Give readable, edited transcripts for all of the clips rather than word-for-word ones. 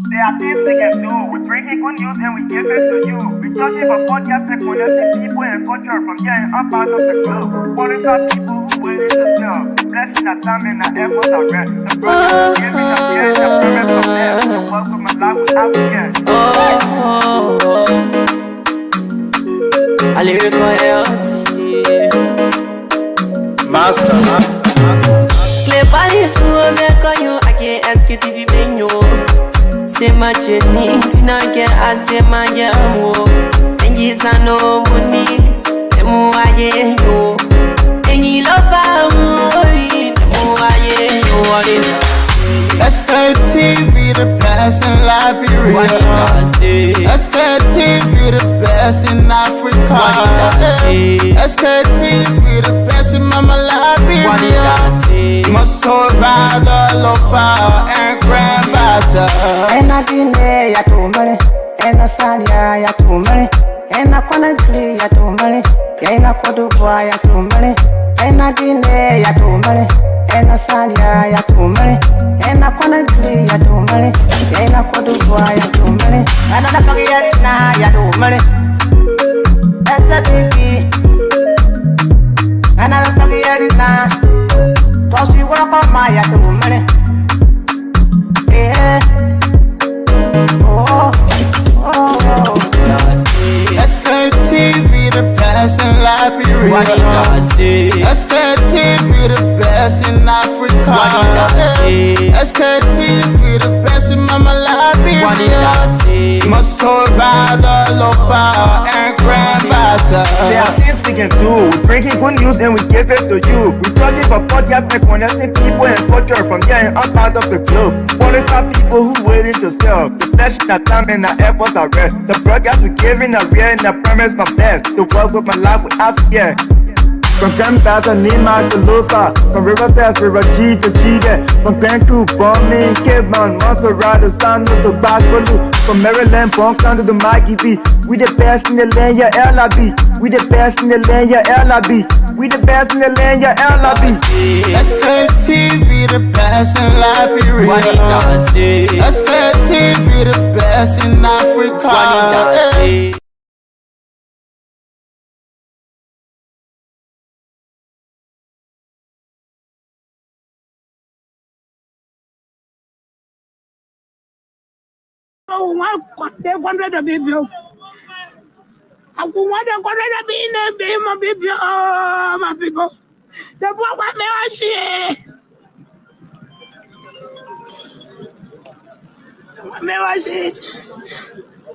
There are things we can do. We bring in good news and we give it to you. We touch it for podcast and connecting people and culture from here and up out of the globe. Following our people who willing to serve. Blessing our time and our efforts are rest. The brothers are giving us here and the promise of them. The work of my life without fear. A lyrical healthy. Master. Clay Paris, who make on you, I can't ask you to be venue. Say my journey, Tina can ask my jamo. And he's no money, the more I get you. And you love our Sktv, the best in Liberia. Sktv, the best in Africa. Sktv, the best in Mama Liberia. Must hold by the lofa and grandbaza. And I didn't ya to money, and I said ya to money, and I can't play ya to money, and I could do ya to money, and I didn't ya to money, and I said ya to money, and I can't play ya to money, and I could do ya to money, and I don't get it now ya to money. That's the baby, and I don't get it now. Cause you walk on my ya to money. Yeah. Sktv, the best in Liberia. Sktv, the best in Africa. Sktv, the best in Mama Liberia. Must hold by the lofa and grandbaza. There are things we can do. We bring in good news and we give it to you. We touch it for podcast and connecting people and culture from here and up out of the globe. Following our people who willing to serve. The flesh, our time and our efforts are rest. The broadcast we giving a real and the promise my best. To work with my life without fear. From Grandfather Nima to Lufa, from Riverside to Raji to Chide, from Grand Crew, Bombing, Cape Mount, Montserrat to San to Backwalu, from Maryland, Bonkan to the Mikey B. We the best in the land, yeah, LIB. We the best in the land, yeah, LIB. We the best in the land, yeah, LIB. Sktv, the best in Liberia. Sktv, the best in Africa. Oh, they wanted to be built. I want to be in a baby, my baby, oh, my people. The boy want me on shit.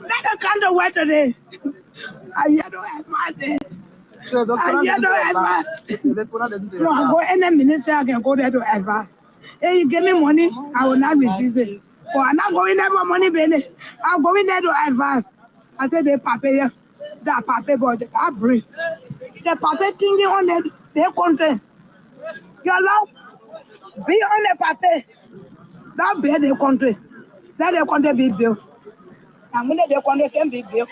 That's the kind of weather today. I hear no advice. I hear no advice. No, I go any minister, I can go there to advise. Hey, you give me money, I will not refuse. But I'm not going there for money, baby. I'm going there to advance. I said, they papa here. That papa, but I bring. The papa thinking on their country. You allow be on the papa. That be their country. Let their country be built. And when their country can be built.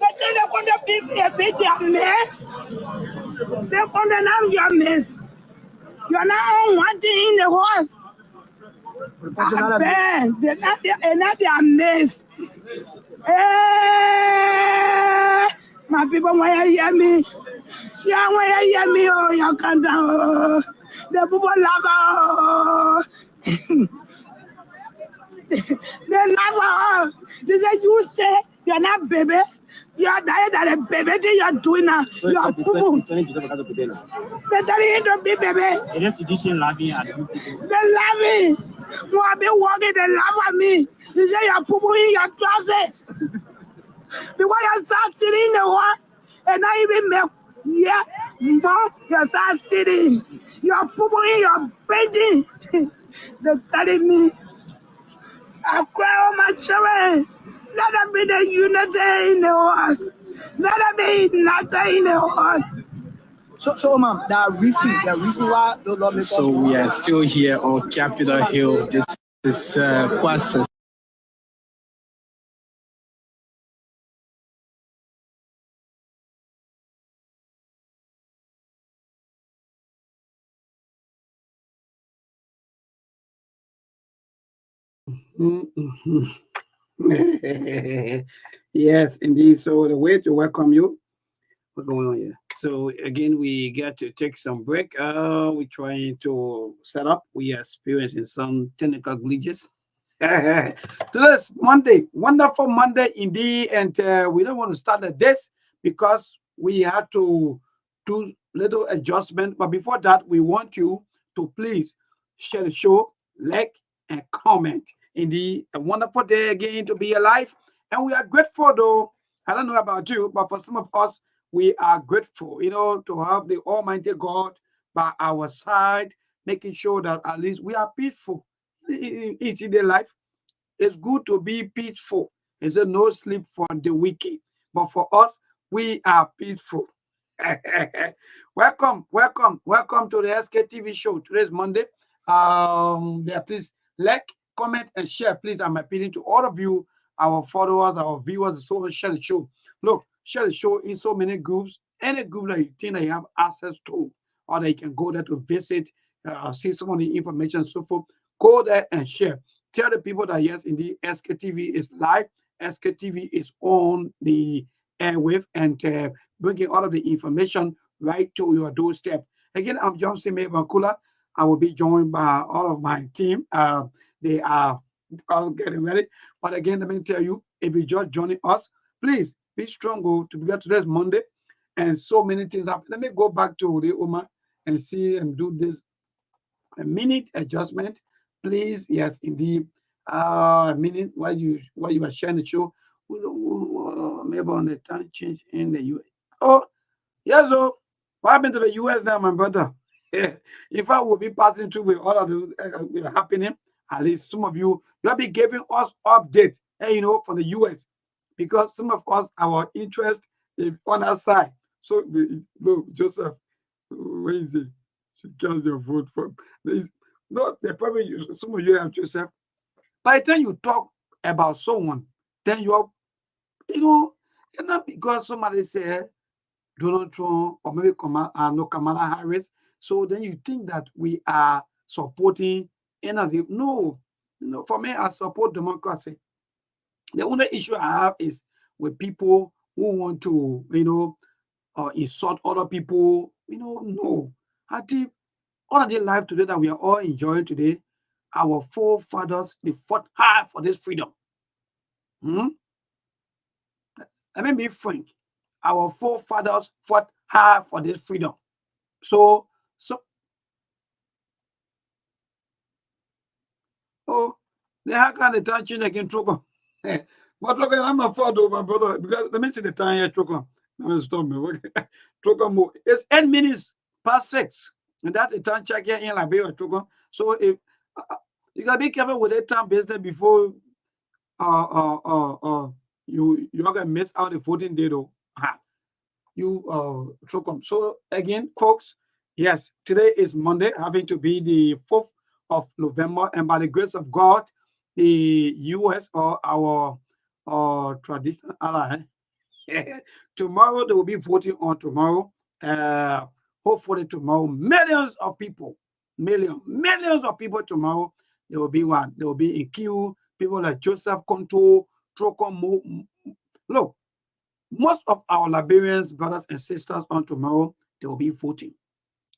But then their country be a bit your mess. Their country now your mess. You're not one thing in the horse. They're not their mess. Hey, my people, why you hear me? Yeah, why you hear me? Oh, you can't down. The people love they love They say you say you're not baby. You're dying at a baby. You're doing now. You're poo. They're telling you to be baby. They love me. I've been walking, they laugh at me. You say you're poo in your closet. Because you start sitting in the wall and I even make more. You start sitting. You're poo in your bedding. They're telling me. I cry on my children. Let them be the unity in the house. Let them be nothing in the house. So, ma'am, the reason why the law. So we are still here on Capitol Hill. This is Kwasa Yes, indeed. So the way to welcome you, what's going on here? So again, we get to take some break. We're trying to set up. We are experiencing some technical glitches. Today's Monday, wonderful Monday indeed, and we don't want to start at this because we had to do little adjustment. But before that, we want you to please share the show, like, and comment. Indeed, a wonderful day again to be alive, and we are grateful though. I don't know about you, but for some of us, we are grateful, to have the Almighty God by our side, making sure that at least we are peaceful in each day life. It's good to be peaceful. It's a no sleep for the wicked. But for us, we are peaceful. Welcome, welcome, welcome to the SKTV show. Today's Monday. Yeah, please like, comment, and share. Please, I'm appealing to all of you, our followers, our viewers, so share the show. Look, share the show in so many groups. Any group that you think that you have access to, or that you can go there to visit, see some of the information, and so forth. Go there and share. Tell the people that yes, indeed, SKTV is live. SKTV is on the airwave and bringing all of the information right to your doorstep. Again, I'm Johnson Maybakula. I will be joined by all of my team. They are all getting ready. But again, let me tell you, if you just joining us, please be strong. To get today's Monday, and so many things happen. Let me go back to the Oma and see and do this a minute adjustment, please. Yes, indeed. A minute while you are sharing the show. Maybe on the time change in the US. Oh, yes, so what happened to the US now, my brother? If I will be passing through with all of the happening, at least some of you'll be giving us update, for the US, because some of us our interest is on our side. So, no, Joseph, where is it? She gets your vote from. No, they probably some of you have Joseph. By the time you talk about someone, then you know, and not because somebody said Donald Trump or maybe no Kamala Harris. So then you think that we are supporting anything. No, for me, I support democracy. The only issue I have is with people who want to, insult other people. No. I think all of the life today that we are all enjoying today, our forefathers, they fought hard for this freedom. Hmm? Let me be frank. Our forefathers fought hard for this freedom. So, oh, they have kind of touching again, Troko. But look, I'm a father, my brother, because let me see the time here, Troko. Let me stop me. Okay. Troko move. It's 8 minutes past 6. And that's the time check here in Liberia, Troko. So if you gotta be careful with that time business before uh uh uh uh you're gonna miss out the voting day though. You Troko. So again, folks, yes, today is Monday, having to be the 4th of November, and by the grace of God, the US or our traditional ally, tomorrow they will be voting on tomorrow. Uh, Hopefully tomorrow, millions of people tomorrow. They will be one. They will be in queue. People like Joseph Control, Trocom. Look, most of our Liberians, brothers and sisters, on tomorrow they will be voting,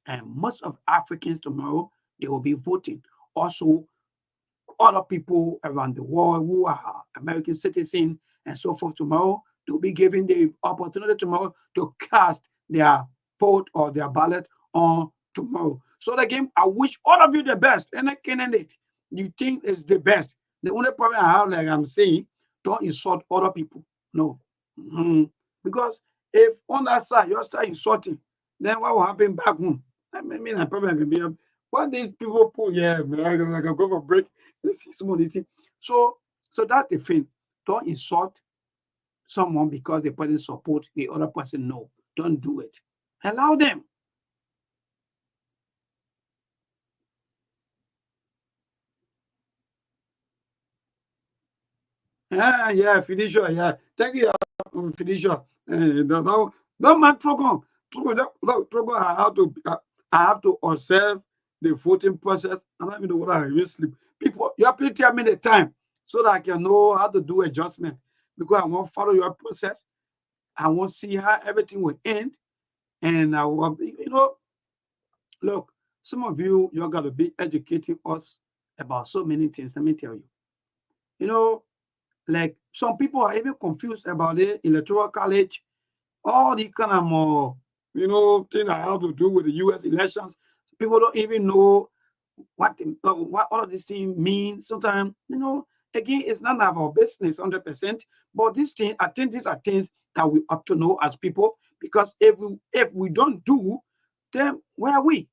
and most of Africans tomorrow they will be voting. Also, other people around the world who are American citizens and so forth tomorrow, they'll be given the opportunity tomorrow to cast their vote or their ballot on tomorrow. So again, I wish all of you the best. Any candidate you think is the best. The only problem I have, like I'm saying, don't insult other people. No. Mhm. Because if on that side you start insulting, then what will happen back home? I probably can be what these people put, yeah, man, I can go for a break. Let's see some of these things. So that's the thing. Don't insult someone because the person support the other person. No, don't do it. Allow them. Yeah, Felicia, yeah. Thank you, Felicia. Don't mind Trogon. Trogon, I have to observe the voting process. I don't even know what I will sleep. people, you have to tell me the time so that I can know how to do adjustment, because I want to follow your process. I want to see how everything will end. And I want, look, some of you, you're going to be educating us about so many things. Let me tell you. Like some people are even confused about the electoral college, all the kind of thing that have to do with the U.S. elections. People don't even know what all of this thing means. Sometimes, again, it's none of our business 100%. But I think these are things that we ought to know as people, because if we don't do, then where are we?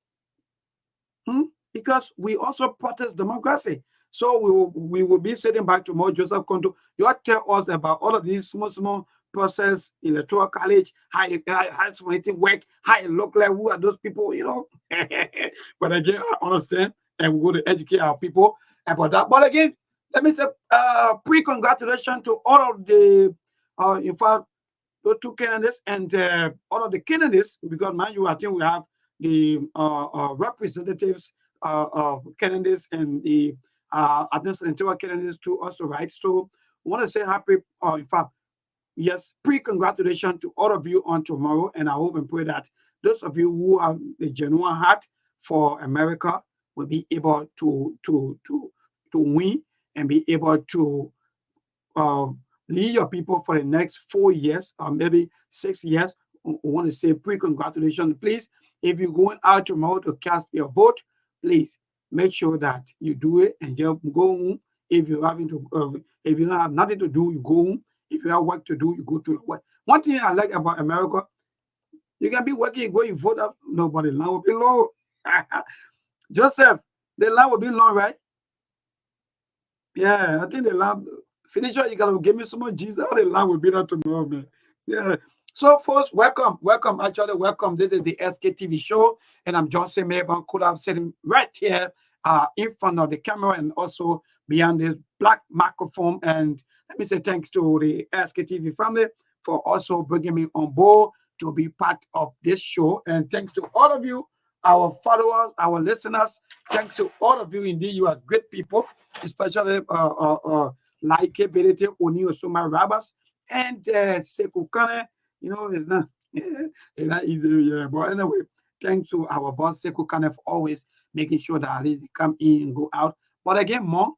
Because we also protest democracy. So we will be sitting back tomorrow, Joseph Konto. You tell us about all of these small process, electoral college, how it work, how it look like, who are those people, But again, I understand, and we're going to educate our people about that. But again, let me say pre-congratulations to all of the, in fact, those two candidates and all of the candidates, because mind you, I think we have the representatives candidates and the administrative candidates too also, right? So I want to say happy, in fact, yes, pre-congratulations to all of you on tomorrow, and I hope and pray that those of you who have the genuine heart for America will be able to win and be able to lead your people for the next 4 years or maybe 6 years. I want to say pre-congratulations. Please, if you're going out tomorrow to cast your vote, please make sure that you do it and just go home. If you if you don't have nothing to do, you go home. If you have work to do, you go to work. One thing I like about America, you can be working, you go, you vote up, nobody line will be low. Joseph, the line will be long, right? Yeah, I think the line. Finish what you gotta give me some more Jesus. How the line will be there tomorrow, man. Yeah. So, folks, welcome. Actually, welcome. This is the Sktv show, and I'm Johnson Mayborn. Could have sitting right here in front of the camera and also behind this black microphone. And let me say thanks to the Sktv family for also bringing me on board to be part of this show. And thanks to all of you, our followers, our listeners. Thanks to all of you. Indeed, you are great people, especially like ability Oni Osoma Rabas and Sekukane. It's not easy, yeah. But anyway, thanks to our boss Sekukane for always making sure that at least they come in and go out. But again, Monk,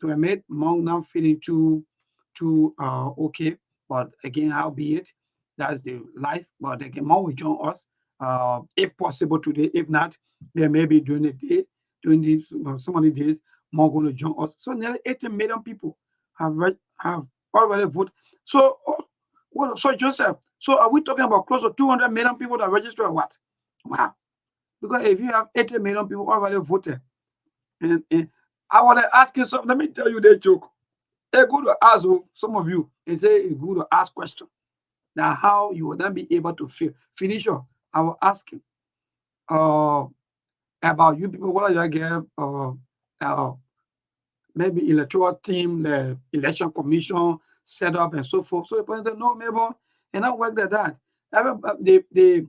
to admit, Monk not feeling too okay. But again, how be it? That's the life. But again, Monk will join us if possible today. If not, there may be during the day, during these some of the days, Monk going to join us. So nearly 80 million people have already voted. So, so Joseph, so are we talking about close to 200 million people that registered or what? Wow. Because if you have 80 million people already voted, and I want to ask you something. Let me tell you the joke. It's good to ask some of you, and say it's good to ask questions. Now, how you will then be able to finish up. I will ask him about you people, what you get maybe electoral team, the election commission set up and so forth. So the president said, no, maybe, and I work like that. The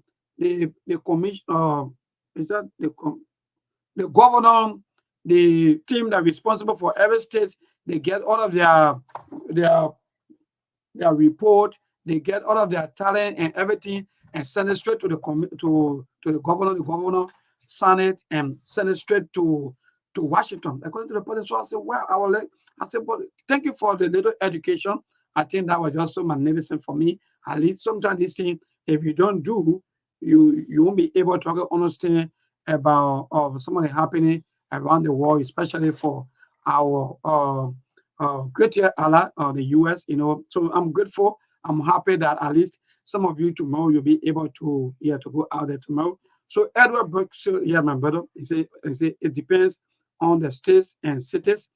commission, is that the governor, the team that responsible for every state, they get all of their report, they get all of their talent and everything, and send it straight to the governor. The governor sign it and send it straight to Washington. According to the president, so I said, well, I said, but thank you for the little education. I think that was just so magnificent for me. At least sometimes this thing, if you don't do, you won't be able to understand about some of the happening around the world, especially for our great ally, the US. So I'm grateful. I'm happy that at least some of you tomorrow you'll be able to go out there tomorrow. So Edward Brooks, my brother, he said it depends on the states and cities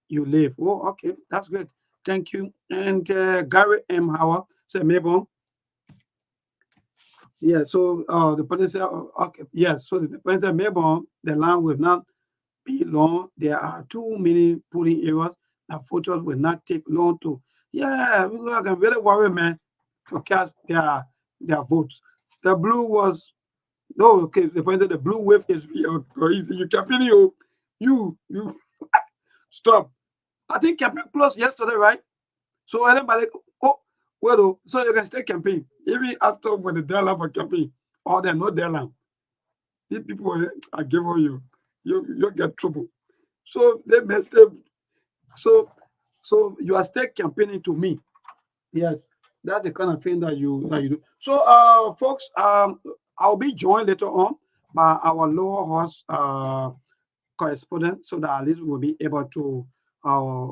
you live. Oh, okay, that's good. Thank you. And Gary M. Howard said, Mabel. Yeah, so the president said, okay, yes. So the president said, Mabel, the line will not be long. There are too many polling areas that voters will not take long to. Yeah, I can really worry, man, to cast their votes. The blue was no, okay. The president, the blue wave is real. You can feel you. Stop. I think campaign closed yesterday, right? So everybody, oh, well, so you can stay campaign even after when the deadline for campaign or there's no deadline. These people are giving you get trouble. So they messed up. So you are still campaigning to me. Yes, that's the kind of thing that you do. So folks, I'll be joined later on by our lower horse correspondent, so that at least we'll be able to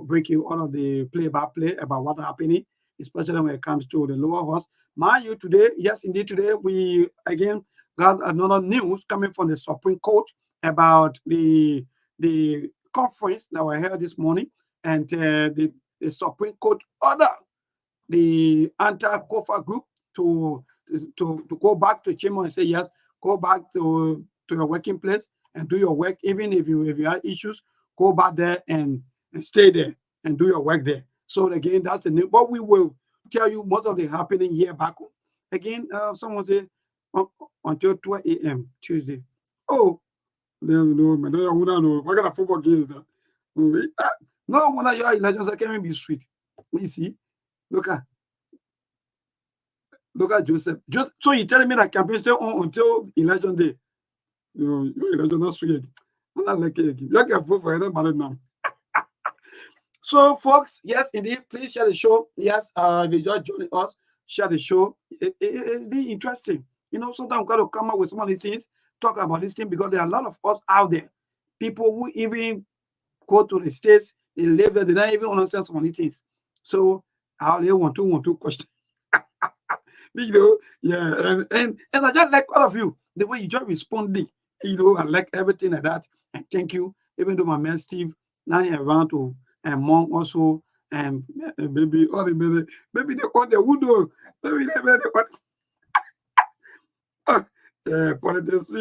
break you all of the play-by-play about what's happening, especially when it comes to the lower horse. Mind you, today, yes, indeed, today we again got another news coming from the Supreme Court about the conference that we held this morning, and the Supreme Court ordered the anti-COFA group to go back to chamber and say, yes, go back to your working place and do your work. Even if you have issues, go back there and stay there and do your work there. So again, that's the new. But we will tell you most of the happening here back home. Again, someone say until 12 a.m. Tuesday. Oh, no, man, no. What kind of football game is that? No wonder your elections can't be sweet. You see, look at Joseph. So you're telling me that campaign stay on until election day? Your election not sweet. I'm not like it. You can vote for anybody now. So, folks, yes, indeed, please share the show. Yes, if you just joining us, share the show. It's interesting. You know, sometimes we've got to come up with some of these things, talk about this thing, because there are a lot of us out there, people who even go to the States, they live there, they don't even understand some of these things. So, I only want to question. You know, yeah, and I just like all of you, the way you just responding, you know, I like everything like that. And thank you, even though my man Steve, now he's around to, and Mom also, and maybe all the maybe they want the wood, maybe they want. Politics.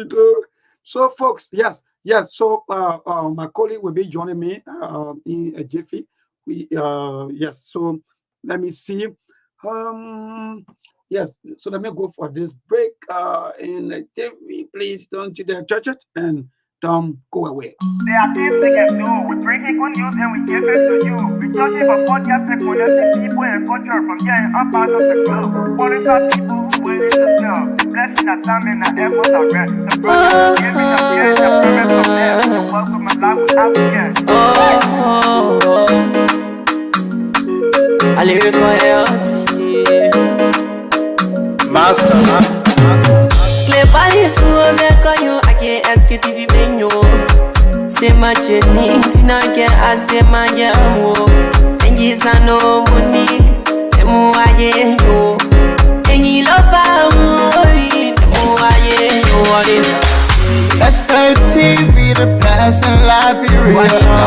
So, folks, yes. So, my colleague will be joining me in a jiffy. Yes. So, let me see. Yes. So let me go for this break. In a jiffy, please don't you dare touch it and don't go away. There are things we can do. We bring in good news and we give it to you. We talk about podcast and connecting people and culture from here and up out of the globe. What is our people who waiting to sell? The blessing that time and the efforts are rest. The brothers giving us the end, the promise from them. The welcome my life without again. I live with my health. Master. Clever so I can't Sktv benyo. Say my journey, Tina get as say my jamo. And yes, I know money, and more I know. And you love Sktv, the best in Liberia.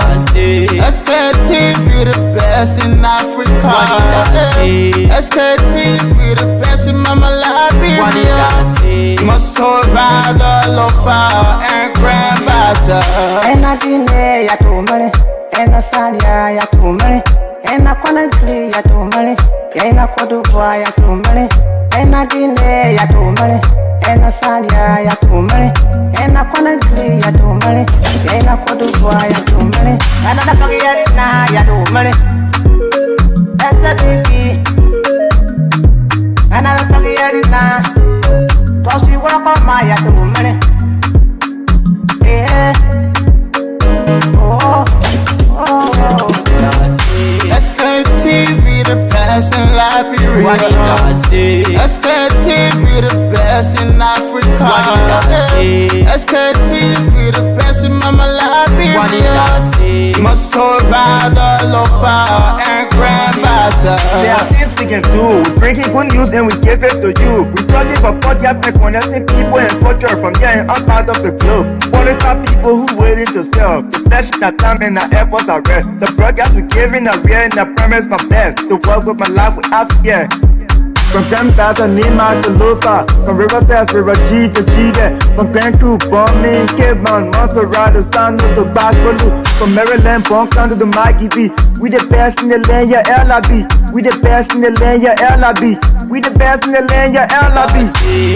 Sktv, the best in Africa. Sktv, the best in Mama Liberia. Must hold by the lofa and grandmaster. And I didn't ya to money, and I said ya to money, and I couldn't flee ya to money, and I could do ya to money, and I didn't ya to money, and I said ya to money, and I couldn't flee ya to money, and I could do ya to money, and I don't get it now ya to money. That's the baby, and I don't get it now. So she walk on my ya to money. Yeah. Sktv, the best in Liberia. Sktv, the best in Africa. Sktv, the best in Mama Liberia. Must hold by the lofa and grandmaster. There are things we can do. We bring in good news and we give it to you. We talking about podcast and connecting people and culture from here and up out of the globe. What is our people who waiting to sell? The blessing that time and the efforts are rest. The broadcast we giving are real and the promise my best. To work with my life without fear. From Grandfather Nima to Lusa, from River Sass, River G to Chile, from Grand Crew, Bombay, Cape Mount, Monserrat, San Tobacco, from Maryland, Bonk down to the Mikey B. We the best in the land, yeah, LIB. We the best in the land, yeah, LIB. We the best in the land, yeah, LIB.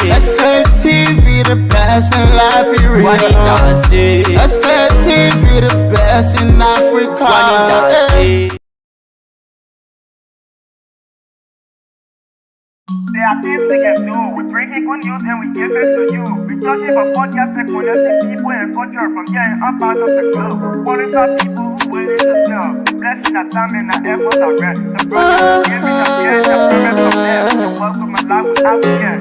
Sktv, the best in Liberia. Sktv, the best in Africa. Africa. There are things we can do. We bring in good news and we give it to you. We talking about podcast and connecting people and culture from here and up out of the globe. Qualified people who willing to serve. Blessing our time and our efforts are rest. The project is giving us the end, the promise of them. So welcome my life with African.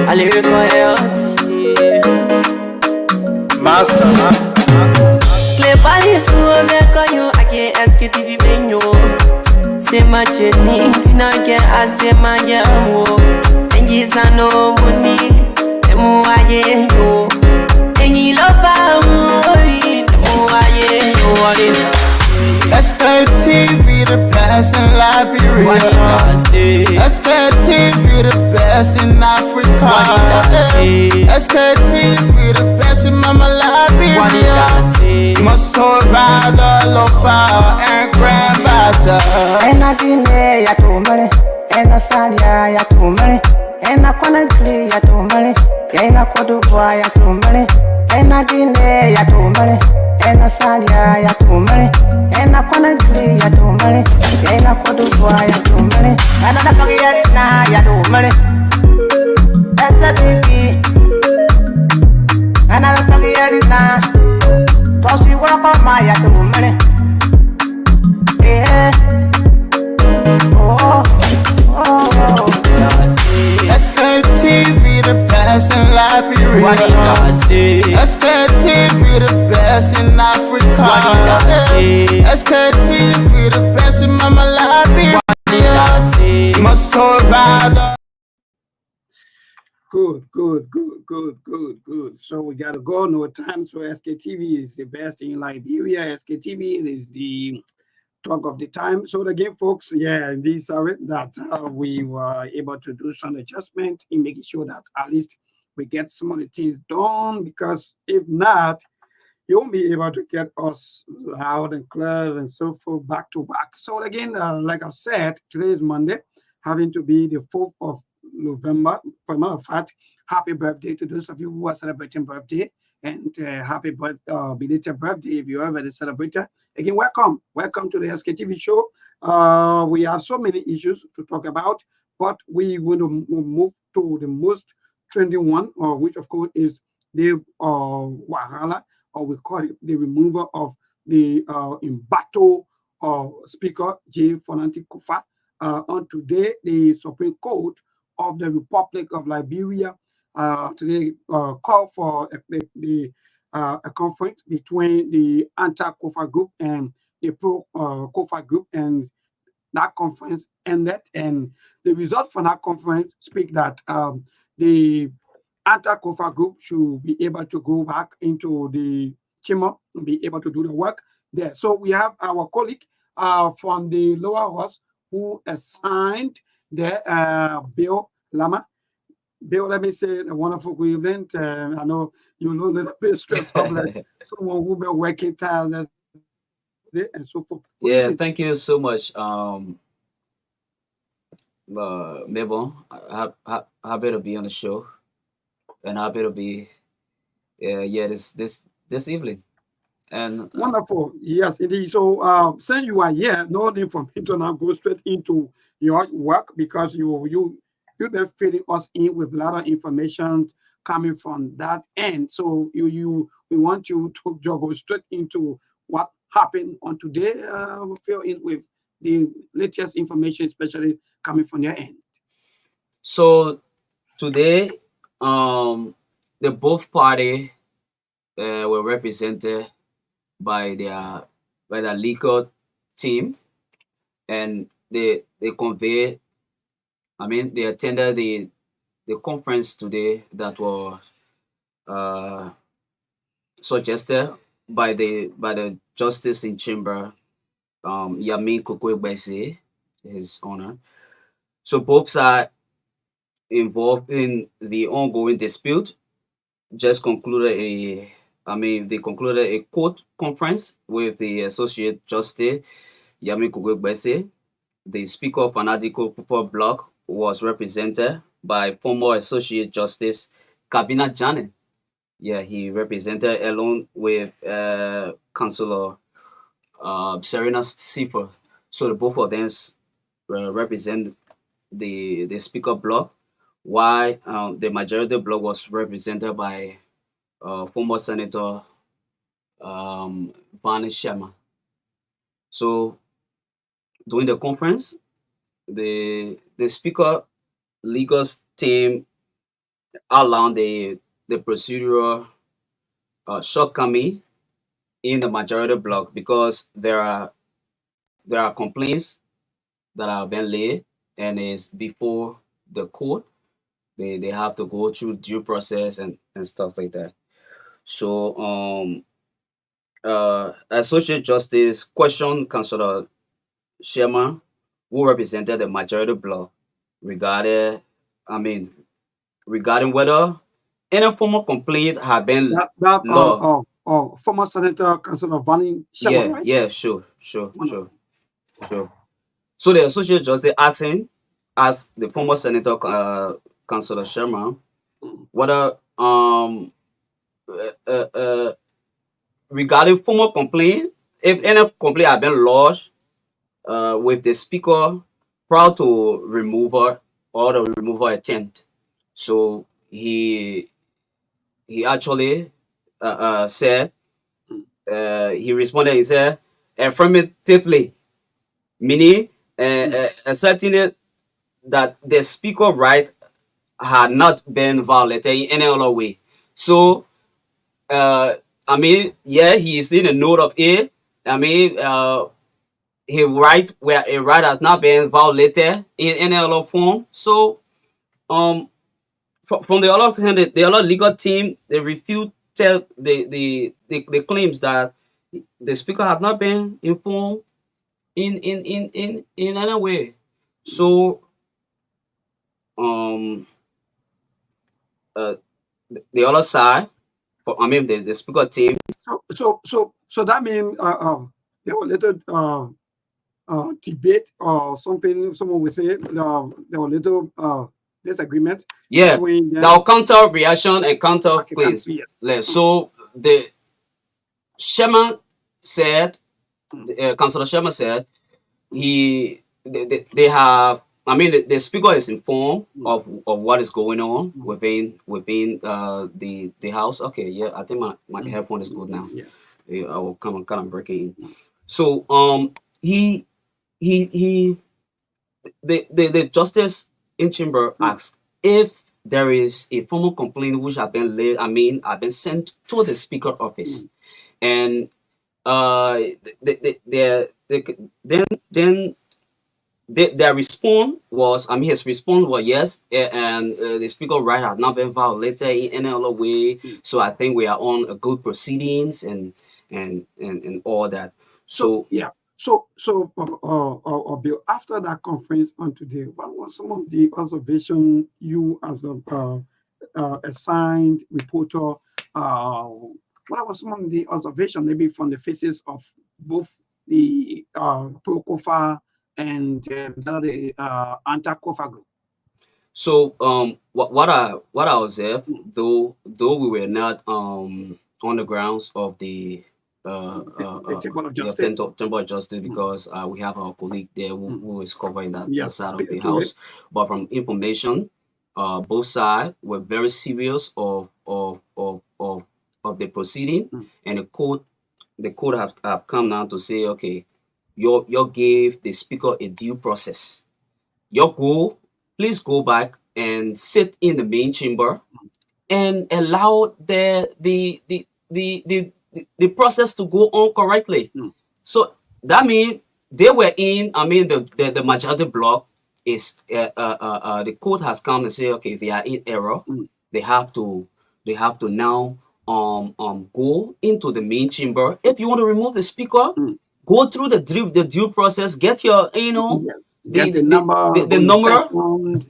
I lyrical Master. Play body so you I can't Sktv venue. Say my journey, Tina get I say my yamo. And yes I know money, and more I yo. And you love Sktv, the best in Liberia. Sktv, the best in Africa. Sktv, the best in Mama Liberia. Must hold by the lofa and grandfather. And I didn't ya to money, and I said ya to money, and I couldn't play ya to money, and I could do ya to money, and I didn't ya to money, and I said ya to money, and I couldn't play ya to money, and I could do ya to money, and I don't get it now ya to money. That's the TV, and I don't get it now. So she work on my ya to money. Yeah. Sktv, the best in Liberia. Sktv, the best in Africa. Sktv, the best in Mama Liberia. Must hold by the. Good. So we gotta go. No time. So Sktv is the best in Liberia. Sktv is the talk of the time. So again, folks, yeah, these are it that we were able to do some adjustment in making sure that at least we get some of the things done, because if not, you won't be able to get us loud and clear and so forth back to back. So again, like I said, today is Monday, having to be the 4th of November. For a matter of fact, happy birthday to those of you who are celebrating birthday, and happy belated birthday if you ever the celebrator. Again, welcome to the Sktv show. We have so many issues to talk about, but we want to move to the most trending one, which of course is the Wahala, or we call it the removal of the embattled Speaker J. Fonanti Kufa. On today, the Supreme Court of the Republic of Liberia today called for a conference between the anti-Kofa group and the pro-Kofa group, and that conference ended. And the result from that conference speak that the anti-Kofa group should be able to go back into the chamber and be able to do the work there. So we have our colleague from the lower house who assigned the Bill Lama. Bill, let me say a wonderful good evening. I know you're a little bit stressed out, like someone who been working tirelessly and so forth. Yeah, thank you so much, Mabel. Happy to be on the show, and happy to be, this evening. And wonderful, yes, indeed. So, since you are here, no need for me to now go straight into your work, because you've been feeding us in with a lot of information coming from that end. So we want you to go straight into what happened on today. Fill in with the latest information, especially coming from your end. So today, the both party were represented by the legal team, and they conveyed. I mean, they attended the conference today that was suggested by the justice in chamber, Yamin Kokoe, his honor. So both sides involved in the ongoing dispute just concluded they concluded a court conference with the Associate Justice Yamin Kokoe. The Speaker of Fanatical Kufa Bloc was represented by former Associate Justice Kabina Janin. Yeah, he represented along with Councillor Serena Sifa. So the both of them represent the speaker block, while the majority block was represented by former Senator Barney Sherman. So during the conference, the speaker legal team outlined the procedural shortcoming in the majority block because there are complaints that have been laid and is before the court. They have to go through due process and stuff like that. So Associate Justice questioned Councillor Sherman, who represented the majority bloc, regarding regarding whether any formal complaint had been lodged. Former Senator Councillor Vanny Sherman, Yeah, right? yeah, sure. So the Associate Justice asked the former Senator Councillor Sherman whether uh, uh, regarding formal complaint, if any complaint had been lodged with the speaker prior to removal or the removal attempt. So he actually said, he responded, he said affirmatively, meaning asserting that the speaker right had not been violated in any other way. So yeah, he is in a note of it. His right where a right has not been violated in any other form. So from the other hand, the other legal team, they refute the claims that the speaker has not been informed in any way. So the other side, the speaker team. So that means there were little debate or something. Someone would say there were little disagreement. Yeah, between them. now counter reaction and counter claims. Yeah. So the Sherman said, Councillor Sherman said, they have. The speaker is informed of what is going on within the house. Okay, yeah, I think my headphone is good now. Yeah, I will kind of break it in. So the justice in chamber asks if there is a formal complaint which have been laid. Have been sent to the speaker office, and then their response was, his response was yes, and the speaker right has not been violated in any other way. So I think we are on a good proceedings and all that. So yeah. So Bill, after that conference on today, what was some of the observation you as a assigned reporter? What was some of the observation maybe from the faces of both the pro-COFA and the anti-COFA group? So what I observed, though we were not on the grounds of the Temple of Justice, because we have our colleague there who is covering that side of the house. But from information, both sides were very serious of the proceeding, and the court have come now to say, okay, you gave the speaker a due process. Please go back and sit in the main chamber and allow the process to go on correctly. So that means they were in. The majority block is the court has come and say, okay, they are in error. They have to now go into the main chamber. If you want to remove the speaker, go through the due process. Get your the number.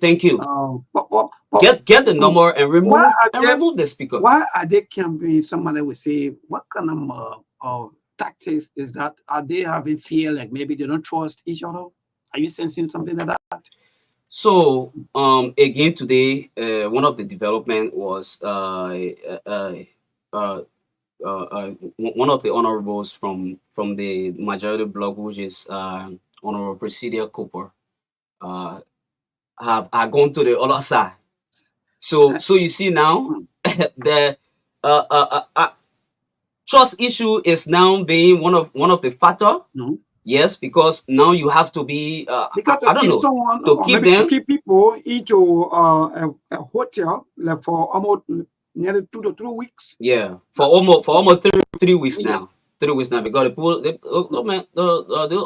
Thank you. Get the number and remove the speaker. Why are they can be somebody would say what kind of tactics is that? Are they having fear like maybe they don't trust each other? Are you sensing something like that? So again today, one of the development was one of the honorables from the majority bloc, which is Honorable Presidia Cooper, have gone to the other side. So you see now the trust issue is now being one of the factor. Yes, because now you have to be because I don't know someone, to keep them to keep people into a hotel like for almost nearly 2 to 3 weeks. Yeah, for almost 3 weeks Yes. now. 3 weeks now because the people, the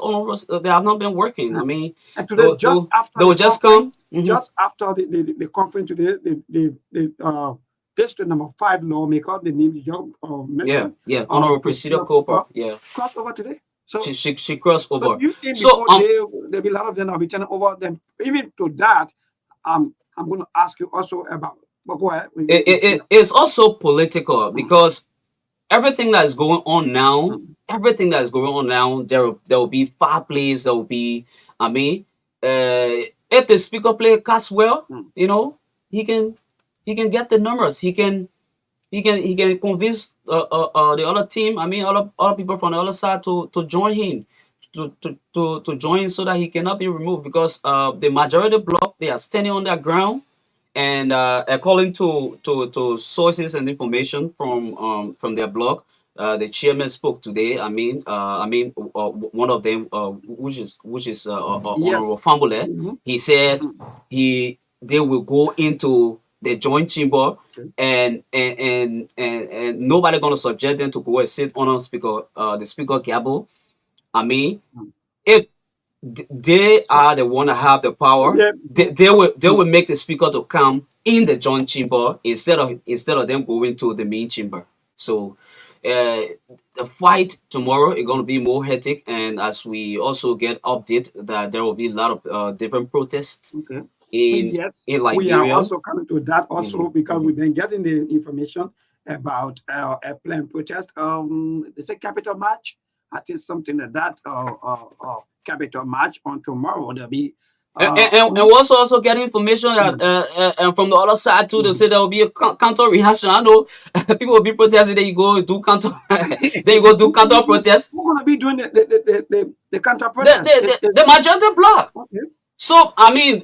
owners, they have not been working. I mean, And today, just after they will just come. just after the conference today, the district number 5 lawmaker, the name you mentioned, Honorable Presidio Cooper, crossed over today. So she crossed over. So you think So there'll be a lot of them that will be turning over them. Even to that, I'm going to ask you also about. But go ahead. It's also political because everything that is going on now, there will be fireplace. There will be, I mean, if the speaker play cast well, you know, he can get the numbers. He can convince the other team. I mean, other people from the other side to join him, to join so that he cannot be removed because the majority bloc, they are standing on their ground. And according to sources and information from their blog, the chairman spoke today. I mean, one of them, which is Honorable Fambule, he said they will go into the joint chamber and nobody gonna subject them to go and sit on the speaker gavel. I mean, if they are the one that have the power. They will make the speaker to come in the joint chamber instead of them going to the main chamber. So the fight tomorrow is going to be more hectic, and as we also get update that there will be a lot of different protests in Liberia. We are also coming to that also because we've been getting the information about a planned protest. It's a capital march. I think something like that. Capital march on tomorrow. There'll be and we also get information that and from the other side too. They say there will be a counter reaction. I know people will be protesting. Then you go do counter. Then you go do counter protest. Who's gonna be doing the counter protest? The majority bloc. So I mean,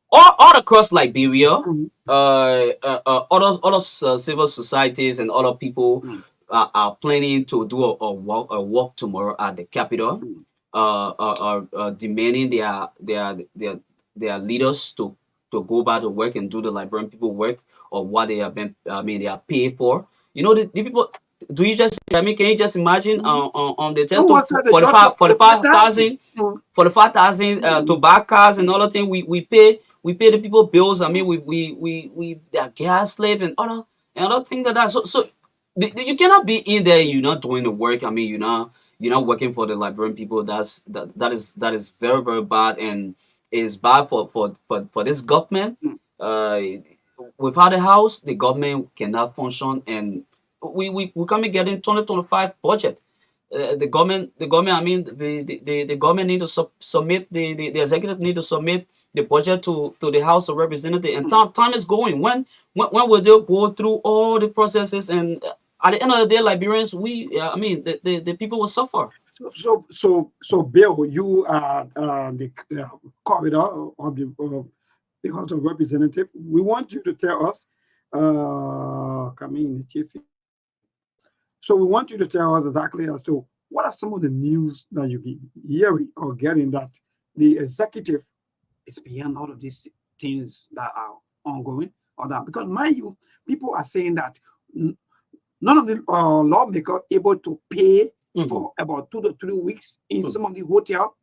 all across Liberia, other civil societies and other people are planning to do a walk tomorrow at the capital. Demanding their leaders to go back to work and do the Liberian people work or what they have been they are paid for. You know the people. Do you just? I mean, can you just imagine on the 45,000 tobaccos and other things we pay the people bills. I mean we their gas slave and other things like that. So you cannot be in there. You're not doing the work. I mean you're not working for the Liberian people. That is very, very bad, and is bad for this government. Without the house, the government cannot function, and we can't be getting 2025 budget. The government. I mean, the government need to submit the executive need to submit the budget to the House of Representatives, and time is going. When will they go through all the processes and at the end of the day, Liberians, the people will suffer. So Bill, you are the corridor of the House of Representatives. We want you to tell us, so we want you to tell us exactly as to what are some of the news that you get hearing or getting that the executive is beyond all of these things that are ongoing or that, because mind you, people are saying that none of the lawmakers able to pay for about 2 to 3 weeks in some of the hotels,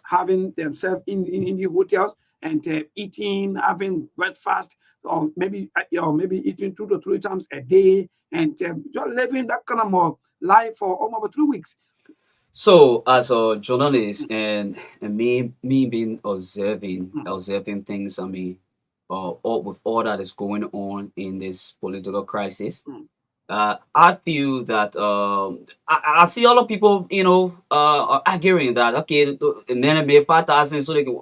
having themselves in the hotels and eating, having breakfast, or maybe eating 2 to 3 times a day, and just living that kind of life for almost 3 weeks. So as a journalist and me being observing things, I mean, with all that is going on in this political crisis. I feel that I see a lot of people, arguing that okay, men pay 5,000 so they can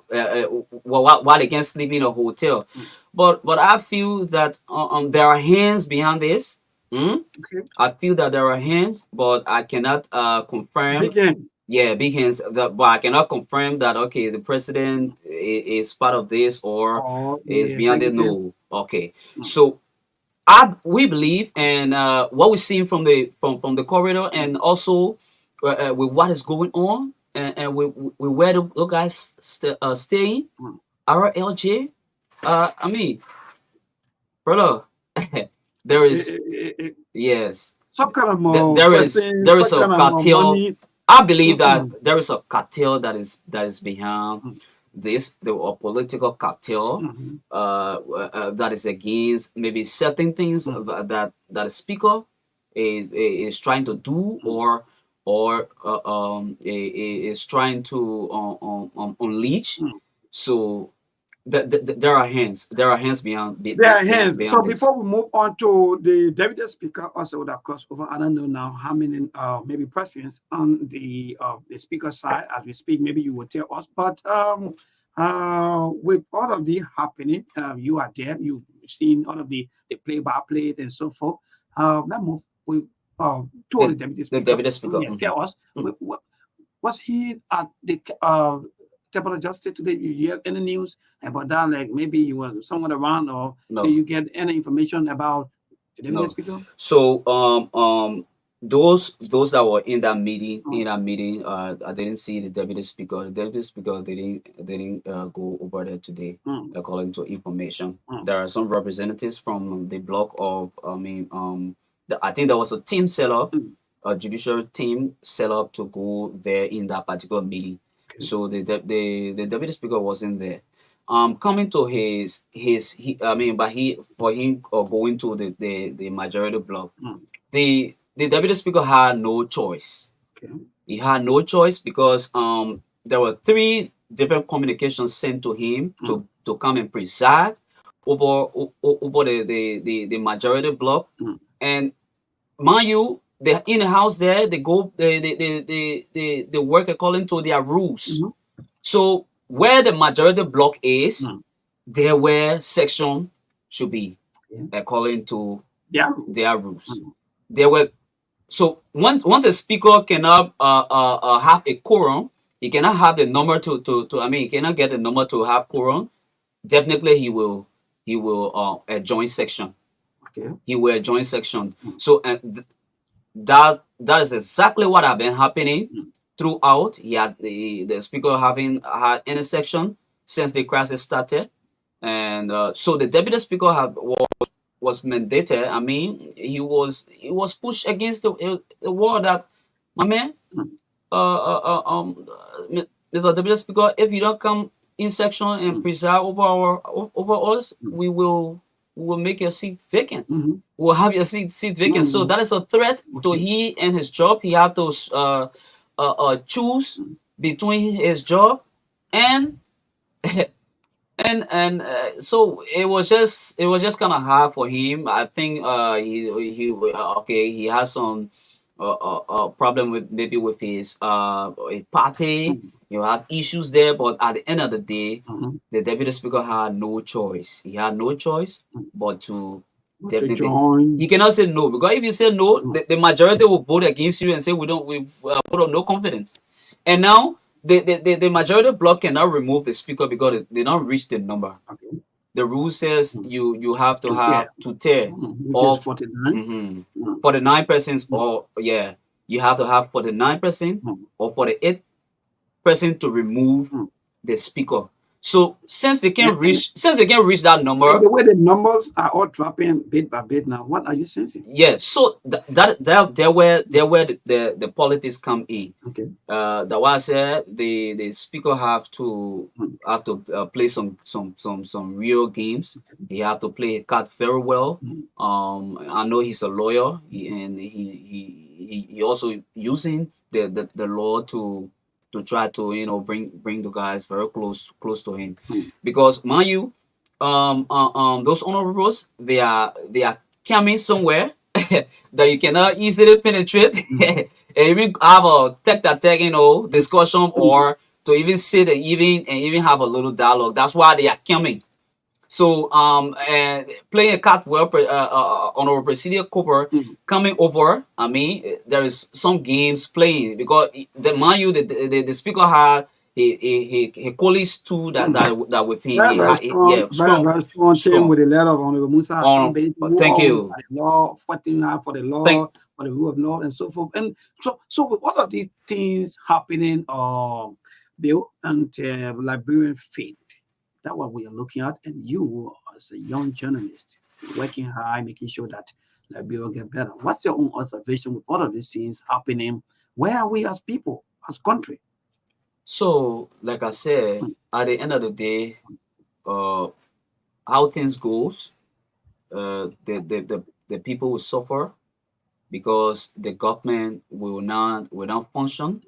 while they can sleep in a hotel, but I feel that there are hands behind this. Okay. I feel that there are hands, but I cannot confirm. Big hands. Yeah, big hands. But I cannot confirm that. Okay, the president is part of this or Or is the beyond it. executive. No. Okay. So we believe, and what we're seeing from the corridor, and also with what is going on, and with where the guys staying, our LJ. I mean, brother, there is yes, Some kind of there is person, some a kind of cartel. money. I believe that there is a cartel that is behind this, the political cartel that is against maybe certain things that the speaker is trying to do, or is trying to unleash. So there are hands. There are hands beyond. There are hands. So Beyond this. before we move on to the deputy speaker, also would have crossed over. I don't know now how many maybe persons on the speaker side as we speak. Maybe you will tell us. But with all of the happening, you are there. You've seen all of the play by play and so forth. Let's move with to the deputy speaker. The deputy speaker. Yeah, tell us was he at the Department of Justice today? You hear any news about that? Like maybe he was somewhere around, or No. do you get any information about the deputy speaker? So those that were in that meeting, I didn't see the deputy speaker. The deputy speaker didn't go over there today, according to information. There are some representatives from the block of I think there was a team set up, a judicial team set up to go there in that particular meeting. So the deputy speaker wasn't there. Coming to for him going to the majority block, the deputy speaker had no choice. Okay. He had no choice because there were 3 different communications sent to him to come and preside over the majority block, and mind you, they're in the house there. They go. They work according to their rules. So where the majority block is, there where section should be according to their rules. There were so once the speaker cannot have a quorum, he cannot have the number to he cannot get the number to have quorum. Definitely he will join section. Okay. He will join section. So that is exactly what have been happening throughout. He had the speaker having had any section since the crisis started, and so the deputy speaker was mandated. I mean, he was pushed against the wall that, my man, Mr. Deputy Speaker, if you don't come in section and preside over us, we will make your seat vacant. Will have your seat vacant. So that is a threat to he and his job. He had to choose between his job and so it was just kind of hard for him. I think he has some problem with maybe with his party. You have issues there, but at the end of the day, the deputy speaker had no choice. He had no choice but to definitely join. He cannot say no, because if you say no, the majority will vote against you and say we've put up no confidence. And now the majority bloc cannot remove the speaker because they don't reach the number. Okay. The rule says you have to have to tear all 49. 49 persons, or you have to have 49% or 48% to remove the speaker. So since they can reach that number, the way the numbers are all dropping bit by bit now, what are you sensing? Yeah, so there where the politics come in. Okay. That why I said the speaker have to play some real games. He have to play a card very well. I know he's a lawyer, he also using the law to try to bring the guys very close to him, because mind you, those honorables, they are coming somewhere that you cannot easily penetrate and even have a tech discussion, or to even sit and even have a little dialogue. That's why they are coming. So and playing a card well, Honorable Presidio Cooper coming over. I mean, there is some games playing because the man you the speaker had he colleagues too that with him. Very, very strong, Yeah, strong, very strong team strong. with the letter of Honorable Musa Hassan Bedi, who Thank always you. had the law, fighting hard for the law, Thank for the rule of law, and so forth. And so with all of these things happening, Bill, and Liberian faith, that's what we are looking at. And you, as a young journalist, working hard, making sure that Liberia will get better. What's your own observation with all of these things happening? Where are we as people, as country? So, like I said, at the end of the day, how things goes, the people will suffer because the government will not function.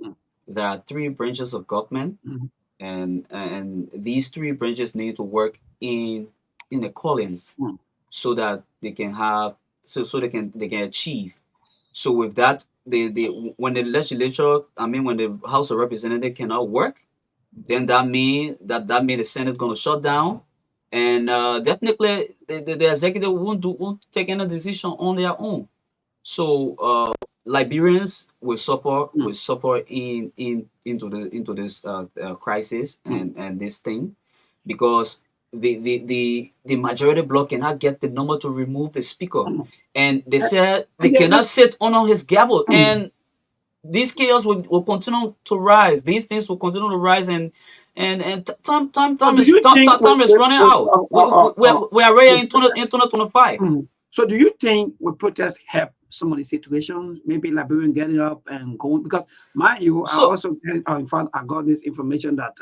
There are three branches of government, and these three branches need to work in accordance so that they can have so they can achieve. So with that, they when the legislature, I mean, when the House of Representatives cannot work, then that mean the Senate going to shut down, and definitely the executive won't take any decision on their own. So Liberians will suffer into this crisis and this thing because the majority bloc cannot get the number to remove the speaker, and they said they cannot sit on his gavel, and this chaos will continue to rise. These things will continue to rise, and time is running out. We are ready in 2025. So do you think we protest help some of the situations? Maybe Liberian getting up and going, because mind you, I also in fact I got this information that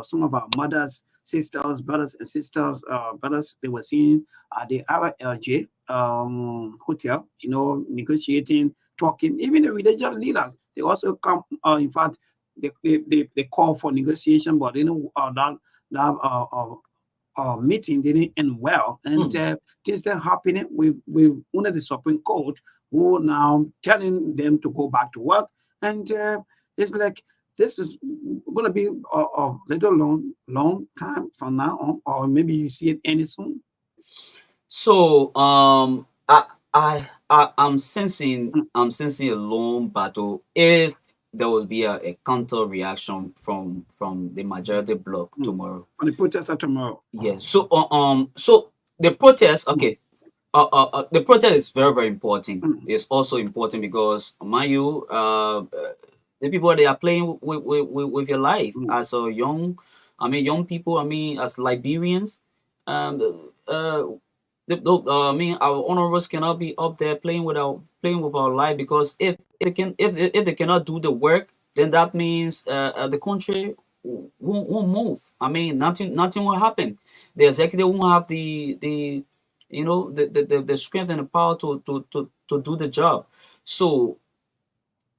some of our mothers, sisters, brothers and sisters, brothers, they were seen at the RLJ hotel, negotiating, talking. Even the religious leaders, they also come. In fact, they call for negotiation, but meeting didn't end well, and things that happening with under the Supreme Court, who now telling them to go back to work, and it's like this is going to be a little long time from now on, or maybe you see it any soon. So I'm sensing a long battle if there will be a counter reaction from the majority bloc tomorrow. On the protester tomorrow. Yeah. So so the protest, okay. The protest is very, very important. It's also important because, mind you, the people they are playing with your life as a young people. I mean, as Liberians, I mean, our honorables cannot be up there playing with our life, because if they cannot do the work, then that means the country won't move. I mean, nothing will happen. The executive won't have the strength and the power to do the job. So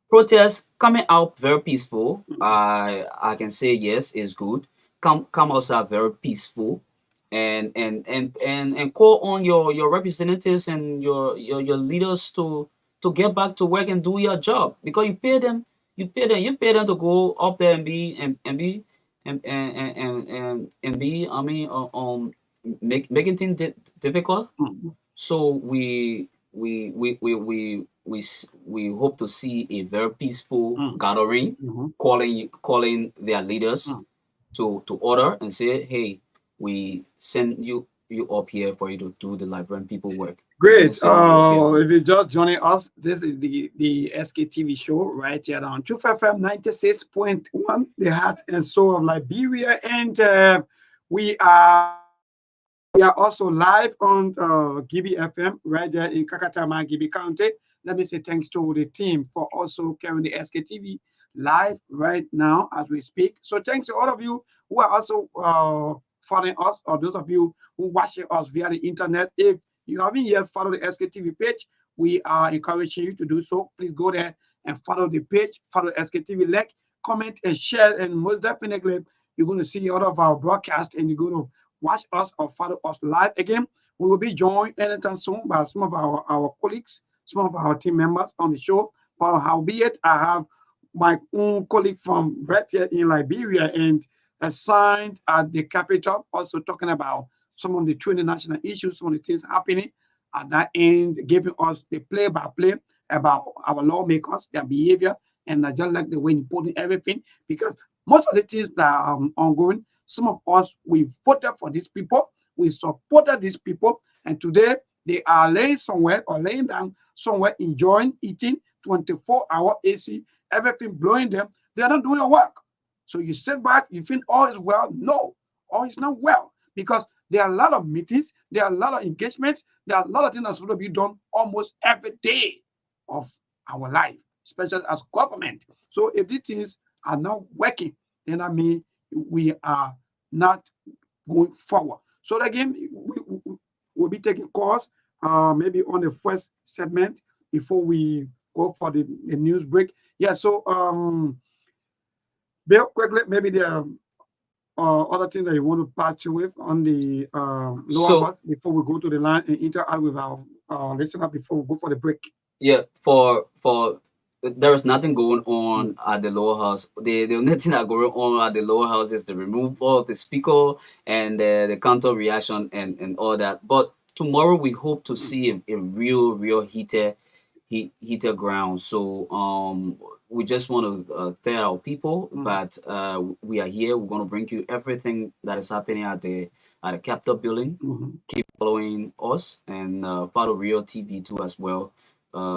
protests coming out very peaceful. I can say yes, it's good. Come outside very peaceful, and call on your representatives and your leaders to get back to work and do your job, because you pay them to go up there and be I mean making things difficult. So we hope to see a very peaceful gathering, calling their leaders to order and say, hey, we send you up here for you to do the Liberian people work. Great. If you're just joining us, this is the Sktv show right here on Truth FM 96.1, the heart and soul of Liberia, and we are also live on Gibi FM right there in Kakatama, Gibi County. Let me say thanks to the team for also carrying the Sktv live right now as we speak. So thanks to all of you who are also following us, or those of you who watching us via the internet. If you haven't yet followed the Sktv page, we are encouraging you to do so. Please go there and follow the page, follow Sktv, like, comment, and share. And most definitely, you're going to see all of our broadcasts, and you're going to watch us or follow us live. Again, we will be joined anytime soon by some of our colleagues, some of our team members on the show. But howbeit, I have my own colleague from right here in Liberia and assigned at the capital, also talking about some of the training national issues, some of the things happening at that end, giving us the play-by-play about our lawmakers, their behavior, and I just like the way you put in everything, because most of the things that are ongoing, some of us, we voted for these people, we supported these people, and today they are laying somewhere or laying down somewhere, enjoying, eating, 24-hour AC, everything blowing them. They are not doing your work. So you sit back, you think all is well. No, all is not well, because there are a lot of meetings, there are a lot of engagements, there are a lot of things that's supposed to be done almost every day of our life, especially as government. So if these things are not working, then I mean we are not going forward. So again, we'll be taking calls maybe on the first segment before we go for the news break. Yeah, so Bill, quickly, maybe there are other things that you want to patch with on the lower house before we go to the line and interact with our listener before we go for the break. Yeah, for there is nothing going on at the lower house. The only thing that going on at the lower house is the removal of the speaker and the counter reaction and all that. But tomorrow we hope to see a real heated ground. So we just want to tell our people that we are here. We're going to bring you everything that is happening at the Capitol building. Keep following us and follow Real TV too as well.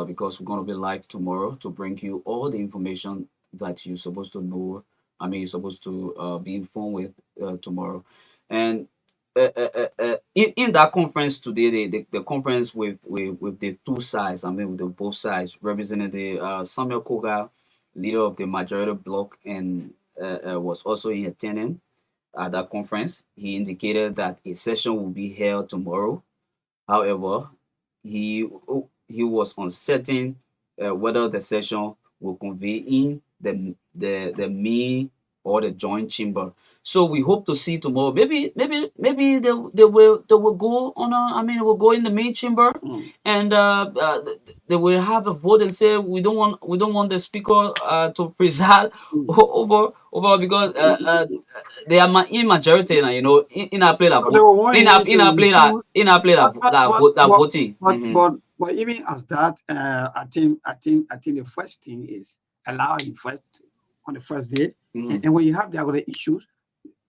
Because we're going to be live tomorrow to bring you all the information that you're supposed to know. I mean, you're supposed to be informed with tomorrow. And in that conference today, the conference with the two sides, I mean, with the both sides, representing Samuel Koga, leader of the majority bloc, and was also in attendance at that conference. He indicated that a session will be held tomorrow. However, he was uncertain whether the session will convene in the main or the joint chamber. So we hope to see tomorrow. Maybe they will go on. They will go in the main chamber and they will have a vote and say we don't want the speaker to preside over because they are in majority now. You know, in a play that voting. But even as that, I think the first thing is allowing first on the first day, and when you have the other issues,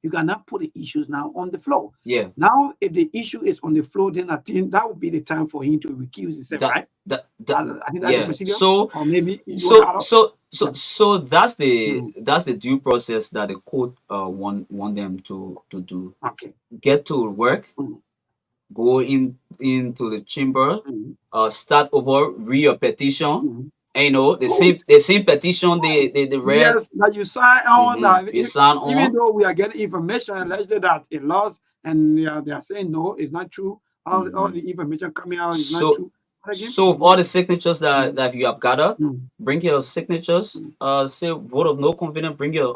you cannot put the issues now on the floor. Yeah. Now, if the issue is on the floor, then I think that would be the time for him to recuse himself, right? I think that's the procedure. So, or maybe so that's the due process that the court want them to do. Okay. Get to work. Go into the chamber, start over, read your petition. And, you know, the same petition they read. Yes, that you sign on. That you sign on. Even though we are getting information allegedly that it lost, and they are saying no, it's not true. All the information coming out is not true. So all the signatures that you have gathered, bring your signatures. Say vote of no confidence. Bring your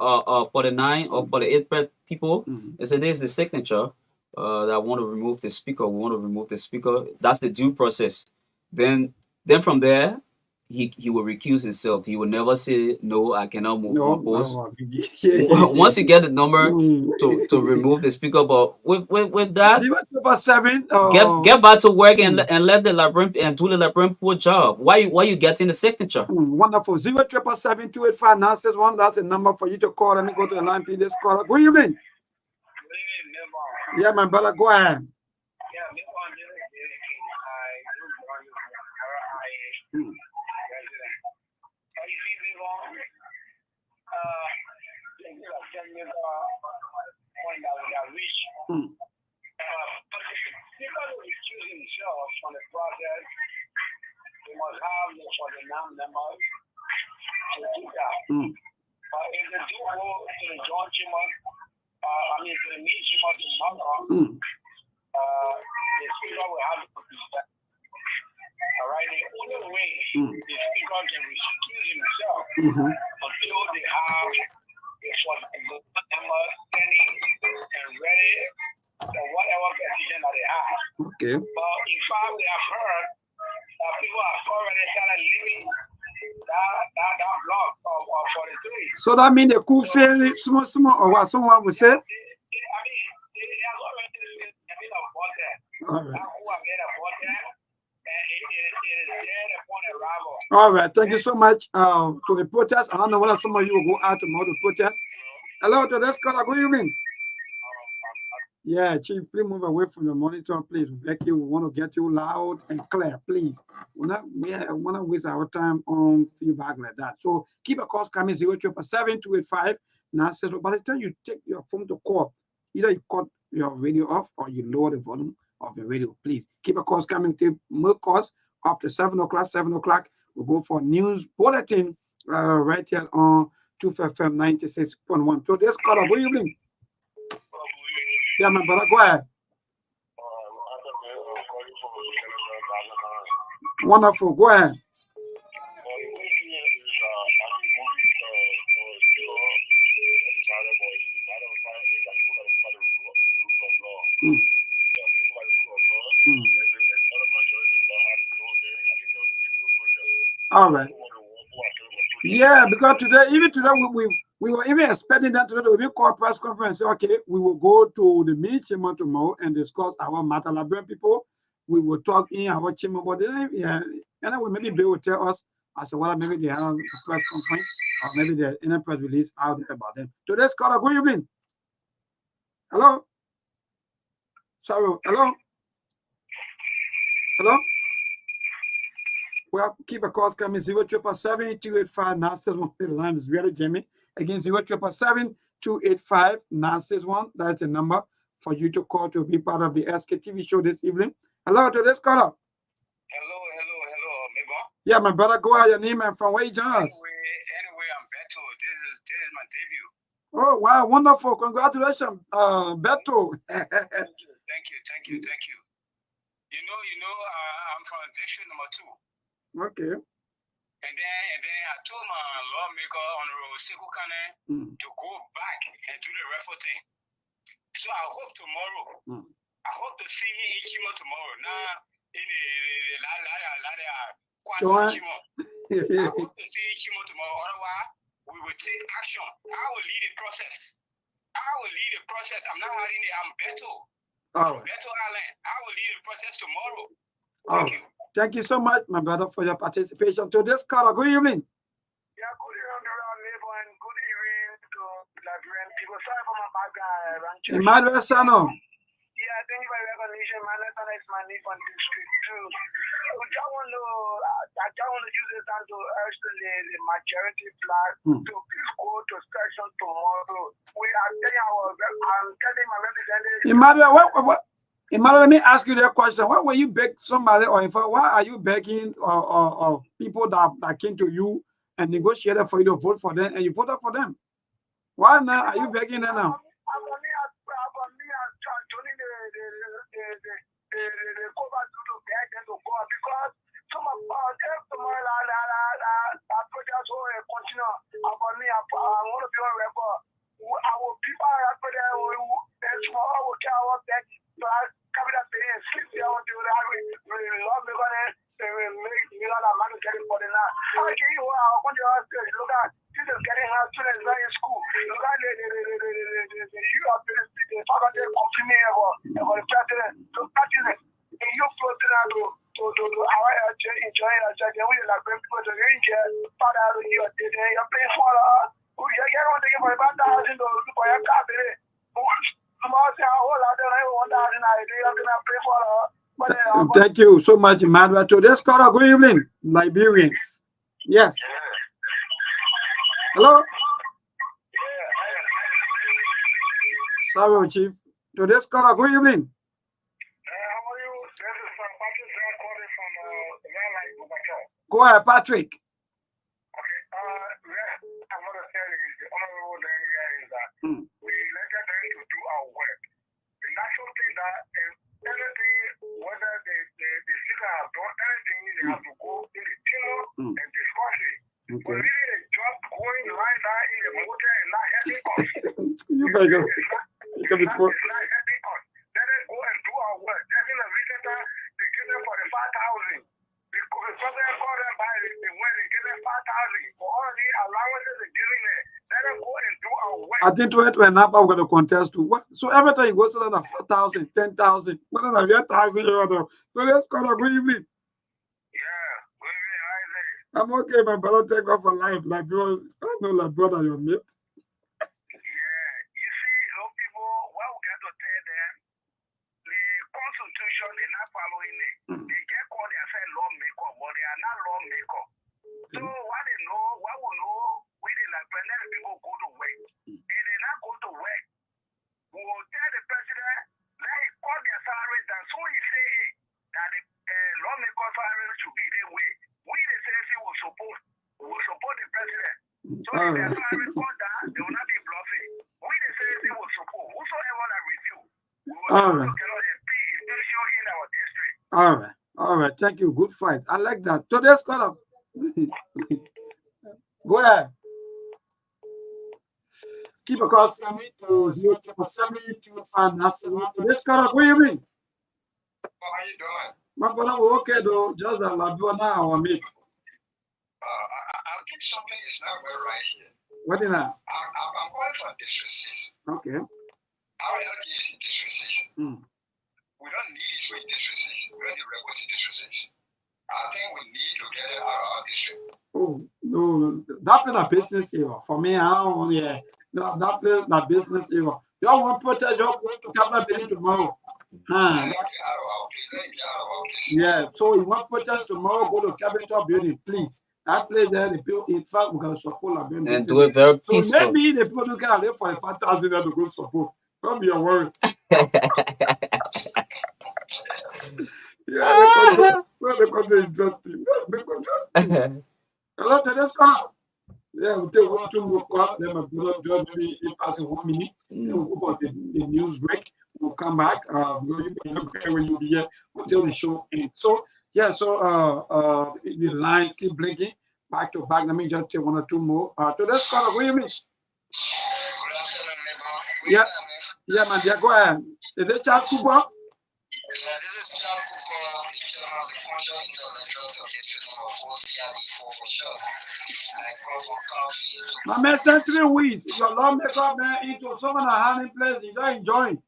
49 or 48 people. And say this is the signature. That want to remove the speaker. We want to remove the speaker. That's the due process. Then from there, he will recuse himself. He will never say no. I cannot move my post. Once you get the number to remove the speaker, but with that, 077, get back to work and let the librarian and do the librarian poor job. Why you getting the signature? Wonderful. 077-285-961. That's the number for you to call. Let me go to the line. Please call. Good evening. Yeah, my brother, go ahead. Okay. But in fact, we have heard that people have already started leaving that block of 43. So that means they could fail small or what someone would say? I mean, they have already a bit of All right. Who have made a podcast, and it is dead upon arrival. All right. Thank you so much to the protest. I don't know whether some of you will go out tomorrow to protest. Hello, to this caller. Good evening. Yeah, Chief, please move away from the monitor, please. Becky, we want to get you loud and clear, please. We want to waste our time on feedback like that. So keep a call coming 077-285. Now, by the time you take your phone to call, either you cut your radio off or you lower the volume of your radio, please. Keep a call coming. Take more calls up to 7 o'clock. 7 o'clock, we'll go for news bulletin right here on 2FM 96.1. So this caller, good evening. Yeah, my brother, go ahead. Wonderful, go ahead. All right. Yeah, because today, even today, we were even expecting that today we call press conference. Okay, we will go to the mini chamber tomorrow and discuss our matter. Liberian people, we will talk in our chamber, but then, yeah, and then maybe they will tell us as to whether maybe they have a press conference or maybe there's any press release out there about them. Today's caller, good evening. Hello. Sorry. Hello. Hello. Well, keep a call coming 077-285-961. The line is really Jimmy. Again, 077-285-961. That's the number for you to call to be part of the SKTV show this evening. Hello to this caller. Hello, Meba. Yeah, my brother, go ahead. Your name and from where you join us. Anyway, I'm Beto. This is my debut. Oh, wow, wonderful. Congratulations, Beto. Thank you. You know, I'm from district number 2. Okay. And then I told my lawmaker on Sekou Kane to go back and do the referral thing. So I hope tomorrow, I hope to see Ichimo tomorrow. Now, in the I hope to see Ichimo tomorrow. Otherwise, we will take action. I will lead the process. I'm not hiding it. I'm Beto. From Beto Island. I will lead the process tomorrow. Thank you. Thank you so much, my brother, for your participation. To this caller, good evening. Yeah, good evening, neighbor, and good evening to Liberian people. Sorry for my background. Emmanuel Sano. Yeah, thank you for your recognition. My name is my neighbor on district 2. I just want to use this time to urge the majority flag to please go to session tomorrow. I'm telling my representative. Emmanuel, what? Emmanuel, let me ask you that question. Why were you begging somebody, or in fact, why are you begging or people that came to you and negotiated for you to vote for them and you voted for them? Why now are you begging them now? Because some of our projects will continue upon me. I want to be on record. Our people are out there will care back. So I capital pay and sleep there on the love me going to make me all the money getting for the now. I can you want to look at this is getting her students in school. Look at the you are the faculty continue for the president to practice it. And you put it out to our enjoy us and we like people to reach father out of your day. You're paying for you want to give for about $1,000 for your cabinet. Thank you so much, Emmanuel. To this caller, good evening, Liberians. Yes. Hello. Sorry, Chief. To this caller, good evening. How are you? This is Patrick calling from Go ahead, Patrick. Okay. I want to tell you, the honorable thing here is that we elected them to do our work. The natural thing that is anything, whether the speaker have done anything, they have to go in the chamber and discuss it. Okay. But really, they just going right now in the motor and not helping us. You better go. It's not helping us. Let us go and do our work. There's in a recent time, they give them for the 5,000. The president called them by when they give them 5,000 for all the allowances they're giving them. Let them go and do our work. I think to napa we're gonna contest to what so every time you go sell on 4,000, 10,000, what are you 1,000 euro? So let's call a good evening. Yeah, we right there. I'm okay, my brother take off a life like bro. I know like brother your mate. Yeah, you see, those people, what we got to tell them, the constitution, they're not following it. They get called themselves lawmaker, but they are not lawmaker. So what they know, what we know, we they like let the people go to work. If they not go to work, we will tell the president, let him cut their salaries down. So he say that the lawmaker salary should be the way. We the citizen will support the president. So if their salary cut down, they will not be bluffing. We the citizen will support. Whosoever that refuse, we will All right. get on MP issue in our district. All right. Thank you. Good fight. I like that. Today's call up. Go ahead. Keep a call coming to 0772597. Today's call up. What do you mean? How you doing? My brother, we're okay though. Just a Labua now, our mate. I think something is not well right here. What is that? I'm calling from District 6. Okay. Our LG is in District 6. We don't need it in District 6. We don't need records in District 6. I think we need to get it out of our district. Oh, no. That's been a business here. For me, I don't, yeah. No, that place, that business here. You all want to protect your cabinet building tomorrow. Yeah, so you want to protest tomorrow, go to cabinet building, please. That place there, the people, in fact, we're going to support our building. And do it very peaceful. So maybe the people can live for 5,000 to go support. Don't be a worry. Yeah, the country is interesting. Hello, today's call. Yeah, we'll take 1 2 more calls. Then my brother just maybe in passing 1 minute. Then we'll go for the news break. We'll come back. When you'll be here until the show ends. So yeah, so the lines keep blinking back to back. Let me just take 1 or 2 more. Today's call. What do you mean? Yeah, man. Yeah, go ahead. Is it Charles Cooper? My man, sent 3 weeks. If your lawmaker man into someone a hand in place, you don't enjoy.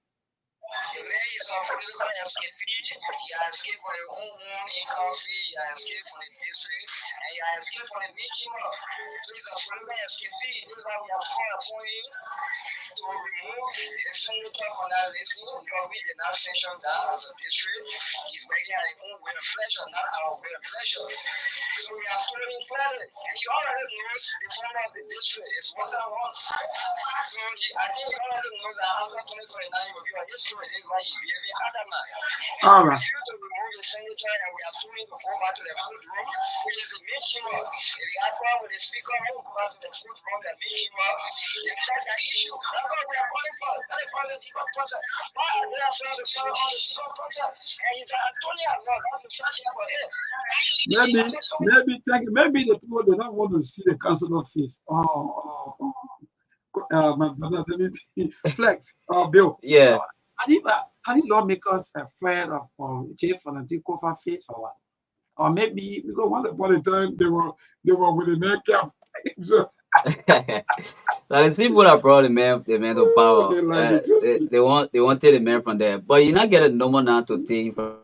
To remove the senator from that list because we did not sanction that as a district. He's making our own way of pleasure, not our way of pleasure. So we are fully planning. And you already know the form of the district is what I want. So I think you already know that after 2029 will be a history is why you be a other man. All right. We refuse to remove the senator and we are pulling to go back to the food room, which is the main chamber. If we have problem with the speaker, we'll go back to the food room, the main chamber. If that's the issue, that's what we are calling for. That is part of the deeper process. Why are they afraid to follow all the deeper process? And he's Antonio, not to start here for him. Maybe the people they don't want to see the councilor face. My brother, let me see. Flex, Bill. Yeah. Are the lawmakers afraid of chief political face or what? Or maybe because once upon a time they were with the neck cap. So, like see what I brought the man to power. They wanted the man from there, but you're not getting no more now to take from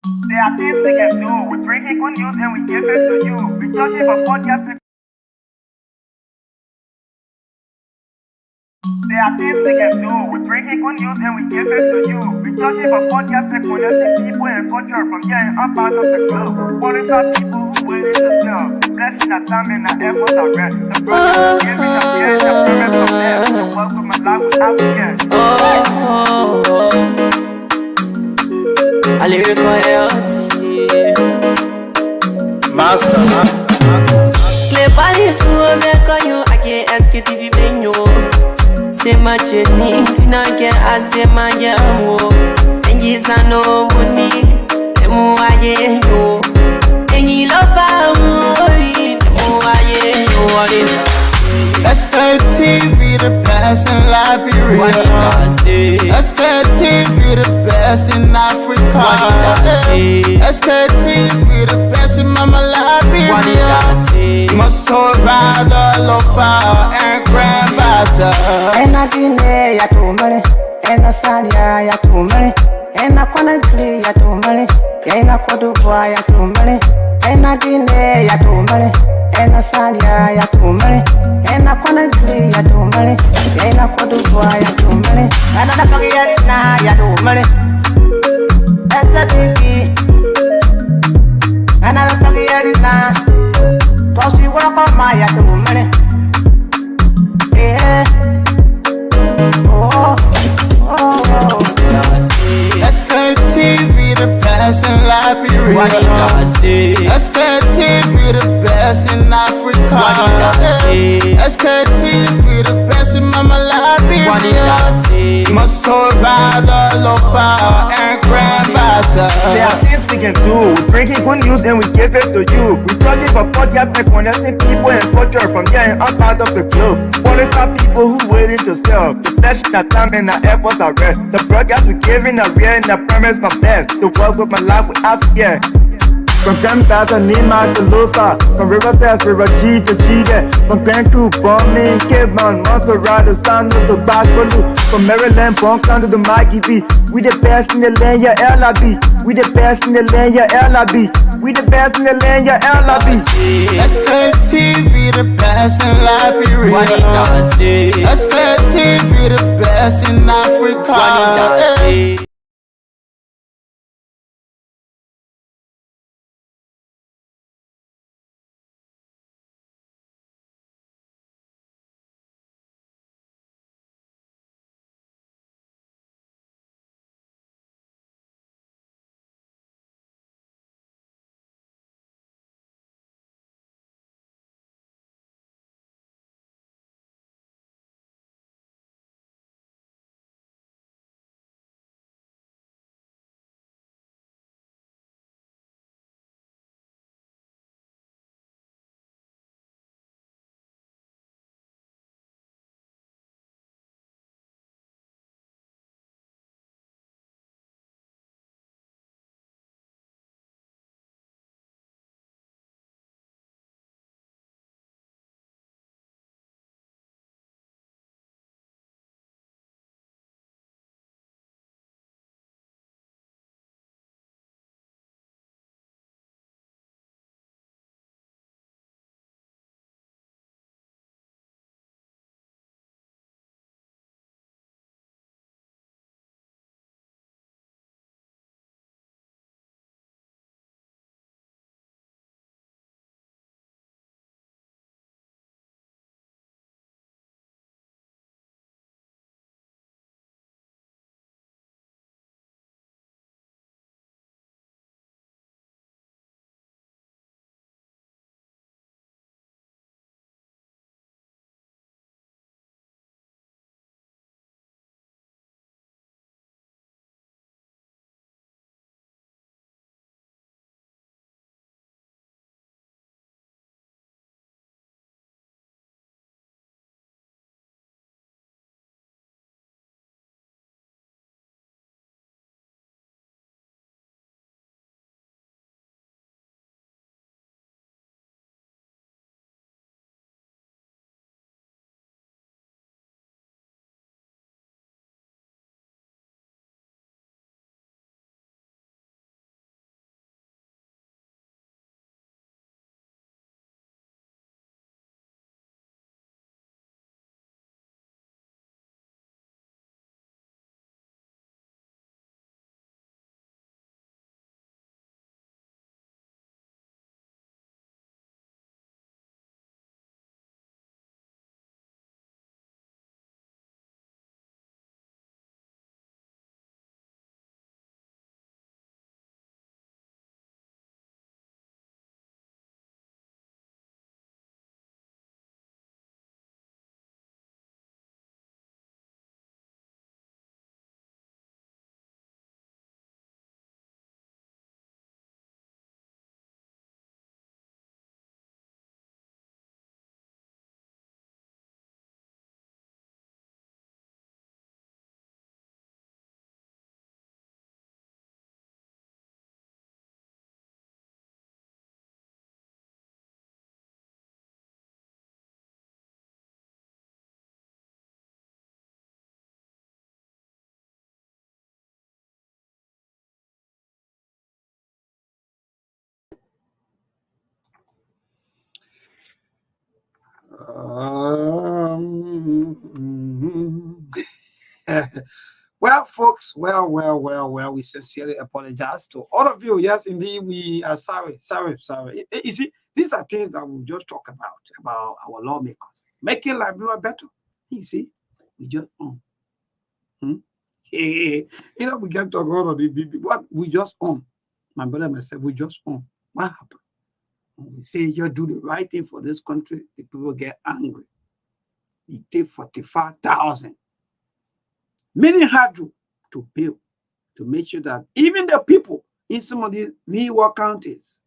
There are things we can do. We bring in good news and we give it to you. We talk about podcast. There are things we can do. We bring in good news and we give it to you. We talk about podcast and connecting people and culture from here and up out of the globe. Qualified people who willing to serve. The blessing that time and our efforts are rest. The brothers giving us here and the promise from there. The work of my life without fear. I live Master. Play body so make you I can't Sktv benyo. Say my journey, tina get I say my jamo. And you no money, emu aye yo. And you love emu aye yo. Sktv, the best in Liberia. Sktv, the best in Africa. Sktv, the best in Mama Liberia. Must survive the lofa and grandbaza. And I didn't ya to money, and I said ya to money, and I couldn't play ya to money, and I could do ya to money, and I didn't ya to money, and I said ya to money, and I couldn't play ya to money, and I could do ya to money, and I forget now ya to money. That's the TV, and I don't forget it now. So she work on my ya to money. Yeah. Sktv, the best in Liberia. Sktv, the best in Africa. Sktv, the best in Mama Liberia. Must survive the lofa and grandbaza. There are things we can do. We bring in good news and we give it to you. We talking about podcast and connecting people and culture from here and up out of the globe. Qualified people who willing to serve. The flesh that time and our efforts are rest. The broadcast we giving are real and I promise my best. To work with my life without fear. From Grandfather Nima to Lufa, from Riverside, River G to Chile, from Grand Crew, Bombing, Kidman, Montserrat, San to Bacalu, from Maryland, Bonk to the Mikey B. We the best in the land, yeah, LIB. We the best in the land, yeah, LIB. We the best in the land, yeah, LIB. Sktv, the best in Liberia. Sktv, the best in Africa. Well, folks, well, we sincerely apologize to all of you. Yes, indeed, we are sorry. You see, these are things that we just talk about our lawmakers, making Liberia better. You see, we just, you know, we can talk about what we just my brother and myself, we just what happened? When we say you do the right thing for this country, the people get angry. It take 45,000. Many had to build to make sure that even the people in some of the newer counties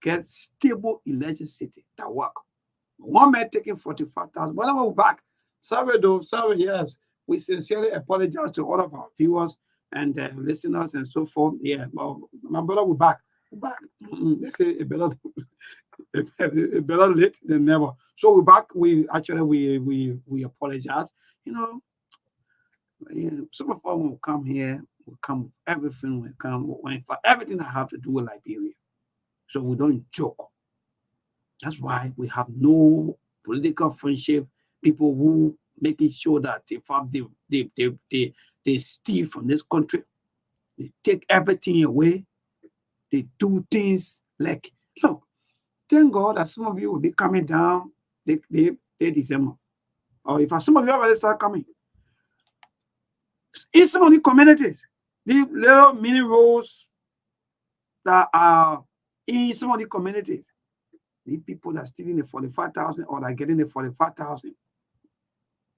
get stable electricity that work. One man taking 45,000. When I go back, sorry, yes. We sincerely apologize to all of our viewers and listeners and so forth. Yeah, well, my brother, we're back. Let's say a better late than never. So we're back. We apologize. You know, yeah, some of us will come here, will come with everything, will come for everything that have to do with Liberia. So we don't joke. That's why we have no political friendship. People who making sure that they steal from this country. They take everything away. They do things like, look, thank God that some of you will be coming down they December. Or if some of you already start coming. In some of the communities, the little mini roads that are in some of the communities, the people that are stealing the 45,000 or are getting the 45,000,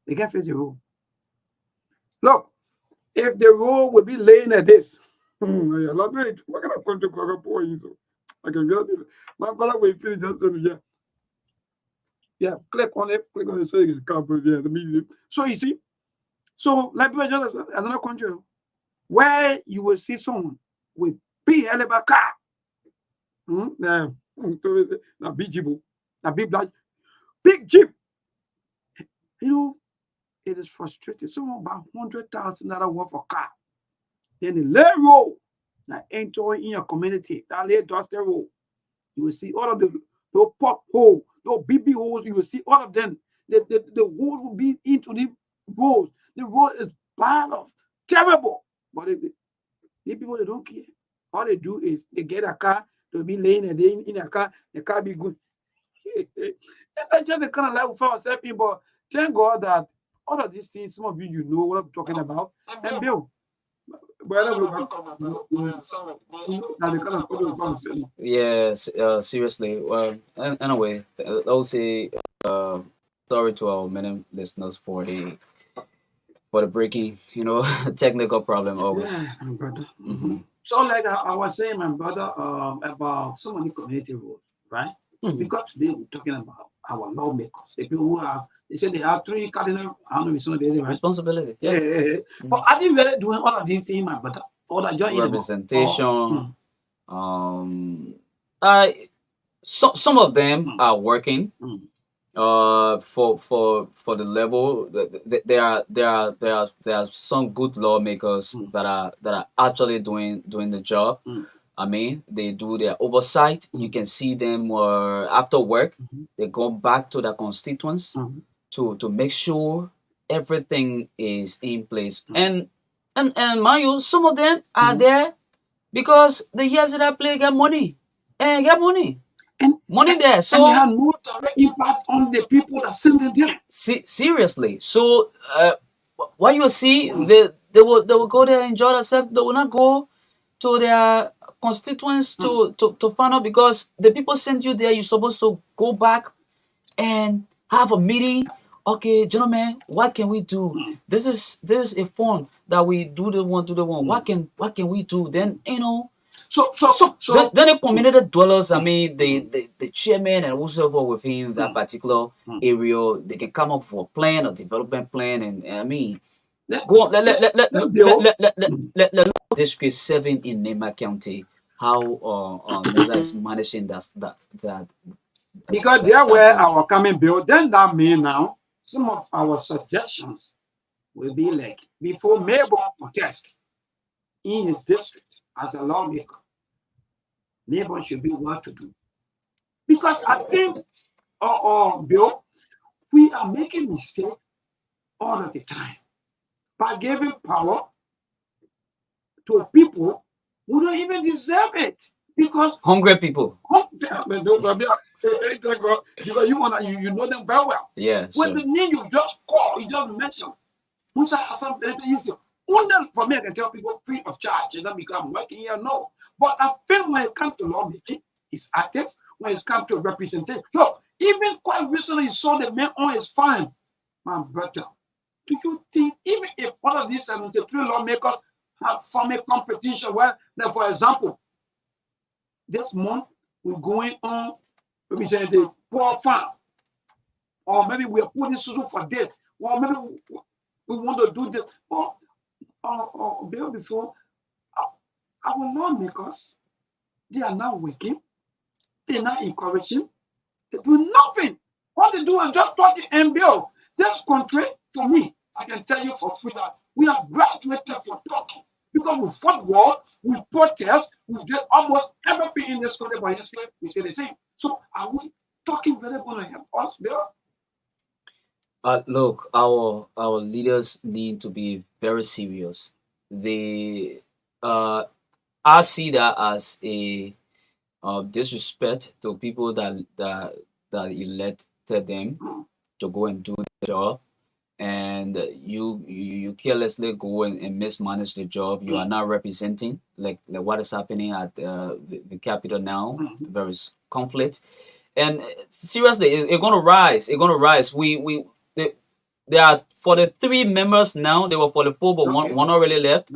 they can't face the road. Look, if the road will be laying at this, what kind of country I can get it. My brother will finish just yeah. Click on it so you can come. Yeah, so you see, so Liberia just another country where you will see someone with big elevator car. Big jeep, big jeep. You know, it is frustrating. Someone about $100,000 worth of car. Then the lay road that entering in your community, that lay dusty road. You will see all of the pop hole, those BB holes. You will see all of them. The holes will be into the roads. The road is bad off, terrible. But the people, they don't care. All they do is they get a car, they'll be laying in a car, the car be good. That's just the kind of life we found ourselves in. But thank God that all of these things, some of you know what I'm talking about. And Bill, Yes, seriously. Well, anyway, I would say sorry to our many listeners for the breaking, technical problem always. Yeah, my brother. So like I was saying, my brother, about some of the community roads, right? Because today we're talking about our lawmakers, the people who have, they say they have three cardinal, I don't know if it's right? Responsibility. Yeah. But are they really doing all of these things, my brother? All that representation. Some of them are working. For the level, there are some good lawmakers that are actually doing the job. I mean, they do their oversight. You can see them after work. They go back to their constituents to make sure everything is in place. And mind you, some of them are there because the years that I play get money and money there. So and they have no direct impact on the people that send them there. Seriously. So what you see, they will go there and enjoy themselves. They will not go to their constituents to find out, because the people send you there. You're supposed to go back and have a meeting. Okay, gentlemen, what can we do? This is a form that we do the one. What can we do? Then So then the community dwellers, I mean, the chairman and whoever within that particular area, they can come up with a plan, a development plan, and I mean, go on. Let District 7 in Nema County, how Moza is managing that. Because there were our coming bill, then that means now some of our suggestions will be like, before Mabel protest in his district as a lawmaker, Mabel should be what to do. Because I think, Bill, we are making mistakes all of the time by giving power to people who don't even deserve it. Because hungry people. Because you know them very well. Yeah. When the name you just call, you just mention. Musa Hassan for me, I can tell people free of charge. You don't become working here, no. But I feel when it comes to lawmaking, it's active. When it comes to representation, look, even quite recently, you saw the man on his farm. My brother, do you think even if one of these 73 lawmakers have formed a competition where, like, for example, this month we're going on, maybe say the poor farm, or maybe we are putting suit for this, or maybe we want to do this, or before our lawmakers, they are now working, they're not encouraging, they do nothing. What they do is just talking and bill. This country, for me, I can tell you for free that we have graduated for talking. Because we fought war, we protest, we did almost everything in this country, but yesterday we say the same. So are we talking very going to help us, Bill? Look, our leaders need to be very serious. They, I see that as a disrespect to people that elected them to go and do the job, and you carelessly go and mismanage the job. You are not representing like what is happening at the capital now. There is conflict, and seriously, it's gonna rise. It's gonna rise. There are for the 3 members now. They were for the 4, but one already left.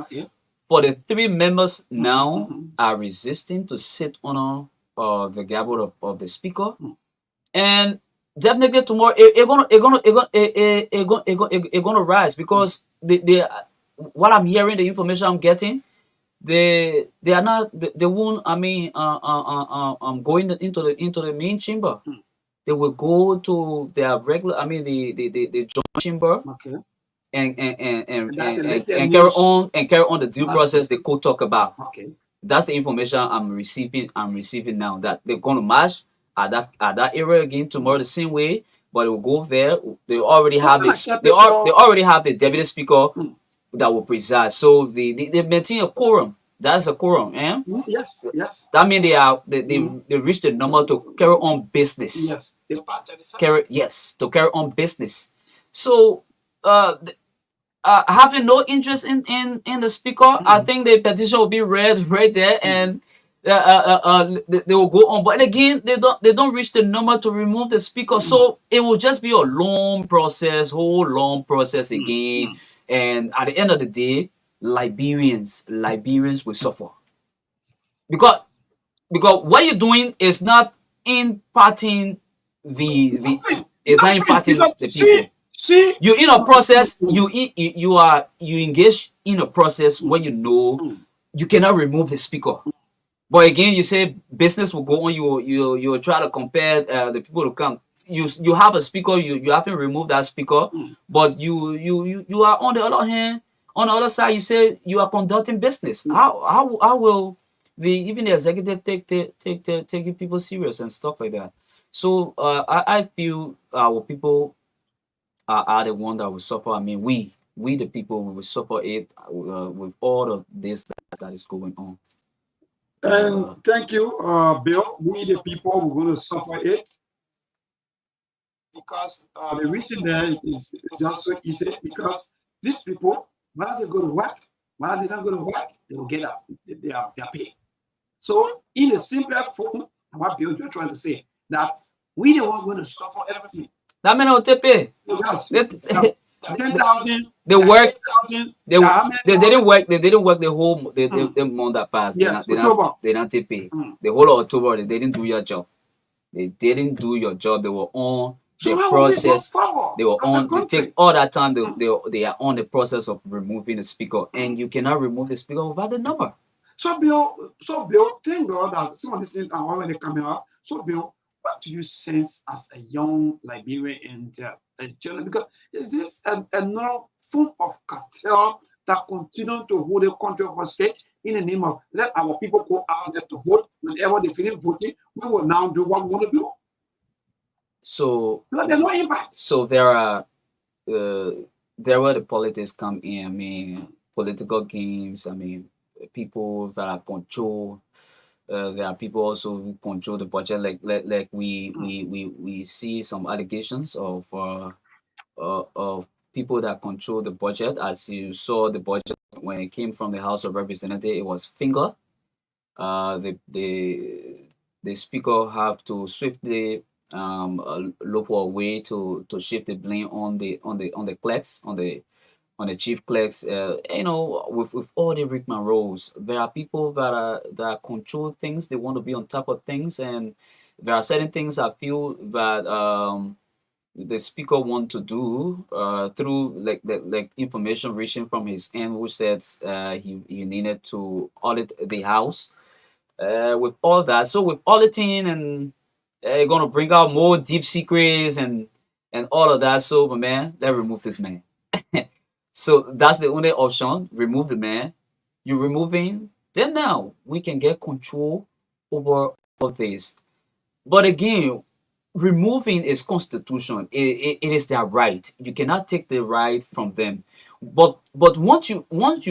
For the 3 members now are resisting to sit on the gavel of the speaker, and definitely tomorrow it's gonna rise because they what I'm hearing, the information I'm getting, they are not they won't going into the main chamber. They will go to their regular the joint chamber and carry on the due process the court talk about. That's the information I'm receiving now, that they're gonna march at that area again tomorrow the same way, but they will go there. They already have they already have the deputy speaker that will preside. So they maintain a quorum. That's a quorum, eh? Yes. That means they reach the number to carry on business. Yes. To carry on business. So having no interest in the speaker, I think the petition will be read right there, and they will go on. But again, they don't reach the number to remove the speaker, so it will just be a long process, again. And at the end of the day, Liberians will suffer because what you're doing is not imparting the people. See, you in a process. You engage in a process where you know you cannot remove the speaker. But again, you say business will go on. You try to compare the people to come. You have a speaker. You haven't removed that speaker, but you are on the other hand. On the other side, you say you are conducting business. How will even the executive take people serious and stuff like that? So I feel our people are the one that will suffer. I mean, we the people will suffer it with all of this that is going on. And thank you, Bill. We the people we're going to suffer it because the reason there is just so easy, because these people, when they go to work, when they don't go to work, they will get up. They are paid. So in a simpler form, what Bill you're trying to say, that we the one going to suffer everything. That means they pay. 10,000. They work. They didn't work. They didn't work the whole the month that passed. Yes, they don't take pay. The whole of October, they didn't do your job. They didn't do your job. They were on the process. They were on. They take all that time. They are on the process of removing the speaker, and you cannot remove the speaker without the number. So Bill, thank God that some of these things are already coming up. So Bill, what do you sense as a young Liberian and journalist? Because is this another form of cartel that continue to hold the country hostage in the name of let our people go out there to vote? Whenever they finish voting, we will now do what we want to do. So Because there's no impact. so there are there where the politics come in. I mean, political games. I mean, people that are control. There are people also who control the budget. Like we see some allegations of people that control the budget. As you saw, the budget when it came from the House of Representatives, it was finger. The speaker have to swiftly look for a way to shift the blame on the clerks, on the chief clerks. With all the Rickman roles, there are people that control things. They want to be on top of things, and there are certain things I feel that the speaker want to do through like information reaching from his end, who says he needed to audit the house with all that. So with auditing and gonna bring out more deep secrets and all of that. So my man, let's remove this man. So that's the only option. Remove the man. You remove him, then now we can get control over all this. But again, removing is constitution. It is their right. You cannot take the right from them. But once you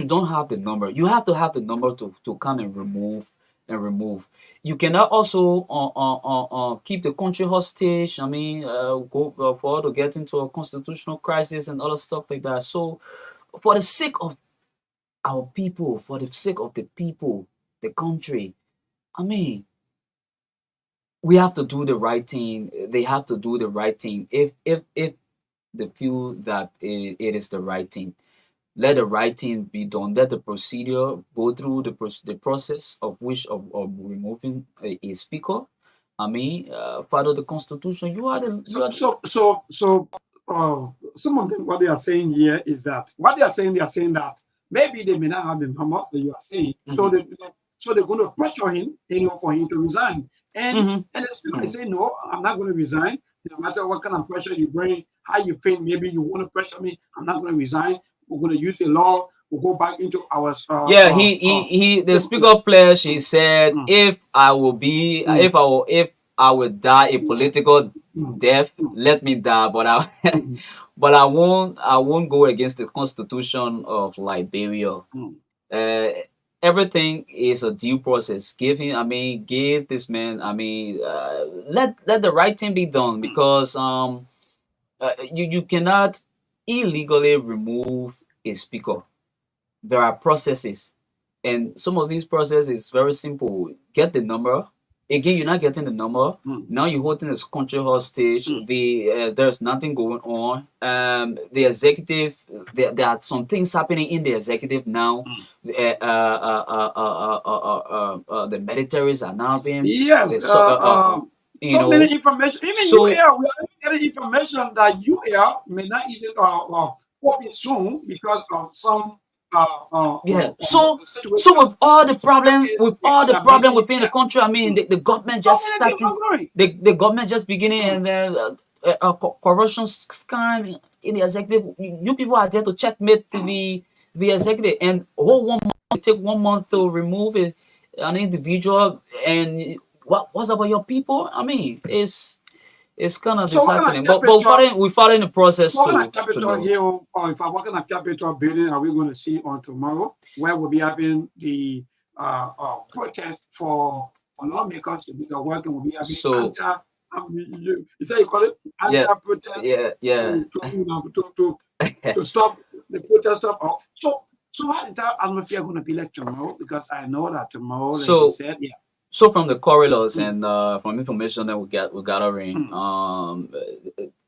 don't have the number, you have to have the number to come and remove. You cannot also keep the country hostage. I mean, go for to get into a constitutional crisis and other stuff like that. So, for the sake of our people, for the sake of the people, the country, I mean, we have to do the right thing. They have to do the right thing. If they feel that it is the right thing, let the right thing be done. Let the procedure go through the process of removing a speaker. I mean, part of the constitution. You are the you are Some of them, what they are saying here is that they are saying that maybe they may not have the number that you are saying, so they're going to pressure him, for him to resign. And the speaker say, no, I'm not going to resign. No matter what kind of pressure you bring, how you feel, maybe you want to pressure me, I'm not going to resign. We're going to use the law. We'll go back into our. The speaker pledged. He said, if I will be, if I will die a political death, let me die. But but I won't go against the constitution of Liberia. Everything is a due process. Give this man. Let the right thing be done, because you cannot illegally remove a speaker. There are processes, and some of these processes is very simple. Get the number. Again, you're not getting the number. Now you're holding this country hostage. There's nothing going on. The executive, there are some things happening in the executive now. The militaries are now being so many information. Even we are getting information that may not even open soon because of some. So with all the problem, within the country, I mean, the government just starting, the government just beginning, and then corruption scam in the executive. You people are there to checkmate the executive, and take 1 month to remove an individual. And what's about your people? I mean, it's kind of disheartening, but we're following the process to know. If I work in a Capitol building, are we going to see on tomorrow, where we'll be having the protest for lawmakers to be working? We'll be having you call it anti-protest? To stop the protest stuff. So how is that atmosphere going to be like tomorrow? Because I know that tomorrow, like you said, So from the corridors and from information that we're gathering,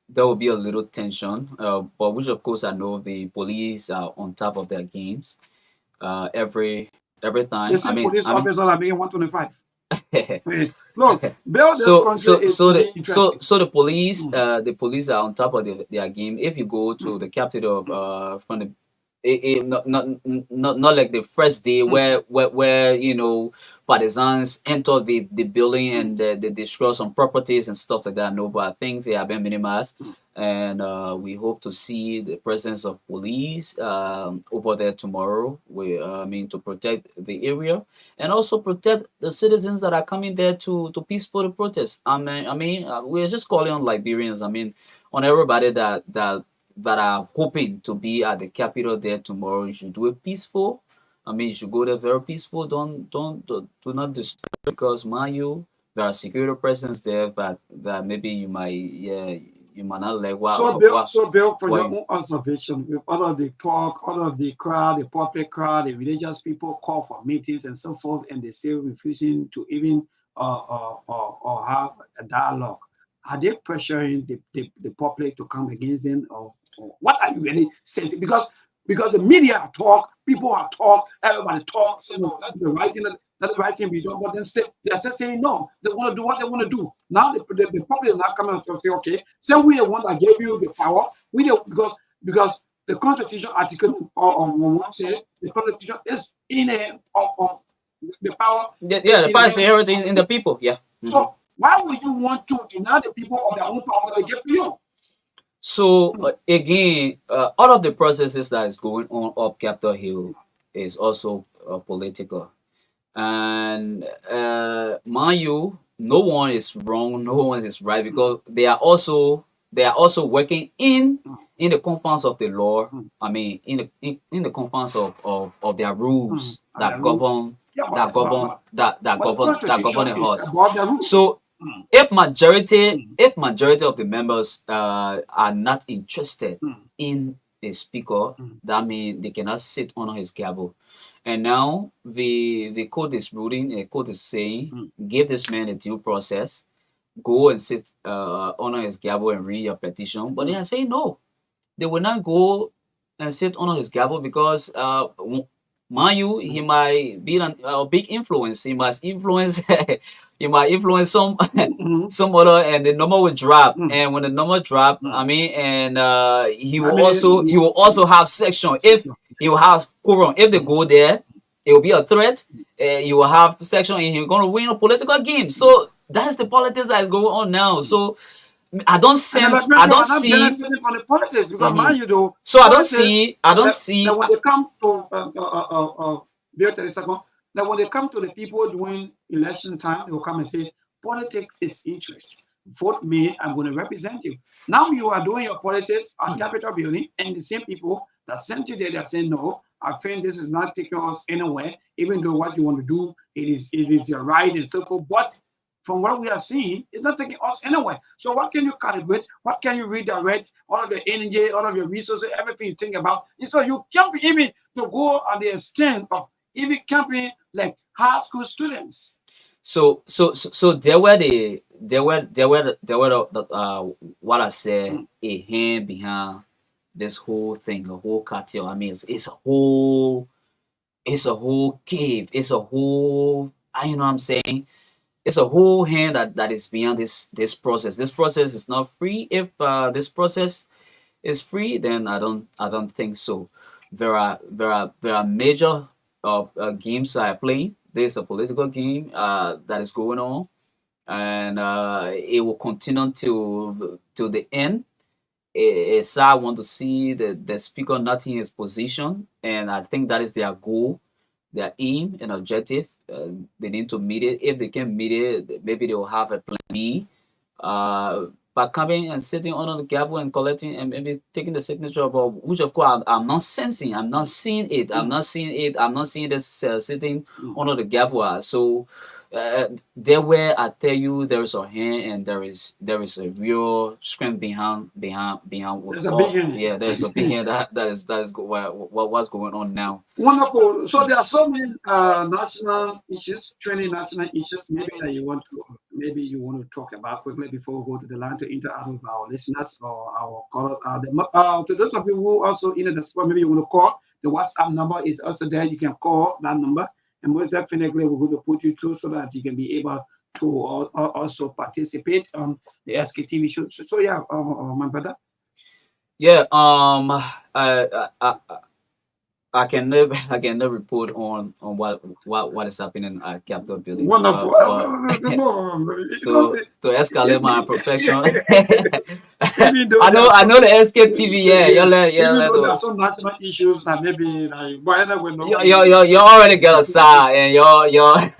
there will be a little tension, but which of course I know the police are on top of their games every time. Police officers are making 125. Look, so the police are on top of their game. If you go to the capital from not like the first day where partisans enter the building and they destroy some properties and stuff like that. No, but things they have been minimized, and we hope to see the presence of police over there tomorrow. I mean, to protect the area and also protect the citizens that are coming there to peacefully protest. We're just calling on Liberians. I mean, on everybody that are hoping to be at the capital there tomorrow. You should do it peaceful. I mean, you should go there very peaceful. Do not disturb, because mind you, there are security presence there that maybe you might not like So Bill, from your own observation, with all of the talk, all of the crowd, the public crowd, the religious people call for meetings and so forth, and they still refusing to even or have a dialogue. Are they pressuring the public to come against them, or what are you really saying? Because the media talk, people are talk, everybody talks, that's the right thing. That's the right thing we don't want them to say. They're just saying no. They want to do what they want to do. Now the public is not coming and say, okay, so we the one that gave you the power. Because the Constitution article or one say the Constitution is in the power. The power is inherent in the people. Yeah. So why would you want to deny the people of their own power they give to you? So again, all of the processes that is going on up Capitol Hill is also political, and mind you, no one is wrong, no one is right, because they are also working in the confines of the law. I mean, in the confines of their rules that govern the house. So if majority of the members are not interested in a speaker, that means they cannot sit on his gavel. And now the court is ruling, the court is saying, give this man a due process, go and sit on his gavel and read your petition. But they are saying no, they will not go and sit on his gavel, because mind you, he might be a big influence. He must influence he might influence some other, and the number will drop. And when the number drop, I mean, and he will also have section. If he will have quorum, if they go there, it will be a threat. You will have section, and he's going to win a political game. So that's the politics that is going on now. So I don't see. From the politics, because mind you, though. So I don't see. That when they come to that when they come to the people during election time, they will come and say, politics is interest. Vote me, I'm going to represent you. Now you are doing your politics on Capitol Building, and the same people that sent you there, they are saying, no, I think this is not taking us anywhere, even though what you want to do, it is your right and so forth. But from what we are seeing, it's not taking us anywhere. So what can you calibrate? What can you redirect? All of the energy, all of your resources, everything you think about. And so you can't be even to go at the extent of even camping like high school students. So there were what I said, a hand behind this whole thing, a whole cartel. I mean, it's a whole cave. It's a whole, you know what I'm saying? It's a whole hand that is beyond this process. This process is not free. If this process is free, then I don't think so. There are major games that are playing. There's a political game that is going on, and it will continue till the end. I want to see the speaker not in his position, and I think that is their goal, their aim and objective. They need to meet it. If they can meet it, maybe they will have a plan B. By coming and sitting under the gavel and collecting and maybe taking the signature of, which of course I'm not sensing, I'm not seeing it, I'm not seeing this sitting under the gavel. So there where I tell you there is a hand and there is a real strength behind what's there's a big hand that is what's going on now. Wonderful. So there are so many national issues, 20 national issues maybe that you want to talk about quickly before we go to the line to interact with our listeners or our call. To those of you who also in the spot, maybe you want to call, the WhatsApp number is also there. You can call that number. And most definitely, we're going to put you through so that you can be able to also participate on the Sktv show. So yeah, my brother. Yeah. I can never report on what is happening at Capitol building. Wonderful. To escalate my profession. Even though I know the Sktv. Yeah, even though there are some national issues that maybe like whatever we know. You already got a side, and you're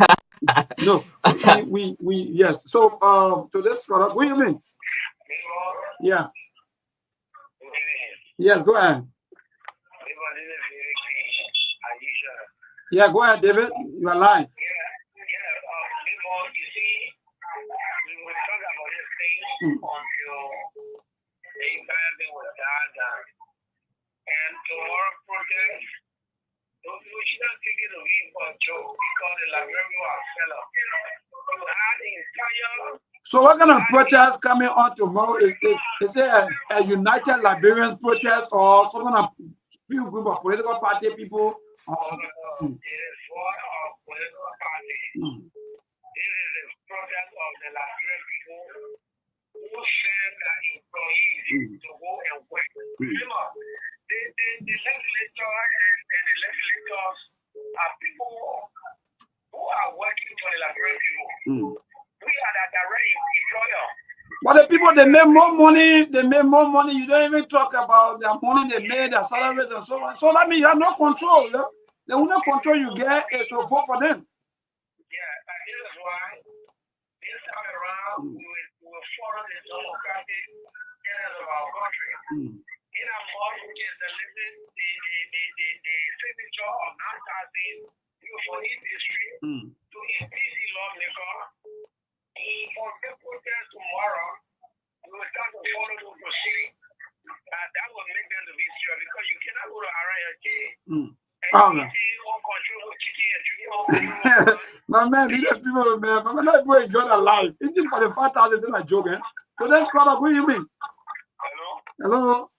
no. We yes. So to this product, what do you mean? Yeah. Yes, go ahead. Yeah, go ahead, David. You are live. You see, we will talk about this thing until the environment was done. And tomorrow project, we should not take it away for a joke because the library was fell off. You had the entire. So what kind of protest coming on tomorrow? Is it a united Liberian protest or some kind of few group of political party people? It is one of political parties. This is a protest of the Liberian people who send their employees to go and work. Remember, the legislature and the legislators are people who are working for the Liberian people. We are the direct employer. But the people, they make more money. You don't even talk about their money they made, their salaries and so on. So that means you have no control. The only control you get is to vote for them. Yeah, and this is why this time around we will follow the democratic tenets of our country. In a month, which is the signature of non-passing for this district to impeach the lawmaker. For the protest tomorrow, we will start to follow the procedure. That will make them to be sure because you cannot go to RIJ and my man, these people, man, I'm not going to enjoy their life. It's just for the 5,000 thing I joke, eh? So that's what I'm going to mean. Hello.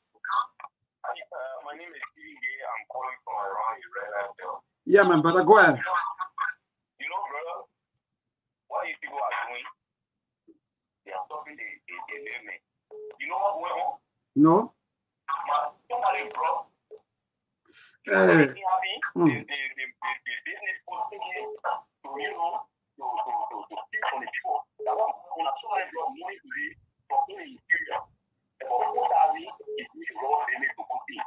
My name is Sktv-Lib. I'm calling from around Israel. Yeah, man, brother, go ahead. You know, brother, what these people are doing, they are stopping the movement. You know what going on? No. Somebody brought the business posting to you know to speak on the people. That one somebody brought money to the from the interior. About 4,000 is the raw they make to put in.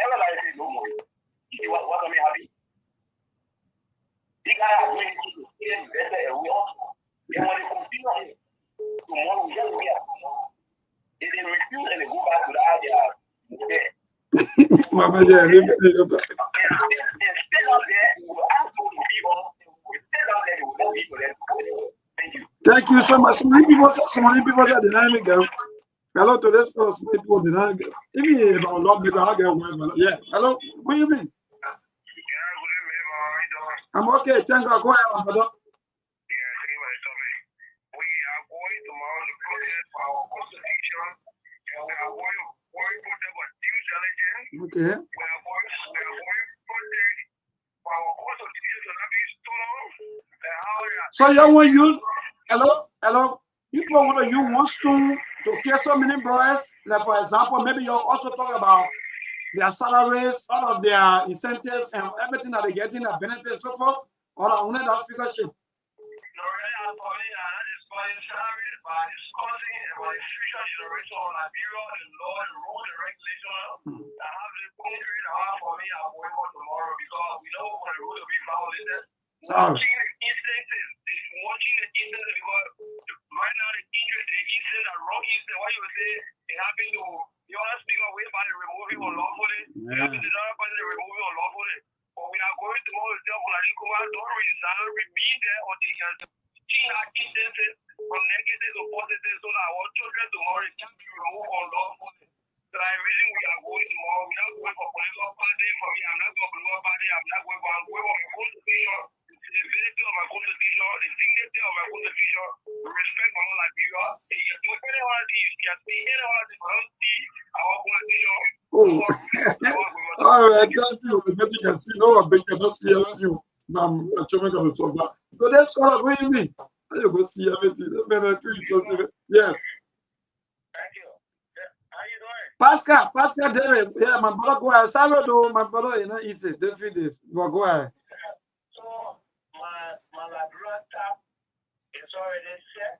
Everybody say no money. You what am I happy? These guys are going to stay invested and we also. They want to continue tomorrow. We have to be at tomorrow. If they refuse and they go back to the idea, there. Mama, yeah, stay out there, we will ask for the people. We stay out there, we will not be for them. Thank you. Thank you so much. So many people that deny me go. Hello to this person, people deny me. Even about love because I get one. Yeah. Hello. What do you mean? Yeah, good evening, how are you doing? I'm okay. Thank God. Go ahead, brother. Going tomorrow to protest for our constitution, and we are going protest for due diligence. Okay. We are going protest for our constitution to not be stolen. So you want to use hello? You don't want to use one stone to kill so many boys. Like for example, maybe you also talk about their salaries, all of their incentives, and everything that they get in, their benefits, so forth. Or only that speakership. Salaries by discussing about the future generation of Liberia, the law, the rules, the regulation. I have the concrete for me. I'm going on tomorrow because we know when the rules will be violated. Watching the instances because right now the instance are wrong instance. What you would say it happened to the other speaker way by removing unlawfully. It happened to the other person removing unlawfully. But we are going tomorrow to tell Oladikuma don't resign, remain there or they can see our instances from negative to positive so that our children tomorrow can be removed unlawfully. So the reason we are going tomorrow, we are not going for political party. For me, I'm not going for political party. I'm going for my constitution. The dignity of my constitution, the dignity of my constitution, the respect for all Liberia. If you're doing anyone of these, you can see anyone of these, don't see our constitution. All right, thank you. The message can see no one, but cannot see you. I'm trying to solve that. So that's what what you mean. You go see everything. Yes. Thank you. How you doing? Pascal, David, yeah, my brother, go ahead. Salvador, my brother, easy. Don't feel this. But go ahead. So, my Liberia tap is already set.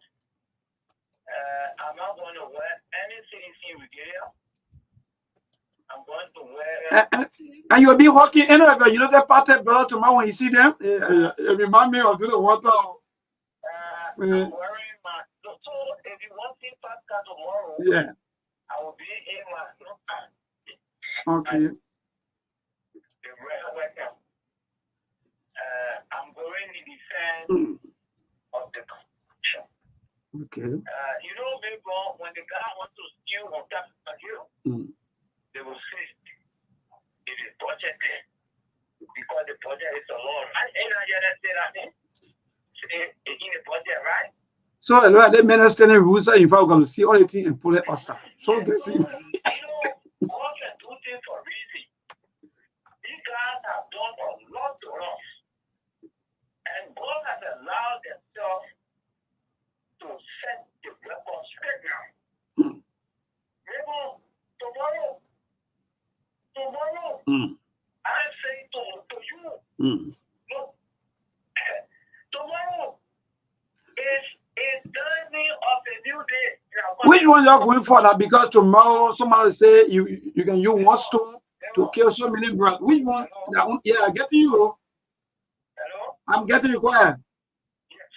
I'm not going to wear any CDC regalia. I'm going to wear. And you'll be walking anywhere. You know that party, brother, tomorrow when you see them, it remind me of the water. I'm wearing my. So, if you want to see Pascal tomorrow, yeah, I will be in my. Okay. The red welcome. I'm going to defend of the Constitution. Okay. You know, maybe when the guy wants to steal on top of you, they will say it is budgeted because the budget is a law, right? And I just say that thing. Say in the budget, right? So the minister rules are involved going to see all the things and pull it aside. So that's it. You know, God can do things for reason. These guys have done a lot to us. And God has allowed themselves to set the record straight now. Maybe tomorrow, I'm saying to you, look, tomorrow is a dawning of a new day. Which one you're going for that? Because tomorrow somebody say you can use one stone to kill so many brothers. Which one? Yeah, I get you. Hello? I'm getting you quiet.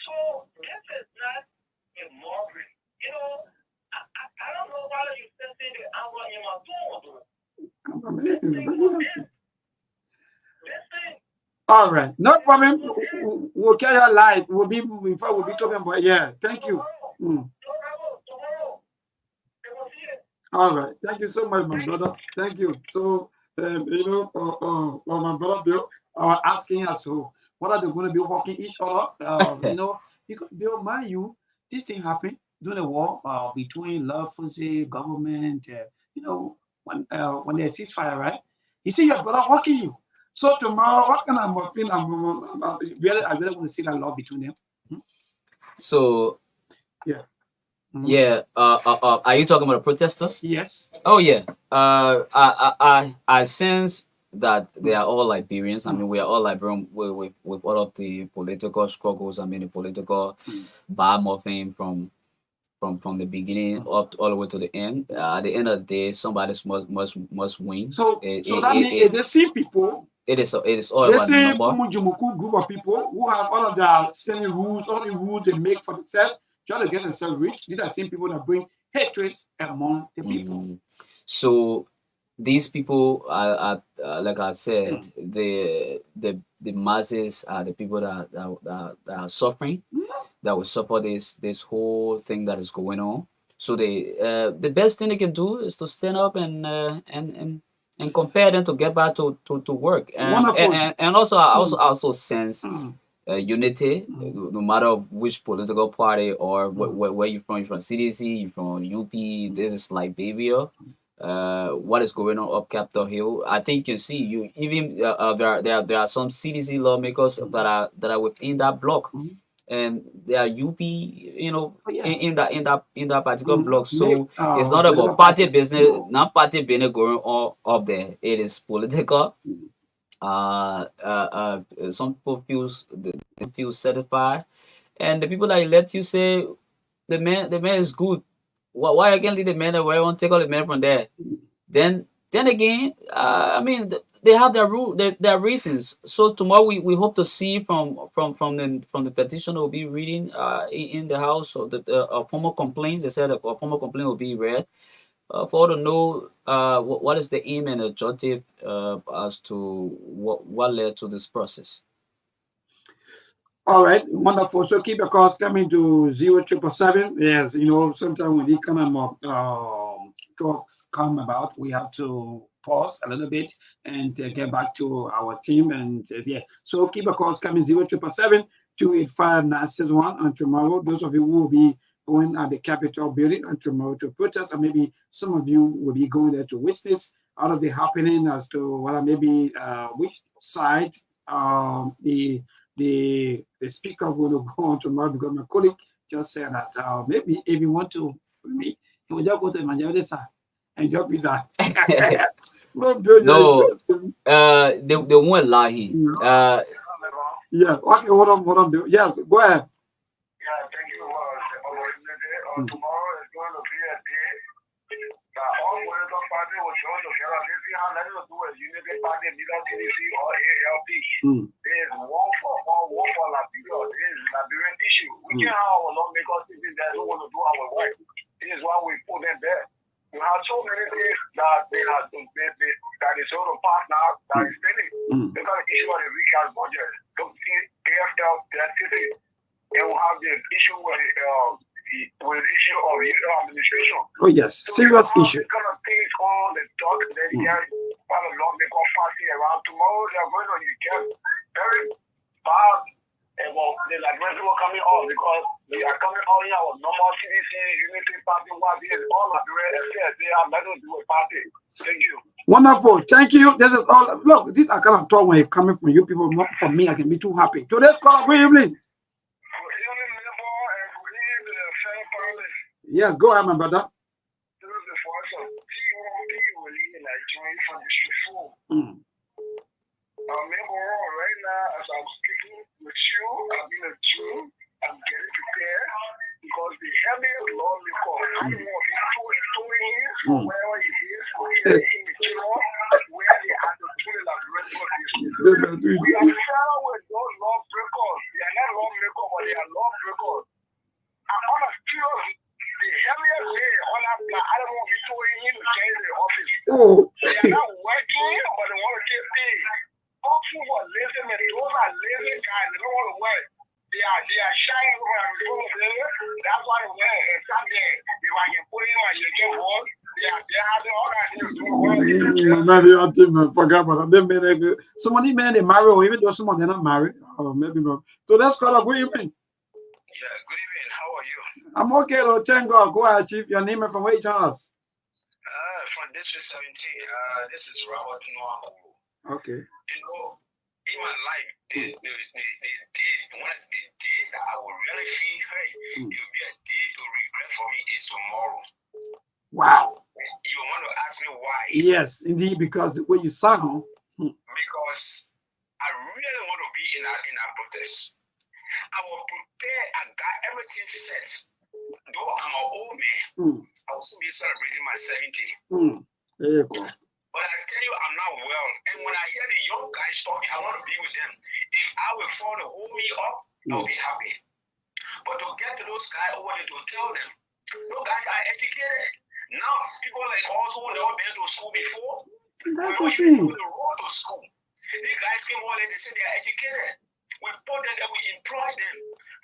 So this is not a mockery. You know, I don't know why you sensing the anger in my tone. Listen. All right, no problem. We'll carry our light. We'll be talking about. Yeah, thank you. All right, thank you so much, my brother. Thank you. So, my brother Bill asking us what are they going to be walking each other? Because Bill, mind you, this thing happened during the war between Love Fuzzy government. When they ceasefire, right? You see your brother walking you. So tomorrow, what kind of thing I really want to see that love between them. So, yeah. Yeah. Are you talking about the protesters? Yes. Oh yeah. I sense that they are all Liberians. I mean, we are all Liberian with all of the political struggles. I mean, the political bar morphine from the beginning up all the way to the end. At the end of the day, somebody must win. So that means the same people. It is all about the number. Group of people who have all of their same rules, all the rules they make for themselves, try to get themselves rich. These are the same people that bring hatred among the people. So these people are like I said, the masses are the people that are suffering, that will suffer this whole thing that is going on. So the best thing they can do is to stand up and compare them to get back to work. And also I also sense unity, no matter which political party or where you're from. You're from CDC, you're from UP. This is Liberia. What is going on up Capitol Hill? I think you see there are some CDC lawmakers that are within that block. And they are UP, in that particular block. So it's not about party business, not party business going on up there. It is political. Some people feel satisfied, and the people that elect you say the man is good. Why I can't leave the man away? I want to take all the men from there. Then again, I mean, they have their reasons. So tomorrow we hope to see from the petition we'll be reading in the house, or the formal complaint. They said a formal complaint will be read for all to know what is the aim and objective as to what led to this process. All right, wonderful. So keep your calls coming to 0777. Yes, sometimes when these kind of talks come about, we have to pause a little bit and get back to our team. And so keep your calls coming 0777 285 961. And tomorrow, those of you who will be going at the Capitol building and tomorrow to protest, or maybe some of you will be going there to witness out of the happening as to whether maybe which side the speaker will go on tomorrow, because my colleague just said that maybe if you want to meet, he will just go to the majority side. Enjoy pizza. No, they won't lie here. Yeah, okay, hold on. Yes, go ahead. Yeah, thank you. Tomorrow is going to be a day that all political parties will show together. This is how nothing to do with Unity Party, neither TDC or ALP. There is one for all, one for Liberia. This is Liberian issue. We can't have our lawmakers sitting there who want to do our work. This is why we put them there. We have so many things that that is sort of pass now that is pending. Because the issue of the recast budget, don't see AFL, that city, and we have the issue with the issue of administration. Oh yes, so serious issue. Kind of things on the talk that get quite a long because party around tomorrow. They are going to get very bad. Well, the advantage will coming off because they are coming on in our normal CDC, Unity Party, what is all of the rest. They are meant to do a party. Thank you. Wonderful. Thank you. This is all. Look, this I kind of talk when it coming from you people, not from me. I can be too happy. Today's call. Good evening. Yes, go ahead, my brother. Right now, as I'm speaking with you, I'm in a Jew, I'm getting prepared because the heaviest law because I want to doing it wherever it is, in the channel, where they have to do the laboratory business. We are fair with those law breakers. They are not law breakers, but they are law breakers. I'm on a still the heaviest day on a plan. I don't want to be doing in the office. They are not working, but they want to get paid. People who are lazy, and those are lazy guys, they don't want to work. They are shying over and that's why they wear a Sunday. If I can put in my get work, they have all that to do work. Forgot about that. Somebody man they marry, or even though someone they're not married, or maybe not. So that's called a good evening. Yeah, good evening. How are you? I'm okay, though. Thank God. Go ahead, Chief. Your name and from where you join us? From District 17. This is Robert Noah. Okay. You know, in my life, the day that I will really feel, hey, it will be a day to regret for me is tomorrow. Wow. You want to ask me why? Yes, indeed, because the way you sound. Because I really want to be in a protest. I will prepare, I got everything set. Though I'm an old man, I will still be celebrating my 70. There you go. But I tell you, I'm not well. And when I hear the young guys talking, I want to be with them. If I will fall to hold me up, I'll be happy. But to get to those guys over there to tell them, those guys are educated. Now, people like us who never been to school before, that's when the thing. we road to school, these guys came over there, they say they are educated. We put them there, we employ them.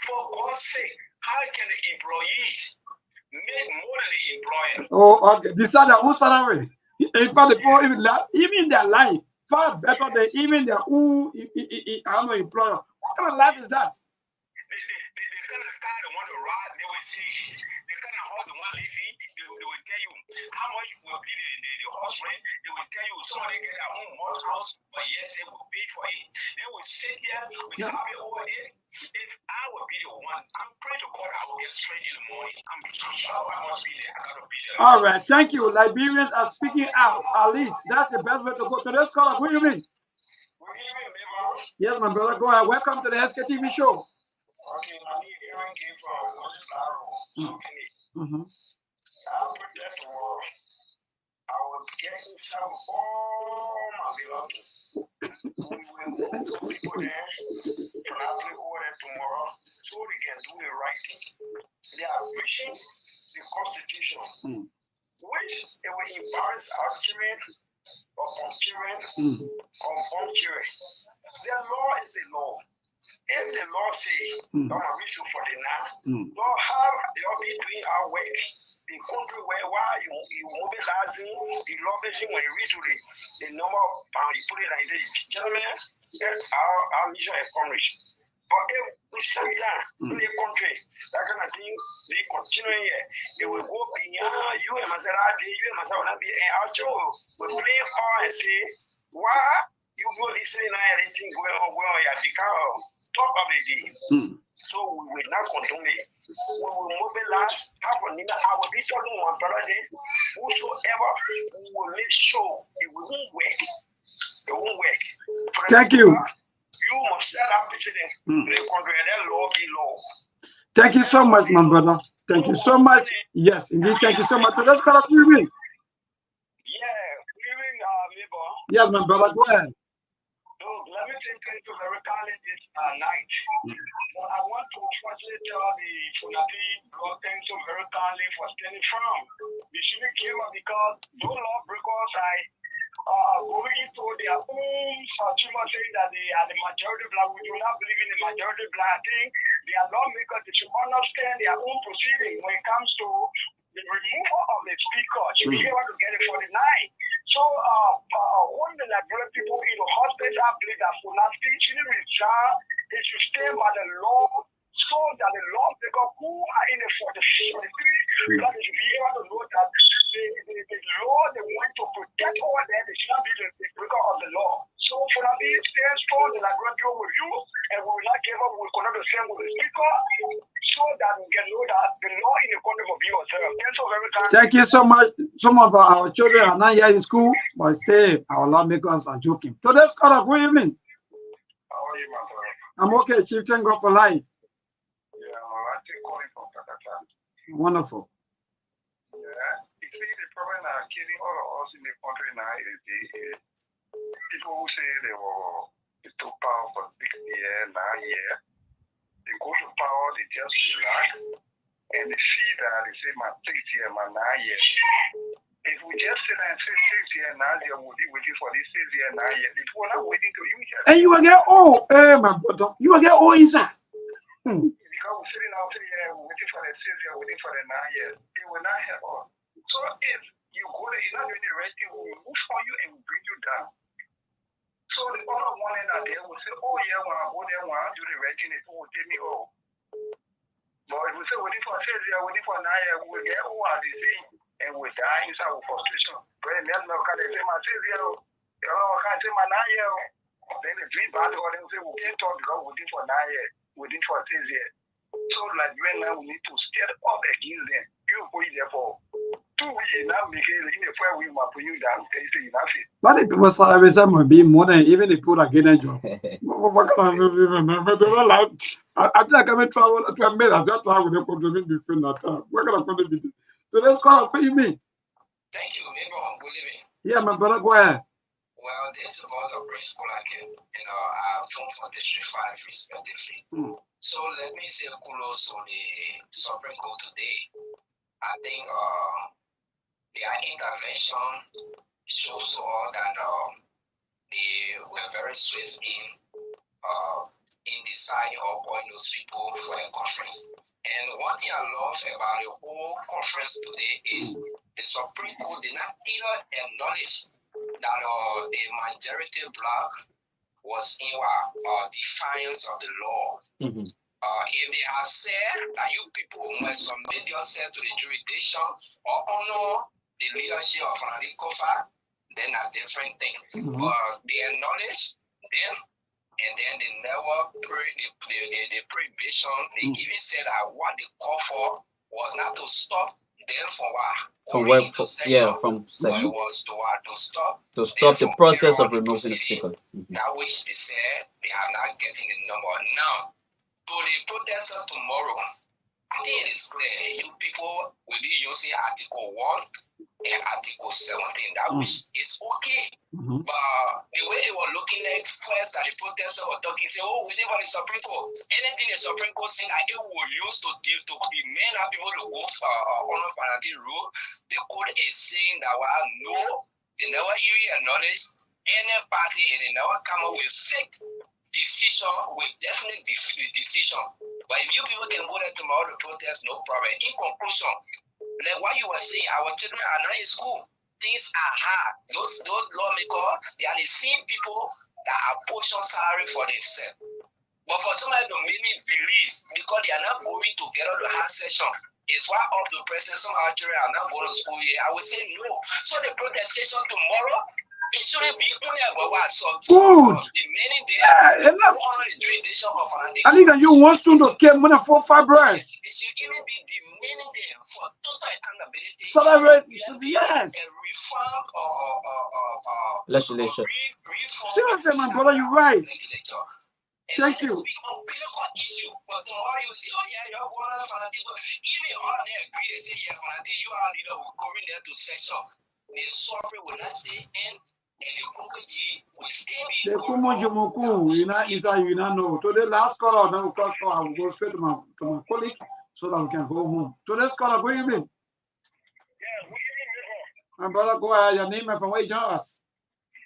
For God's sake, how can the employees make more than the employer? Oh, okay. Decide their own salary. In fact, the poor even their life far better than even their own employer. What kind of life is that? The kind of car they want to ride, they will see it. The kind of house they want to live in, they will tell you how much will be the house rent. They will tell you somebody get their own house, but yes, they will pay for it. They will sit here with the happy over there. If I would be the one, I'm praying to God I will get straight in the morning. I'm sure I must be there. I gotta be there. All right, thank you. Liberians are speaking out. At least that's the best way to go. So let's call. Good evening. Good evening, neighbor. Yes, my brother. Go ahead. Welcome to the Sktv show. Okay, I need hearing game from I'll put that tomorrow. I will get some all my belongings. We will move to people there from after order tomorrow so they can do the right thing. They are preaching the Constitution, which it will embarrass our children upon children upon children. The law is a law. If the law says, I'm going to reach to 49, Lord, how y'all be doing our work? The country where why you mobilizing the law basing when you reach to the number of you put it like this. Gentlemen, our mission is accomplished. But if we sit down in the country, that kind of thing, they continue here. It will go beyond you and Maserati, you and Maserati, and our show will play on and say, why you go listening to anything going on, you become top of the day. So we will not condone it. We will mobilize half an hour. We told one brother, whosoever will make sure it won't work. It won't work. Thank you. You must set up precedent. The congregation law be law. Thank you so much, my brother. Thank you so much. Yes, indeed. Thank you so much. So let's go to Weaving. Yeah, Weaving, neighbor. Yes, my brother. Go ahead. So let me take you very kindly this night. But I want to firstly tell the Funati God thank you very kindly for standing firm. The shooting came up because those lawbreakers going into their own achievement saying that they are the majority black. We do not believe in the majority black. I think they are lawmakers. They should understand their own proceeding when it comes to the removal of the speaker. Should be able to get it 49. So, when the Nigerian people in the hospital, I believe that for not teaching resign, they should stay by the law, so that the lawmakers who are in the 43, that they should be able to know that the law they want to protect all that, they should not be the breaker of the law. So, for that, they stay strong, the Nigerian people with you, and we will not give up, we will connect the same with the speaker, so that we can know that the law in the country will be observed. Thank you so much. Some of our children are not yet in school, but still our lawmakers are joking. So let's call up. Good evening. How are you, my brother? I'm okay, Chief. Thank God for life. Yeah, I'm actually calling from Takata. Wonderful. Yeah, you see, the problem are killing all of us in the country now is the people who say they took power for 6 years, 9 years. They go to power, they just relax, and they see that they say, my 6 years, my 9 years. If we just sit and say 6 years, 9 years, we'll be waiting for this 6 years, 9 years. If we're not waiting to use it. And you will get old, my brother. You will get old inside. Because we're sitting out here waiting for the 6 years, waiting for the 9 years, it will not help us. So if you go there, you're not doing the right thing, we will move for you and bring you down. So the other one end out there will say, oh yeah, when I go there, when I do the right thing, it will take me home. But if we say waiting for 6 years, waiting for 9 years, we will get old at the same, and we die inside with frustration. But then they'll say, my 6 years, I can't say my 9 years. Then the dream bad, or they will say, we can't talk because we're waiting for 9 years, waiting for 6 years. So like right now, we need to stand up against them. You put it there for 2 weeks, now make it in the 4 weeks, put you down, and you say you not fit. But the people salary some will be more than even the people that get a job. What can I remember? I think I can travel to a mail. I just travel with the controlling different that time. What can I contribute? So let's call up. What do you mean? Thank you, neighbor. Good evening. Yeah, my brother, go ahead. Well, this is about the principle again. I've come from District 5 respectively. So let me say kudos on the Supreme Court today. I think their intervention shows to all that they were very swift in deciding or appointing those people for a conference. And one thing I love about the whole conference today is the Supreme Court did not even acknowledge that the majority bloc was in defiance of the law. If they have said that you people must submit yourself to the jurisdiction or honor the leadership of Fanadi Kofa, then a different thing. But they acknowledge them, and then they never the prohibition. They even said that what they called for was not to stop them from from session. It was to stop the process of removing the speaker. That which they said they are not getting the number. Now, to the protesters tomorrow, I think it is clear you people will be using Article 1 and Article 17. That which is okay. But the way they were looking at first that the protesters were talking, say, oh, we live on the Supreme Court. Anything the Supreme Court saying that it will use to deal to the men and people to go for honor financial rule, the code is saying that no, they never even acknowledge any party and they never come up with fake decision, with definite decision. But if you people can go there tomorrow to protest, no problem. In conclusion, like what you were saying, our children are not in school. Things are hard. Those lawmakers, they are the same people that are pushing salary for themselves. But for somebody to make me believe, because they are not going together to have session, it's why up to president, some of our children are not going to school here. I would say no. So the protestation tomorrow, It shouldn't be only about what so Good. the meaning there. Yeah, enough. I think that you want to get money for February. It should even be the meaning there for total accountability. Celebrate, yes. A reform or legislation. Seriously, my brother, you're right. Thank you. Speak on political issue, but tomorrow you say, oh yeah, you're one of the even all they agree, they say, yeah, you are leader will come in there to set up. The suffering will not stay in, and the property will stay be. You know. To the last caller, now I will go straight to my colleague so that we can go home. To this caller, good evening. Yeah, good evening, neighbor. My brother, go ahead. Your name and from where you join us.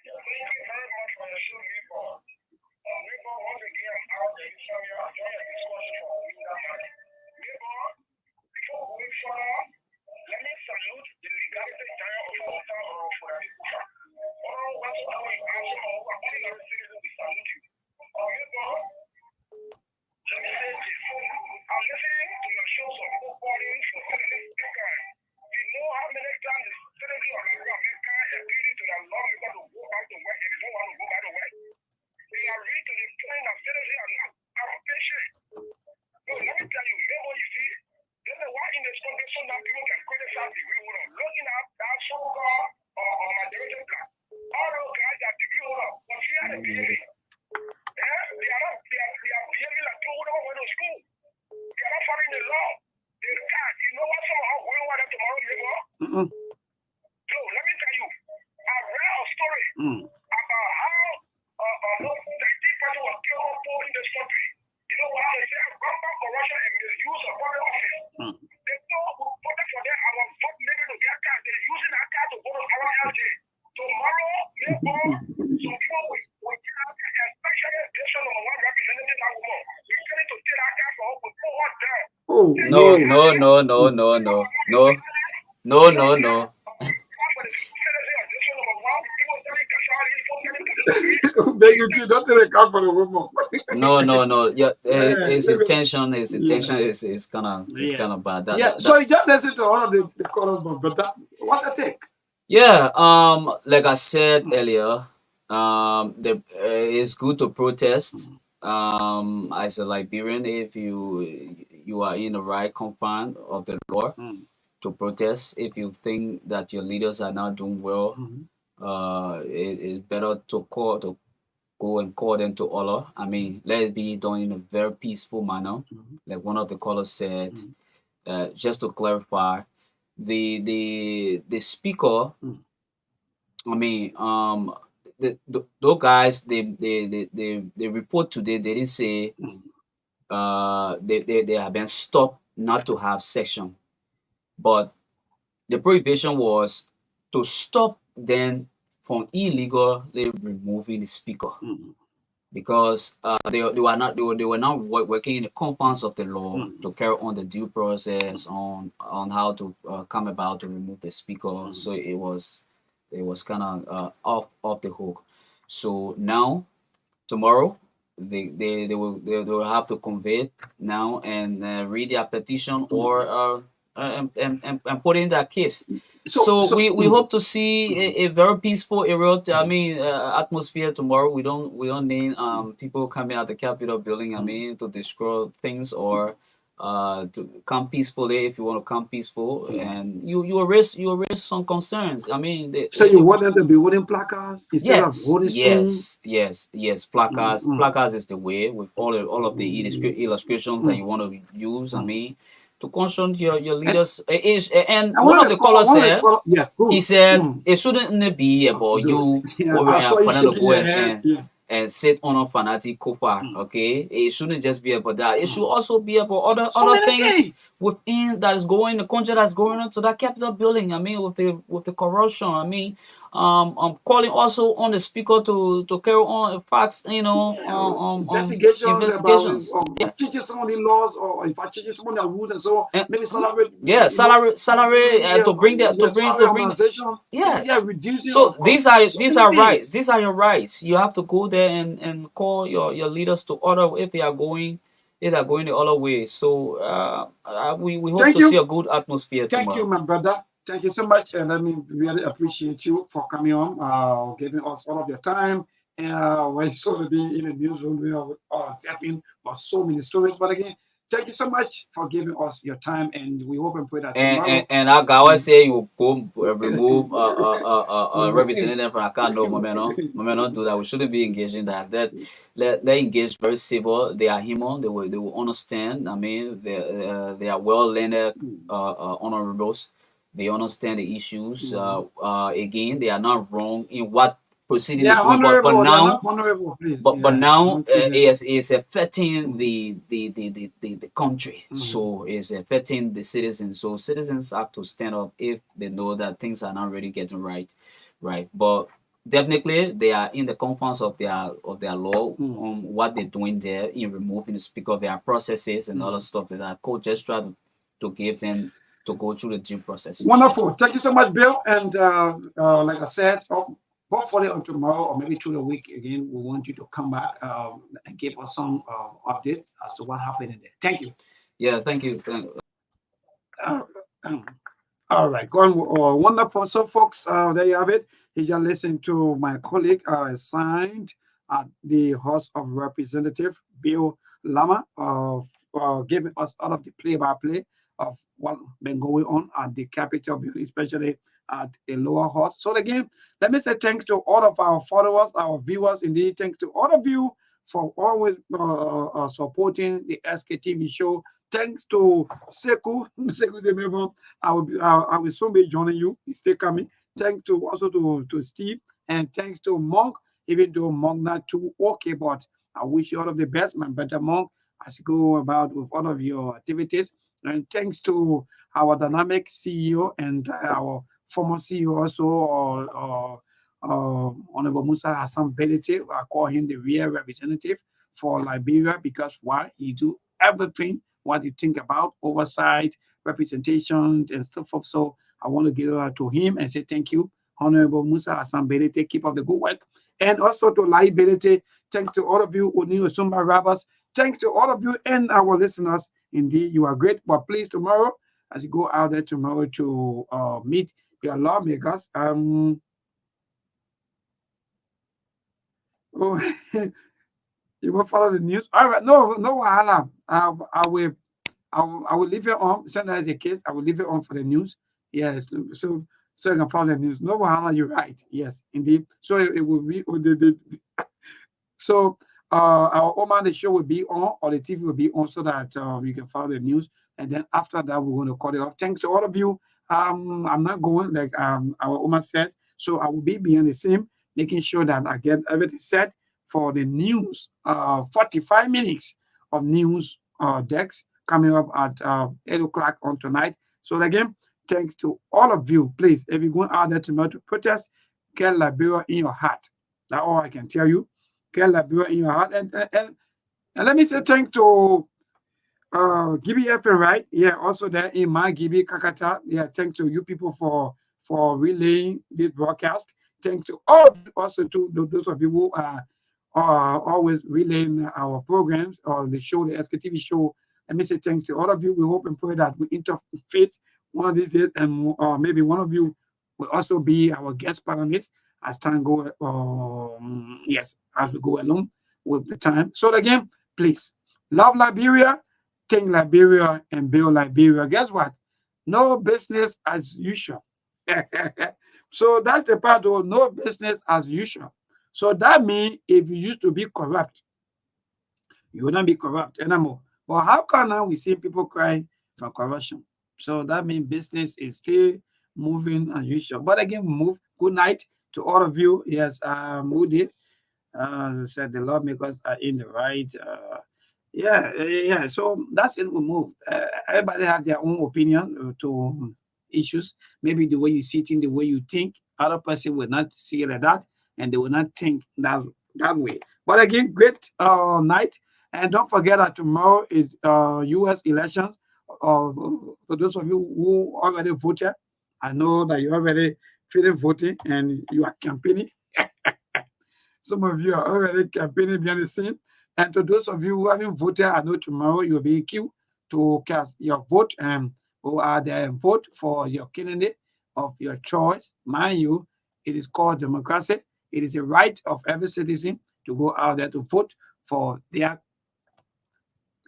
Thank you very much for your show, neighbor. Neighbor, once again, out there, you are joining a discussion for Winter Market. Neighbor, before we move further, let me salute the legality giant of our town for the people. Oh, what's our answer? All the citizens, we salute you. Neighbor, let me say this. I'm listening to your show of footballing for citizens. You know how many times the citizens of America agreed to the law because to go back to work and they don't want to go back to work. They are reached to the point of citizens are patient. No, let me tell you, you see, this is why in this country so that people can criticize degree holder. Looking at that so-called majority black. All those guys that degree holder, but see how they behave. Yeah, they are behaving like people who don't go to school. They are not following the law. They can't. You know what somehow going over there tomorrow, neighbor? So let me tell you, I read a story about how no 13 person was killed in this country. You know what they say? Rampant corruption and misuse of public office. They know who voted for them. I was vote making to get cars. They're using that car to vote on our LG. Tomorrow, neighbor, some people will get out, especially station number 1 representative that woman. We're going to take that car for us. We'll put one down. No. No. Yeah, his intention is kind of bad. So you just listen to all of the callers, but what's the take? Yeah, like I said earlier, it's good to protest. As a Liberian, if you are in the right confine of the law to protest, if you think that your leaders are not doing well, it's better to go and call them to order. I mean, let it be done in a very peaceful manner, like one of the callers said. Just to clarify, the speaker. I mean, those guys they report today. They didn't say they have been stopped not to have session, but the prohibition was to stop them from illegally removing the speaker because they were not working in the confines of the law to carry on the due process on how to come about to remove the speaker. So it was kind of off the hook. So now tomorrow they will have to convey it now and read their petition or and put in that case. So we hope to see a very peaceful area. I mean, atmosphere tomorrow. We don't need people coming out the Capitol building. I mean, to destroy things or to come peacefully if you want to come peaceful, and you raise some concerns. I mean, so you want them to be holding placards instead of holding yes, placards. Placards is the way with all of the illustrations that you want to use. I mean, to caution your leaders. And one of the callers said, he said it shouldn't be about you and sit on a fanatic copa. Okay, it shouldn't just be about that. It should also be about other things within that is going the country that's going into that Capitol building. I mean, with the corruption. I mean, I'm calling also on the speaker to carry on facts. Investigations. Changing some of the laws, or if I change some of the rules and so on, maybe salary. To bring So these are rights. These are your rights. You have to go there and call your leaders to order if they are going the other way. So we hope to see a good atmosphere tomorrow. Thank you, my brother. Thank you so much, and let me really appreciate you for coming on, giving us all of your time. And we're sort of being in the newsroom, we are tapping on so many stories. But again, thank you so much for giving us your time, and we hope and pray that tomorrow. And I always say you go remove representative from account. No, moment, not do that. We shouldn't be engaging that. Let engage very civil. They are human. They will understand. I mean, they are well learned honorables. They understand the issues. Again, they are not wrong in what proceeding Yeah, is doing. honorable. They're not honorable, please. But Yeah, now not previous. it's affecting the country, so it's affecting the citizens. So citizens have to stand up if they know that things are not really getting right. But definitely they are in the confines of their law on what they're doing there in removing the speaker of their processes and other stuff like that. Court just try to give them to go through the due process. Wonderful. Thank you so much, Bill. And like I said, hopefully on tomorrow or maybe through the week again, we want you to come back and give us some update as to what happened in there. Thank you. Yeah, thank you. All right, go on. Wonderful. So, folks, there you have it. You just listened to my colleague assigned at the House of Representative, Bill Lama, giving us all of the play-by-play of what been going on at the Capitol building, especially at the lower house. So again, let me say thanks to all of our followers, our viewers. Indeed, thanks to all of you for always supporting the SKTV show. Thanks to Sekou, I will soon be joining you. He's still coming. Thanks to also to Steve, and thanks to Monk, even though Monk not too okay, but I wish you all of the best, my better Monk, as you go about with all of your activities. And thanks to our dynamic CEO and our former CEO also, Honorable Musa Hassan Belete. I call him the real representative for Liberia because why? He do everything what you think about oversight, representation, and stuff. So I want to give to him and say thank you, Honorable Musa Hassan Belete. Keep up the good work. And also to Liberty, thanks to all of you, Uni Sumba Rabas. Thanks to all of you and our listeners. Indeed, you are great. But please, tomorrow, as you go out there tomorrow to meet your lawmakers, oh, you will follow the news. All right, no, wahala. I will leave it on. Send that as a case. I will leave it on for the news. Yes, so you can follow the news. No wahala. You're right. Yes, indeed. So it will be. So our Oman, the show will be on, or the TV will be on, so that you can follow the news. And then after that, we're going to cut it off. Thanks to all of you. I'm not going like our Oman said, so I will be behind the scene, making sure that I get everything set for the news. 45 minutes of news decks coming up at 8 o'clock on tonight. So again, thanks to all of you. Please, if you're going out there tomorrow to protest, get Liberia in your heart. That's all I can tell you. Get Liberia in your heart. And let me say thanks to Gibi FM, right? Yeah, also there in my Gibi Kakata. Yeah, thanks to you people for relaying this broadcast. Thanks to all of you, also to those of you who are always relaying our programs or the show, the SKTV show. Let me say thanks to all of you. We hope and pray that we interface one of these days, and maybe one of you will also be our guest panelist as time go. Yes, as we go along with the time. So again, please love Liberia, think Liberia, and build Liberia. Guess what? No business as usual. So that's the part of no business as usual. So that means if you used to be corrupt, you will not be corrupt anymore. But how come now we see people crying for corruption? So that means business is still moving as usual. But again, move. Good night to all of you. Yes, who did? Said the lawmakers are in the right. Yeah. So that's it. We move. Everybody have their own opinion to issues. Maybe the way you see it, in the way you think. Other person will not see it like that, and they will not think that way. But again, great night. And don't forget that tomorrow is U.S. elections. For those of you who already voted, I know that you already finished voting and you are campaigning. Some of you are already campaigning behind the scene. And to those of you who haven't voted, I know tomorrow you'll be in queue to cast your vote and go out there and vote for your candidate. of your choice. Mind you, it is called democracy. It is a right of every citizen to go out there to vote for their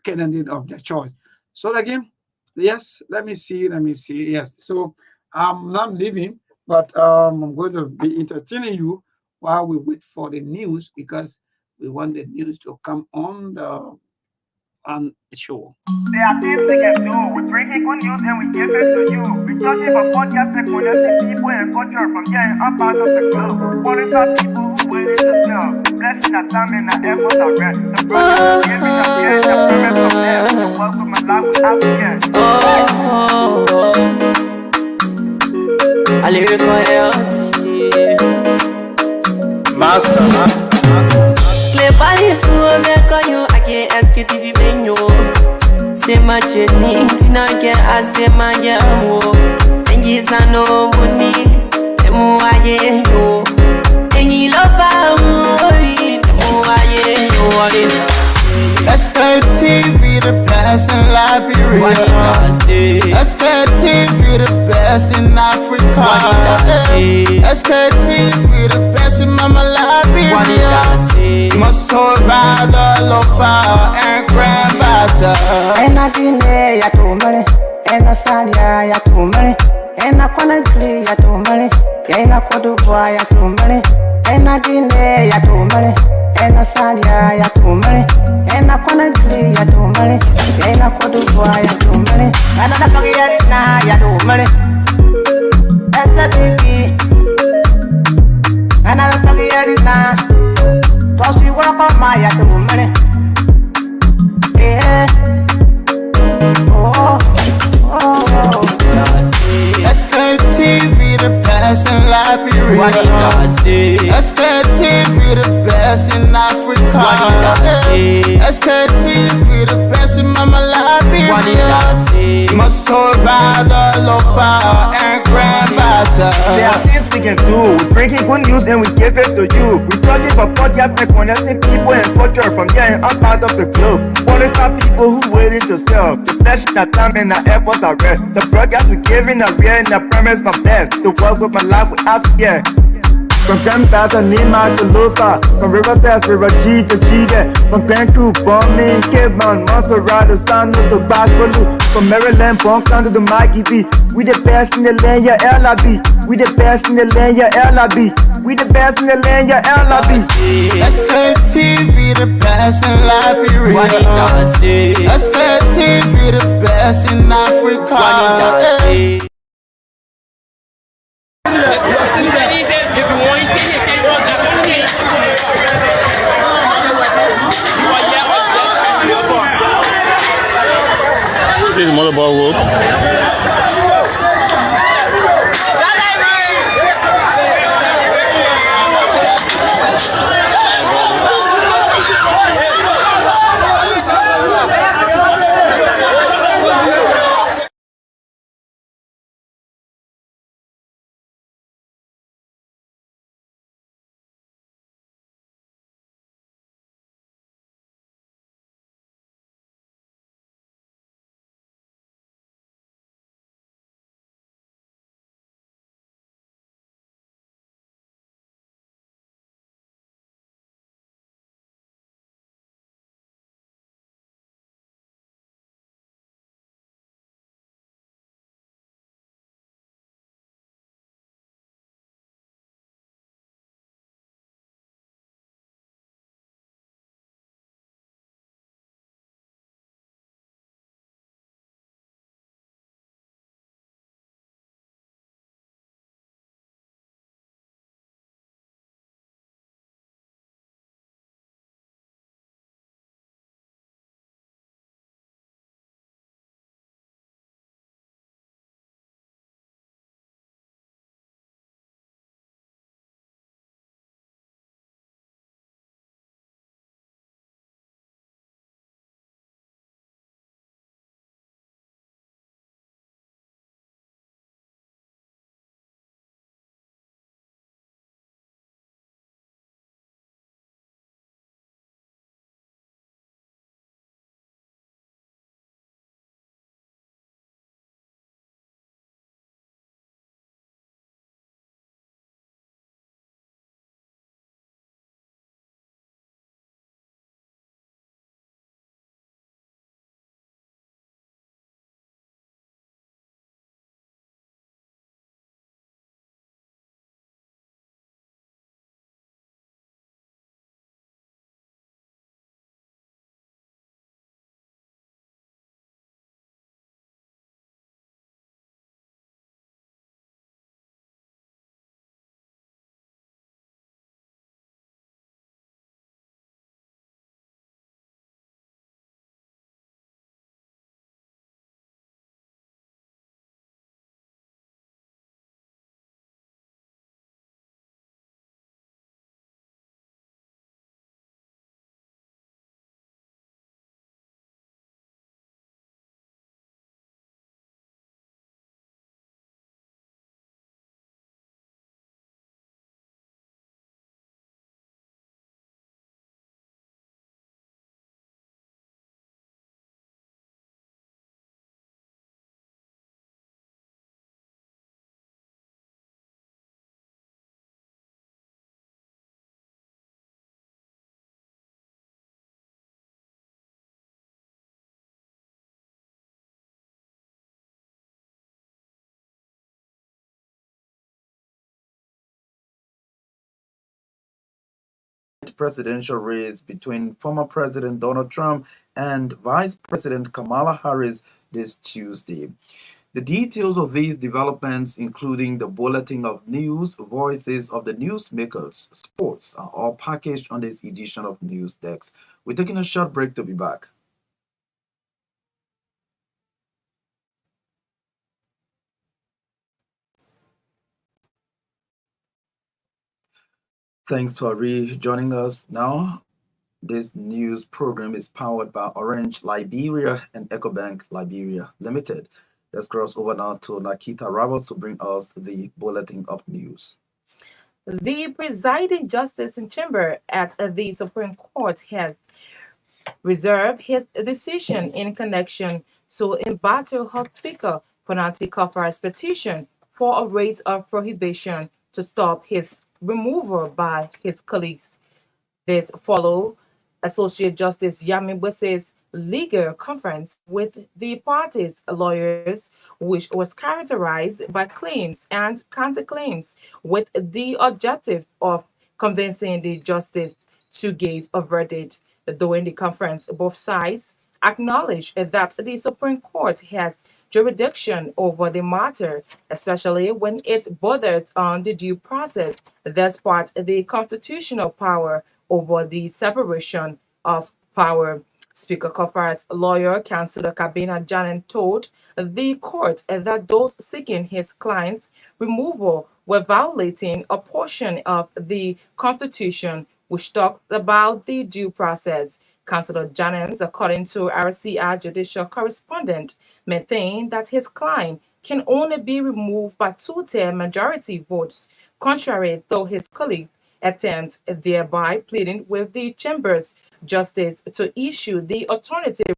candidate of their choice. So again, yes, let me see, Yes. So I'm not leaving, but I'm going to be entertaining you while we wait for the news because we want the news to come on the show. There are things we can do. We bring in good news and we give it to you. We talking about podcast and connecting people and culture from getting up out of the club. Qualified people who willing to sell. The blessing that time and the effort are rest. The brothers giving the care and the promise of them. The welcome and life without fear. I lyrical health. Master. Play body so make you I can't Sktv benyo. Say my journey, tina get I say my jamo. And yes I know money, emu aye yo. And you love me, emu aye yo. Sktv, the best in Liberia. Sktv, the best in Africa. Sktv, the best in Mama Liberia. Muscle rider, lofa, and grandfather. And I didn't ya to money, and I said ya to money, and I couldn't play ya to money, and I could do ya to money, and I didn't ya to money, and I said ya to money, and I couldn't play ya to money, and I could do ya to money, and I don't get it now ya to money. That's the TV, and I don't get it now. Cause you walk on my ya to money. Yeah. Sktv, the best in Liberia. Sktv, the best in Africa. Sktv, the best in Mama Liberia. Muscle rider, lopa, and grandfather. There are things we can do. We bring in good news and we give it to you. We talking about podcast and connecting people and culture from getting up out of the club. Qualified people who willing to sell. The flesh, the time and the effort are rest. The broadcast we giving a real and the promise my best. To work with my life without fear. From Grandfather, Nima to Lufa. From Riverside, River G to Chile. From Grand Crew, Bombing, Kidman, Monster Rider, San to Bakulu. From Maryland, Bonk down to the Mikey B. We the best in the land, yeah, LIB. We the best in the land, yeah, LIB. We the best in the land, yeah, LIB. Sktv, the best in Liberia. Sktv, the best in Africa. This is motherboard rope. second presidential race between former President Donald Trump and Vice President Kamala Harris this Tuesday. The details of these developments, including the bulletin of news, voices of the newsmakers, sports, are all packaged on this edition of News Desk. We're taking a short break to be back. Thanks for rejoining us now. This news program is powered by Orange Liberia and EcoBank Liberia Limited. Let's cross over now to Nakita Roberts to bring us the bulletin of news. The presiding justice in chamber at the Supreme Court has reserved his decision in connection to embattle House Speaker Fonati Kofar's petition for a rate of prohibition to stop his removal by his colleagues. This followed Associate Justice Yami Bwese's legal conference with the parties' lawyers, which was characterized by claims and counterclaims with the objective of convincing the justice to give a verdict. During the conference, both sides acknowledged that the Supreme Court has jurisdiction over the matter, especially when it borders on the due process, despite the constitutional power over the separation of power. Speaker Kofar's lawyer, Councillor Kabina Janin, told the court that those seeking his client's removal were violating a portion of the Constitution which talks about the due process. Councillor Jannings, according to RCR judicial correspondent, maintained that his client can only be removed by two-thirds majority votes, contrary to his colleagues' attempt, thereby pleading with the chamber's justice to issue the alternative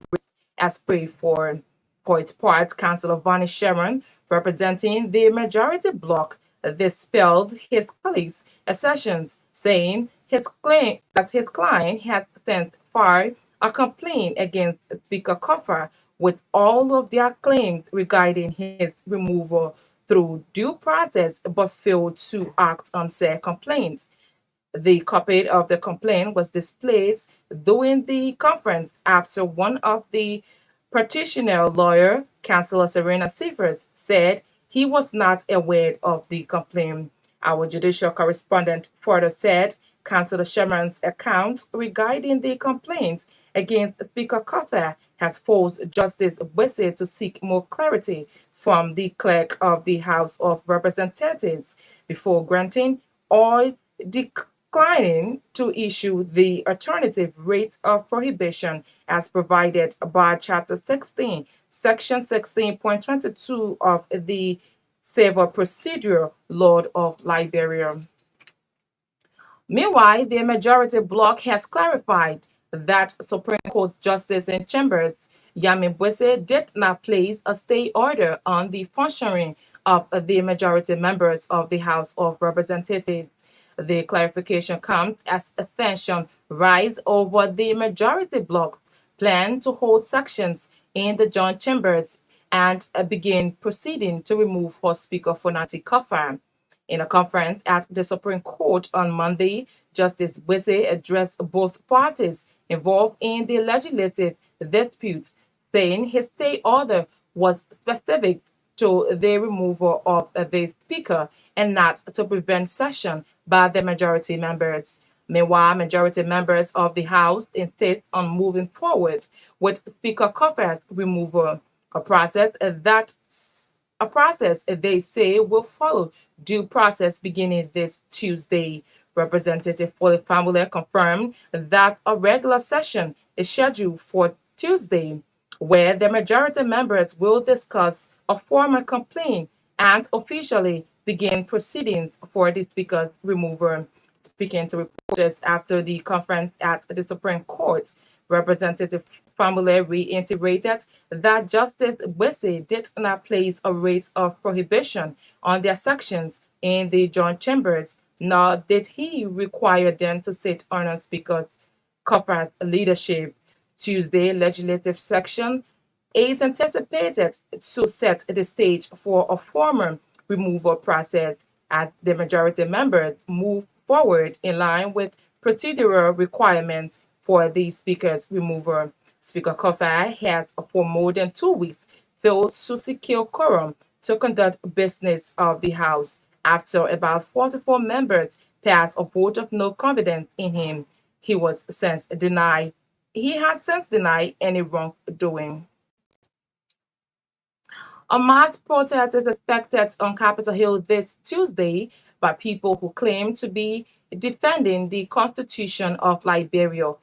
as prayed for. For its part, Councillor Vani Sharon, representing the majority bloc, dispelled his colleagues' assertions, saying his client has since filed a complaint against Speaker Kofar with all of their claims regarding his removal through due process, but failed to act on said complaints. The copy of the complaint was displayed during the conference after one of the petitioner lawyer, Councillor Serena Seifers, said he was not aware of the complaint. Our judicial correspondent further said Councillor Sherman's account regarding the complaint against Speaker Kofar has forced Justice Bwese to seek more clarity from the clerk of the House of Representatives before granting or declining to issue the alternative rate of prohibition as provided by Chapter 16, Section 16.22 of the Civil Procedural Law of Liberia. Meanwhile, the majority bloc has clarified that Supreme Court Justice in Chambers Yami Bwese did not place a stay order on the functioning of the majority members of the House of Representatives. The clarification comes as tension rise over the majority bloc's plan to hold sections in the joint chambers and begin proceeding to remove House Speaker Fonati Kofar. In a conference at the Supreme Court on Monday, Justice Bwese addressed both parties involved in the legislative dispute, saying his stay order was specific to the removal of the Speaker and not to prevent session by the majority members. Meanwhile, majority members of the House insist on moving forward with Speaker Kofar's removal, a process they say will follow due process beginning this Tuesday. Representative Foley Family confirmed that a regular session is scheduled for Tuesday, where the majority members will discuss a formal complaint and officially begin proceedings for the Speaker's removal. Speaking to reporters after the conference at the Supreme Court, Representative Family reiterated that Justice Bwese did not place a rate of prohibition on their sections in the joint chambers, nor did he require them to sit under Speaker Kofar's leadership. Tuesday legislative section is anticipated to set the stage for a formal removal process as the majority members move forward in line with procedural requirements for the Speaker's removal. Speaker Kofi has for more than 2 weeks failed to secure quorum to conduct business of the House after about 44 members passed a vote of no confidence in him. He has since denied any wrongdoing. A mass protest is expected on Capitol Hill this Tuesday by people who claim to be defending the Constitution of Liberia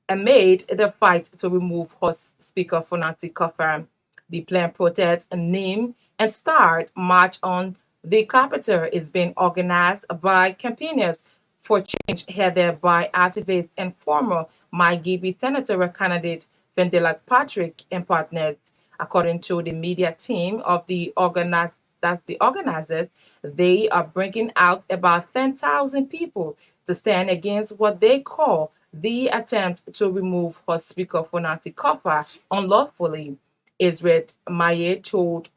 amid the fight to remove House Speaker Fonati Kofa. The planned protest, named and starred March on the Capitol, is being organized by campaigners for change headed by activist and former MyGB senatorial candidate Vendela Patrick and partners. According to the media team of the organizers, they are bringing out about 10,000 people to stand against what they call the attempt to remove House Speaker Fonati Kofa unlawfully. Israel Maye told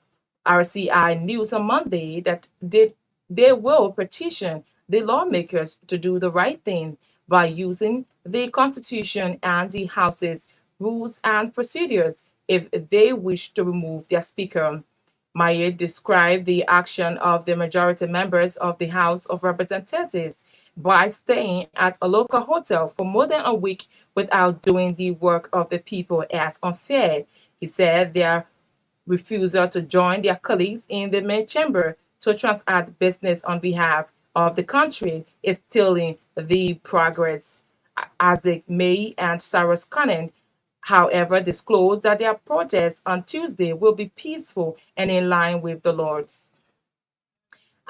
RCI News on Monday that they will petition the lawmakers to do the right thing by using the Constitution and the House's rules and procedures if they wish to remove their Speaker. Maye described the action of the majority members of the House of Representatives by staying at a local hotel for more than a week without doing the work of the people as unfair. He said their refusal to join their colleagues in the main chamber to transact business on behalf of the country is stilling the progress. Isaac May and Cyrus Cannon, however, disclosed that their protest on Tuesday will be peaceful and in line with the Lord's.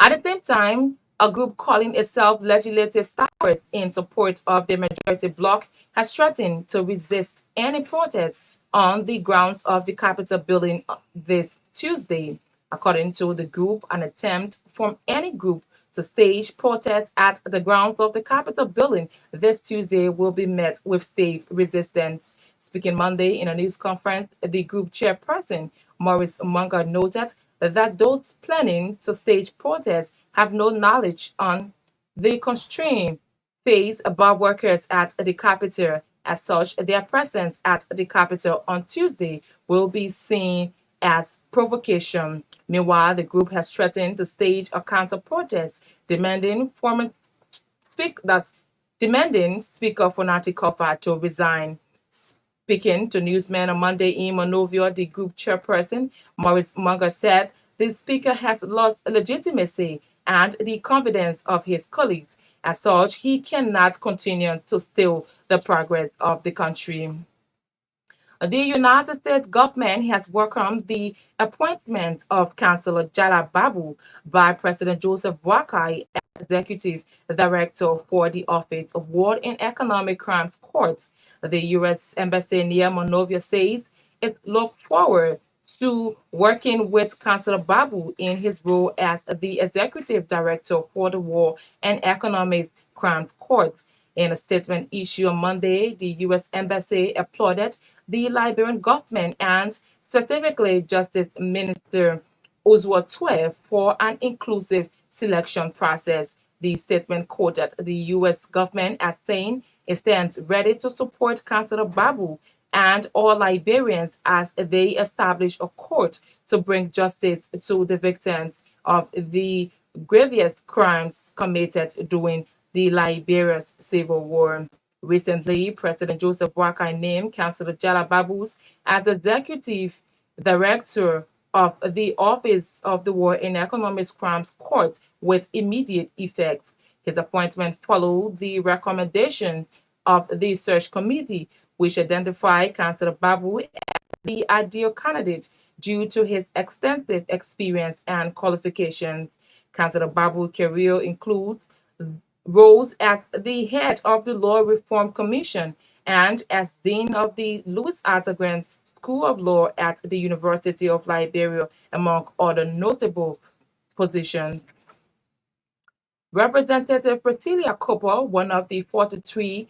At the same time, a group calling itself Legislative Stalwarts in support of the majority bloc has threatened to resist any protest on the grounds of the Capitol building this Tuesday. According to the group, an attempt from any group to stage protests at the grounds of the Capitol building this Tuesday will be met with stiff resistance. Speaking Monday in a news conference, the group chairperson, Maurice Munger, noted that those planning to stage protests have no knowledge on the constraint faced by workers at the Capitol. As such, their presence at the Capitol on Tuesday will be seen as provocation. Meanwhile, the group has threatened to stage a counter-protest demanding Speaker Fonati Kofa to resign. Speaking to newsmen on Monday in Monrovia, the group chairperson, Maurice Munger, said the speaker has lost legitimacy and the confidence of his colleagues. As such, he cannot continue to steal the progress of the country. The United States government has welcomed the appointment of Councillor Jala Babu by President Joseph Boakai as Executive Director for the Office of War and Economic Crimes Court. The U.S. Embassy near Monrovia says it looks forward to working with Councillor Babu in his role as the Executive Director for the War and Economic Crimes Court. In a statement issued on Monday, the U.S. Embassy applauded the Liberian government and specifically Justice Minister Oswald Twe for an inclusive selection process. The statement quoted the U.S. government as saying it stands ready to support Councillor Babu and all Liberians as they establish a court to bring justice to the victims of the grievous crimes committed during the Liberia's civil war. Recently, President Joseph Boakai named Councillor Jala Babus as Executive Director of the Office of the War and Economic Crimes Court with immediate effect. His appointment followed the recommendations of the search committee, which identified Councillor Babu as the ideal candidate due to his extensive experience and qualifications. Councillor Babu's career includes roles as the head of the Law Reform Commission and as Dean of the Louis Arthur School of Law at the University of Liberia, among other notable positions. Representative Priscilla Cooper, one of the 43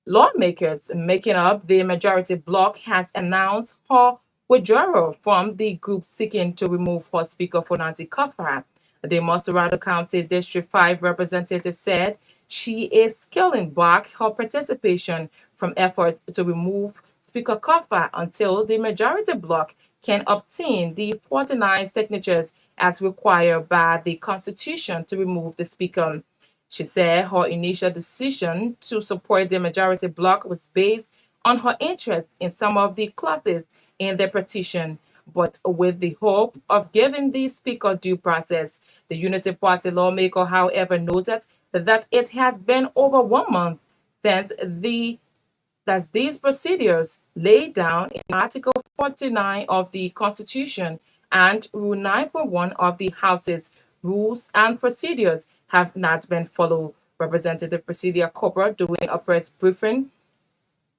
lawmakers making up the majority bloc, has announced her withdrawal from the group seeking to remove her Speaker Fonati Kofa. The Montserrado County District 5 representative said she is scaling back her participation from efforts to remove Speaker Koffa until the majority bloc can obtain the 49 signatures as required by the Constitution to remove the Speaker. She said her initial decision to support the majority bloc was based on her interest in some of the clauses in the petition, but with the hope of giving the Speaker due process. The Unity Party lawmaker, however, noted that it has been over 1 month since these procedures laid down in Article 49 of the Constitution and Rule 9.1 of the House's Rules and Procedures have not been followed. Representative Presidia Cooper, during a press briefing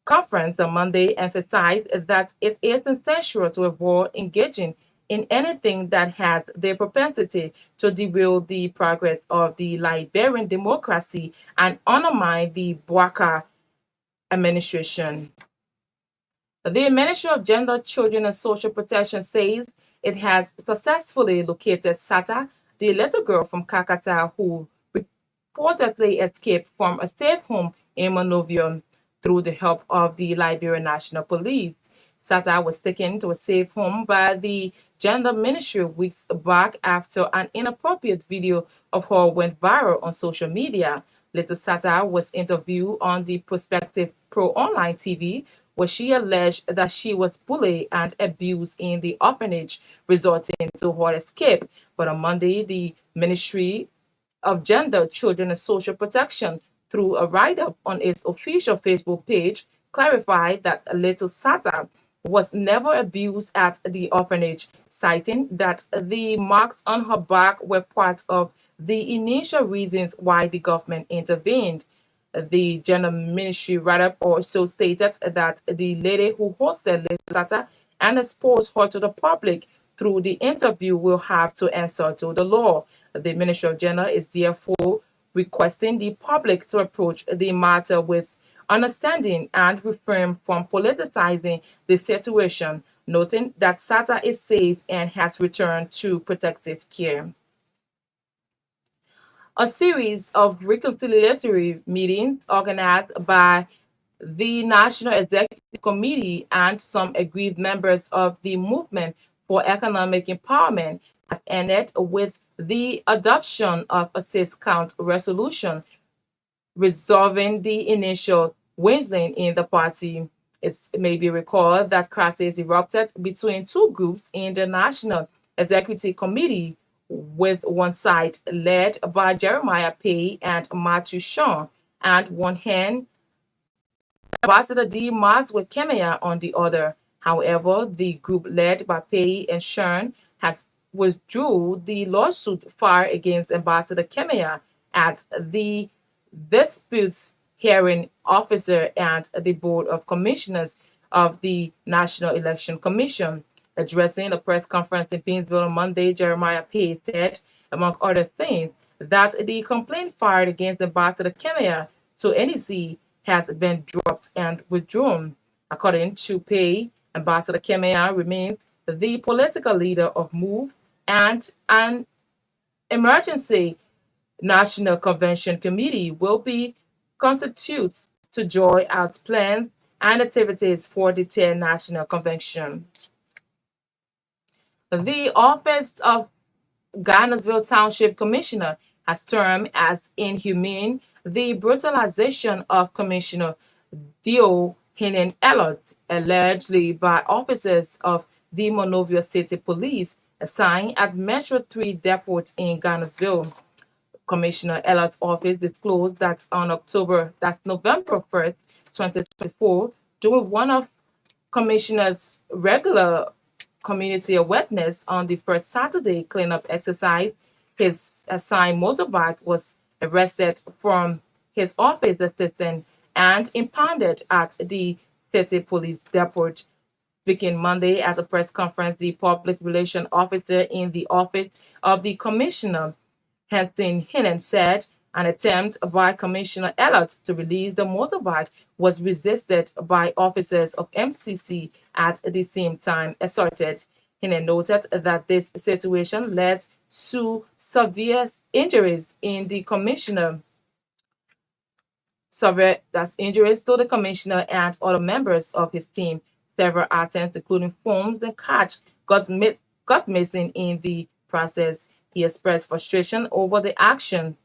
conference on Monday, emphasized that it is essential to avoid engaging in anything that has the propensity to derail the progress of the Liberian democracy and undermine the Bouaka administration. The Ministry of Gender, Children and Social Protection says it has successfully located Sata, the little girl from Kakata who reportedly escaped from a safe home in Monrovia through the help of the Liberian National Police. Sata was taken to a safe home by the Gender Ministry weeks back after an inappropriate video of her went viral on social media. Little Sata was interviewed on the Prospective Pro Online TV, where she alleged that she was bullied and abused in the orphanage, resulting to her escape. But on Monday, the Ministry of Gender, Children and Social Protection, through a write-up on its official Facebook page, clarified that little Sata was never abused at the orphanage, citing that the marks on her back were part of the initial reasons why the government intervened. The Gender Ministry write-up also stated that the lady who hosted Little Sata and exposed her to the public through the interview will have to answer to the law. The Ministry of Gender is therefore requesting the public to approach the matter with understanding and refrain from politicizing the situation, noting that Sata is safe and has returned to protective care. A series of reconciliatory meetings organized by the National Executive Committee and some aggrieved members of the Movement for Economic Empowerment has ended with the adoption of a six-count resolution resolving the initial wrangling in the party. It may be recalled that crisis erupted between two groups in the National Executive Committee, with one side led by Jeremiah Pay and Matthew Shaw, and one hand Ambassador D. Maswe Kemea on the other. However, the group led by Pay and Shawn has withdrew the lawsuit filed against Ambassador Kemea at the disputes hearing officer and the Board of Commissioners of the National Election Commission. Addressing a press conference in Painesville on Monday, Jeremiah Pay said, among other things, that the complaint filed against Ambassador Kemea to NEC has been dropped and withdrawn. According to Pay, Ambassador Kemea remains the political leader of MOVE, and an emergency National Convention Committee will be constituted to join out plans and activities for the 10th National Convention. The Office of Garnersville Township Commissioner has termed as inhumane the brutalization of Commissioner Dio Hinen Elliott, allegedly by officers of the Monrovia City Police assigned at Metro 3 Depot in Garnersville. Commissioner Elliott's office disclosed that on November 1st, 2024, during one of Commissioner's regular community awareness on the first Saturday cleanup exercise, his assigned motorbike was arrested from his office assistant and impounded at the City Police Depot. Speaking Monday at a press conference, the public relations officer in the office of the commissioner, Heston Hinnon, said an attempt by Commissioner Elliott to release the motorbike was resisted by officers of MCC at the same time asserted. Hinnon noted that this situation led to severe injuries in the commissioner suffered injuries to the commissioner and other members of his team. Several items, including phones and cash, got missing in the process. He expressed frustration over the action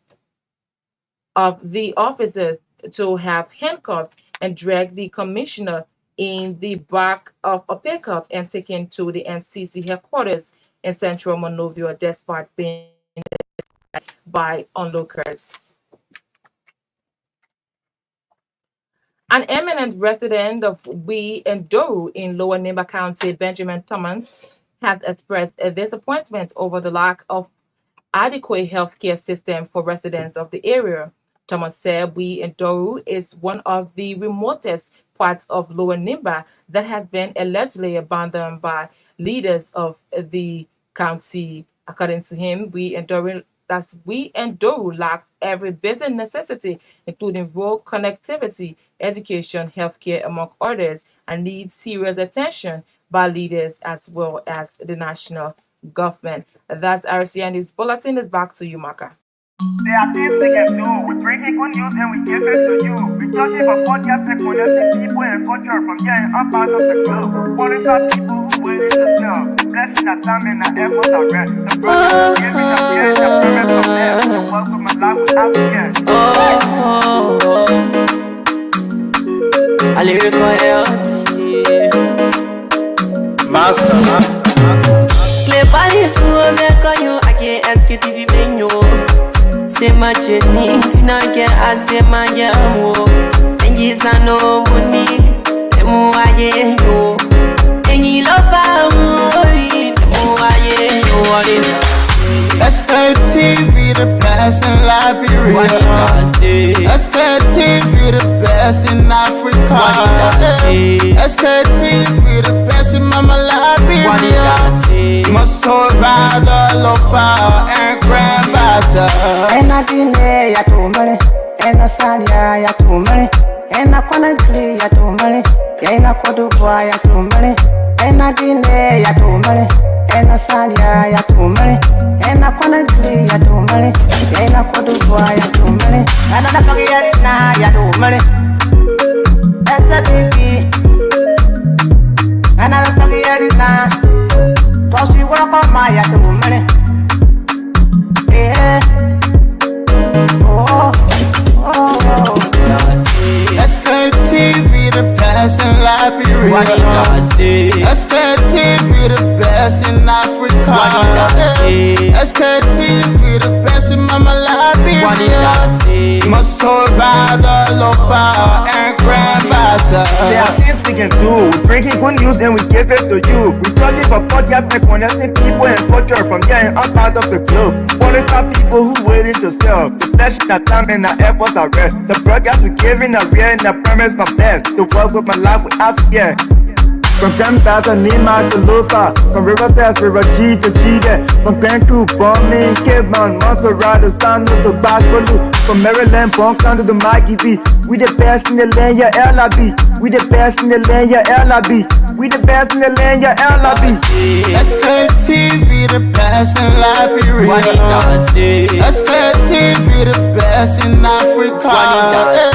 of the officers to have handcuffed and dragged the commissioner in the back of a pickup and taken to the MCC headquarters in central Monrovia, despite being by onlookers. An eminent resident of Wee and Doru in Lower Nimba County, Benjamin Thomas, has expressed a disappointment over the lack of adequate healthcare system for residents of the area. Thomas said Wee and Doru is one of the remotest parts of Lower Nimba that has been allegedly abandoned by leaders of the county. According to him, Wee and Doru lacks every basic necessity, including road connectivity, education, healthcare, among others, and needs serious attention by leaders as well as the national government. That's RCN's bulletin. Is back to you, Maka. There are things we can do. We bring in good news and we give it to you. We talking about podcasts and connecting people and culture from getting up out of the club. Qualified people who waiting to sell. Blessing our time and our efforts are rest. The brothers giving us care, the parents from them. So welcome my life with African. A lyrical health. Master. Cleverly, so I can't ask it if you been you. Say my journey, Tina can ask my yamu. And yes, I know money, the more I get you. And you love me, the more I get you. What is Sktv, the best in Liberia. Sktv, the best in Africa. Sktv, the best in Mama Liberia. Muscle Rider, Lofa, and Grandmaster. And I didn't ya to money, and I said ya to money, and I couldn't ya to money, and I could do ya to money, and I didn't ya to money, and I said ya to money, and I couldn't ya to money, and I could do ya to money, and I don't get it now ya to money. That's the TV, and I don't get it now. Cause you work on my ya to money. Yeah. Sktv, the best in Liberia. Sktv, the best in Africa. Sktv, the best in Mama Liberia. Muscle Rider, Lopa, and Grandmaster. There are things we can do. We bring in good news and we give it to you. We talking about podcasts and connecting people and culture from getting up out of the club. Qualified people who waiting to sell. The blessing our time and our efforts are rest. The broadcast we giving are real and I promise my best. To work with my life with African. From Grandfather Nima to Lufa, from Riverside, River G to Chile, from Cancun, Bombay, Cape Town, Montserrat, San to Backwater, from Maryland, Bronx to the Mikey B. We the best in the land, yeah, LIB. We the best in the land, yeah, LIB. We the best in the land, yeah, LIB. Sktv, the best in Liberia. Sktv, the best in Africa.